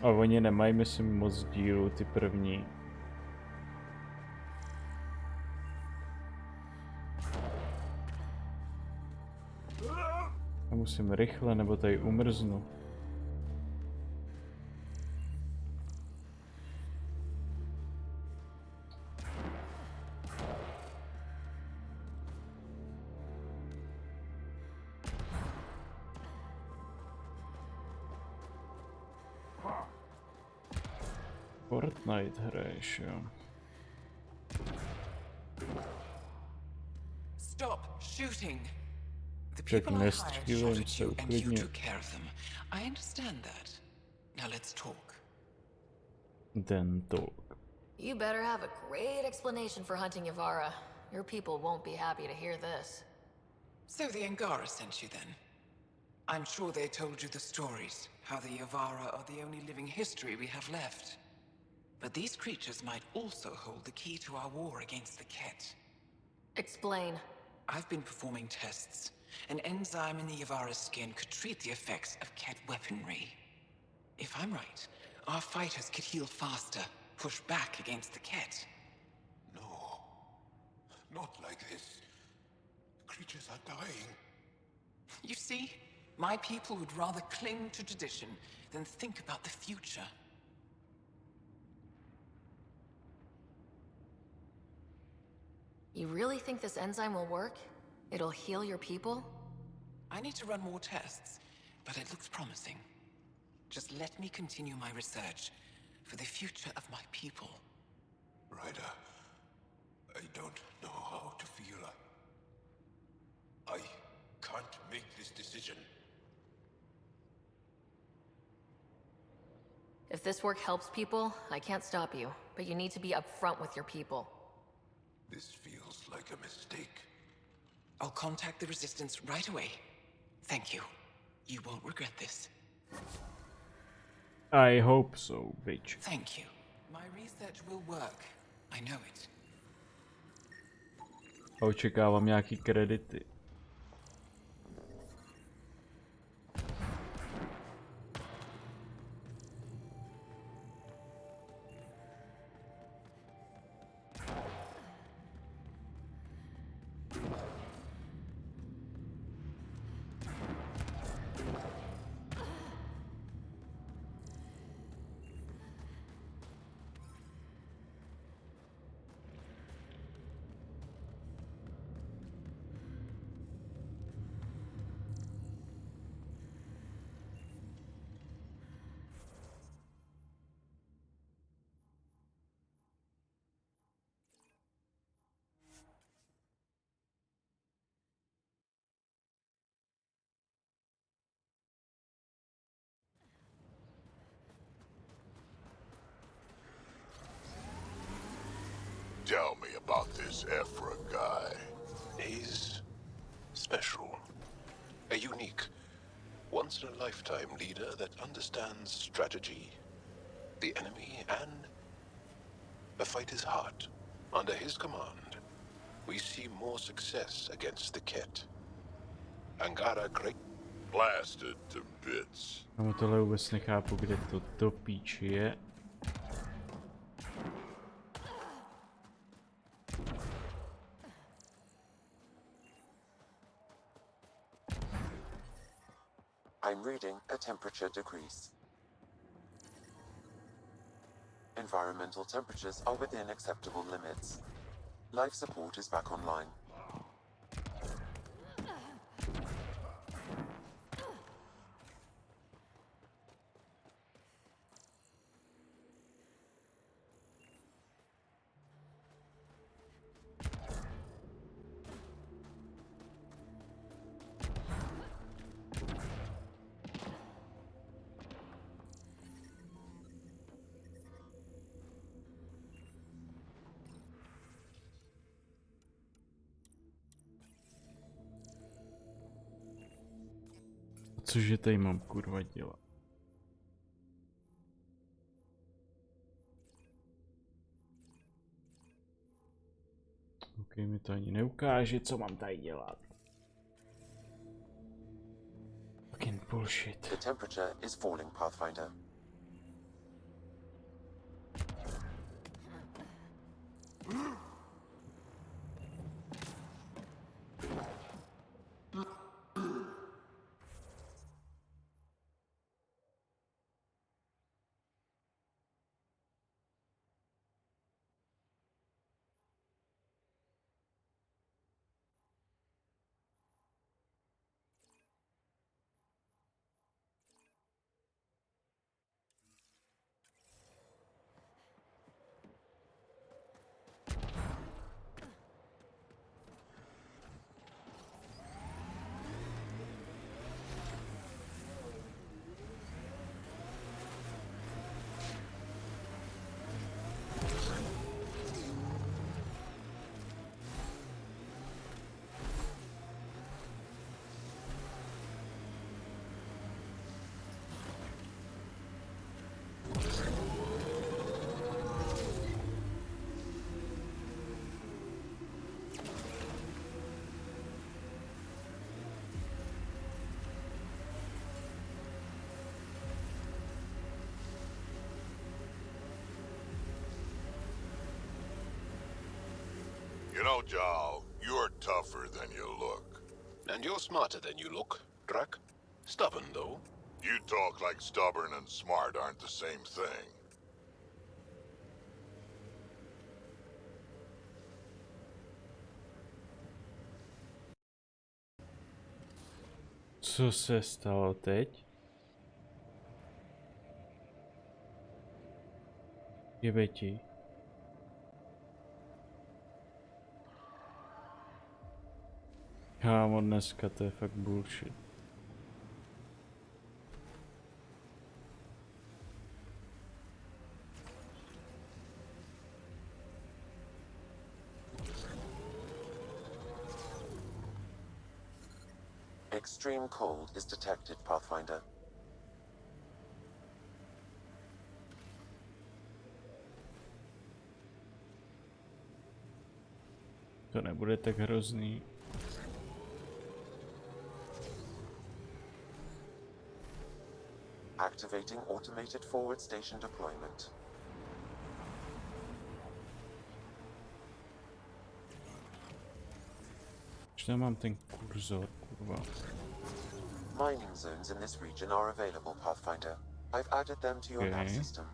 A oni nemají, myslím, moc dílů, ty první. Já musím rychle, nebo tady umrznu. Fortnite hraješ, jo. Stop shooting. The Tak people I hired shot nestřílím at se, you and you uklidně. took care of them. I understand that. Now let's talk. Then talk. You better have a great explanation for hunting Yavara. Your people won't be happy to hear this. So the Angara sent you then? I'm sure they told you the stories, how the Yavara are the only living history we have left. But these creatures might also hold the key to our war against the Ket. Explain. I've been performing tests. An enzyme in the Yavara's skin could treat the effects of Ket weaponry. If I'm right, our fighters could heal faster, push back against the Ket. No. Not like this. Creatures are dying. You see, my people would rather cling to tradition than think about the future. You really think this enzyme will work? It'll heal your people? I need to run more tests, but it looks promising. Just let me continue my research for the future of my people. Ryder, I don't know how to feel. I can't make this decision. If this work helps people, I can't stop you, but you need to be upfront with your people. This feels like a mistake. I'll contact the Resistance right away. Thank you. You won't regret this. I hope so, bitch. Thank you. My research will work. I know it. Očekávám nějaký kredity. Tell me about this Ephra guy. He's special. A unique, once-in-a-lifetime leader that understands strategy, the enemy, and the fighter's heart. Under his command, we see more success against the Ket. Angara great. Blasted to bits. No tohle vůbec nechápu, kde to do píči je. I'm reading a temperature decrease. Environmental temperatures are within acceptable limits. Life support is back online. Cože tady mám kurva dělat? Ok, mi to ani neukáže, co mám tady dělat. Fucking bullshit. The temperature is falling, Pathfinder. You know, Jal, you're tougher than you look. And you're smarter than you look, Drac. Stubborn, though. You talk like stubborn and smart aren't the same thing. Co se stalo teď? Jebeti. Kámo, dneska to je fakt bullshit. Extreme cold is detected, Pathfinder. To nebude tak hrozný. Activating automated forward station deployment. Už nemám ten kurzor, kurva. Mining zones in this region are available, Pathfinder. I've added them to your nav system.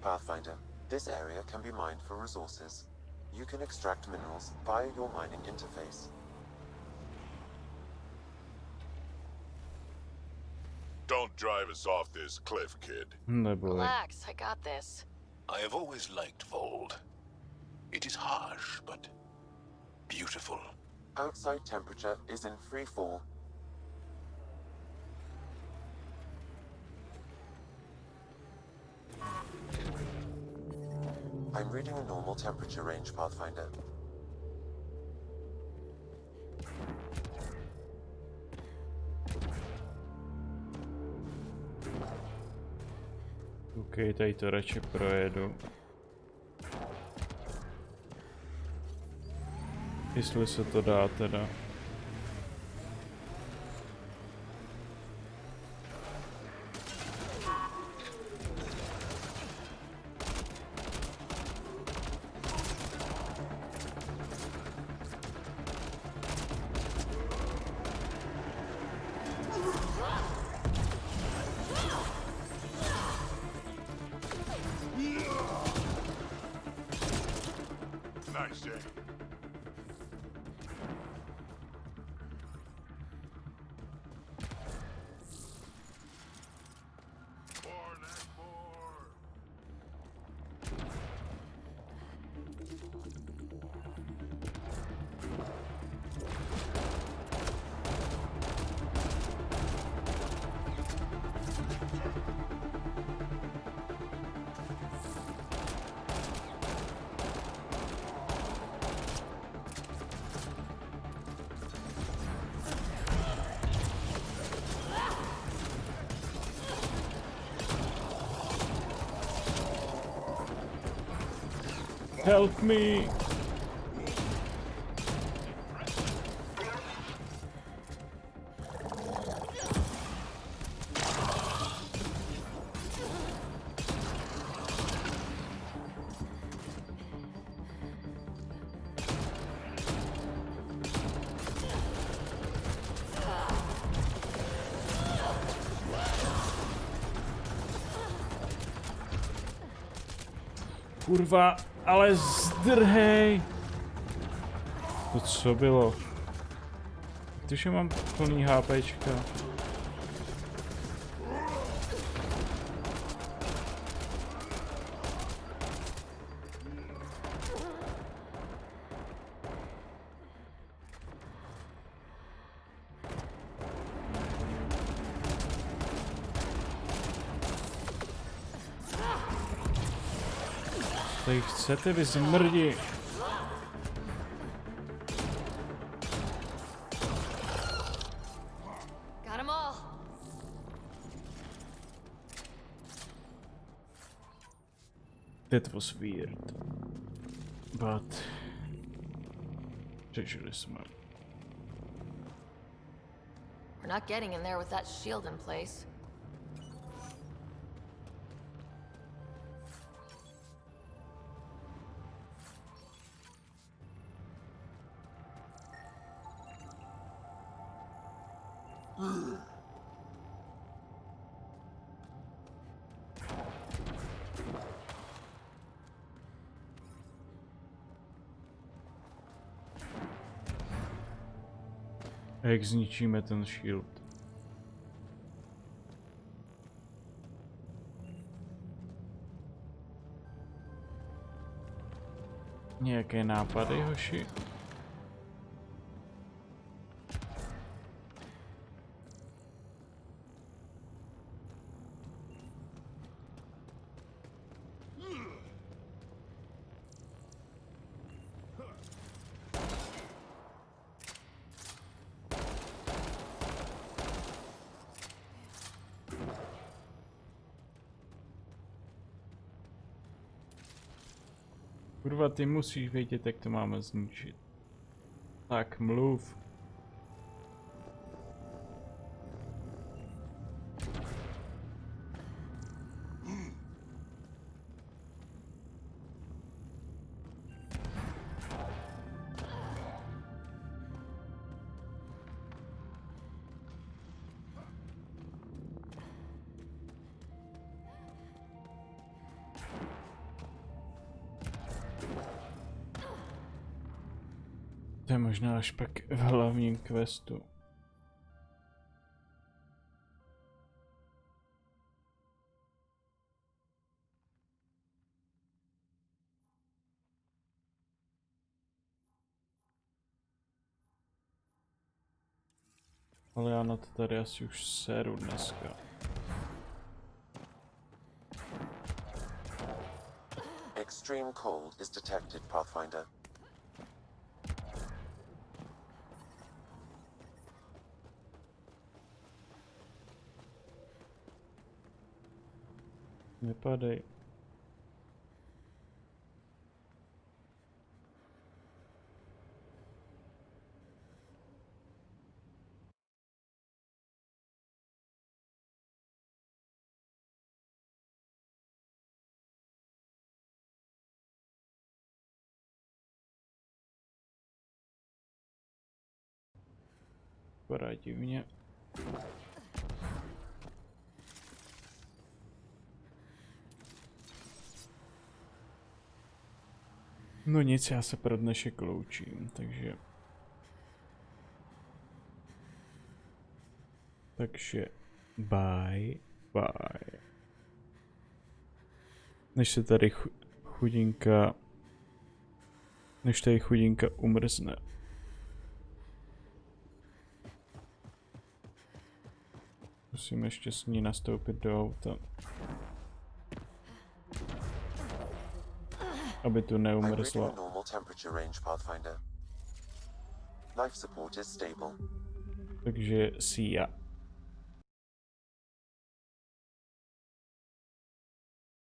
Pathfinder, this area can be mined for resources. You can extract minerals via your mining interface. Don't drive us off this cliff, kid. Relax, I got this. I have always liked Vold. It is harsh, but beautiful. Outside temperature is in free fall. I'm reading a normal temperature range, Pathfinder. OK, tady to radši projedu. Jestli se to dá teda. Help me! Kurva, ale zdrhej! To co bylo? Když mám plný HPčka. Tady chcete vy zmrdi? That was weird. But přežili jsme. We're not getting in there with that shield in place. Jak zničíme ten shield? Nějaké nápady, hoši? Kurva, ty musíš vědět, jak to máme zničit. Tak, mluv. To je možná až pak v hlavním questu. Ale já na to tady asi už seru dneska. Extreme cold is detected, Pathfinder. Nepadej. Vypadá divně. No nic, já se pro dnešek loučím, takže... Takže... Bye, bye. Než se tady chudinka... Než tady chudinka umrzne. Musím ještě s ní nastoupit do auta. Aby tu neumrzla. Takže see ya.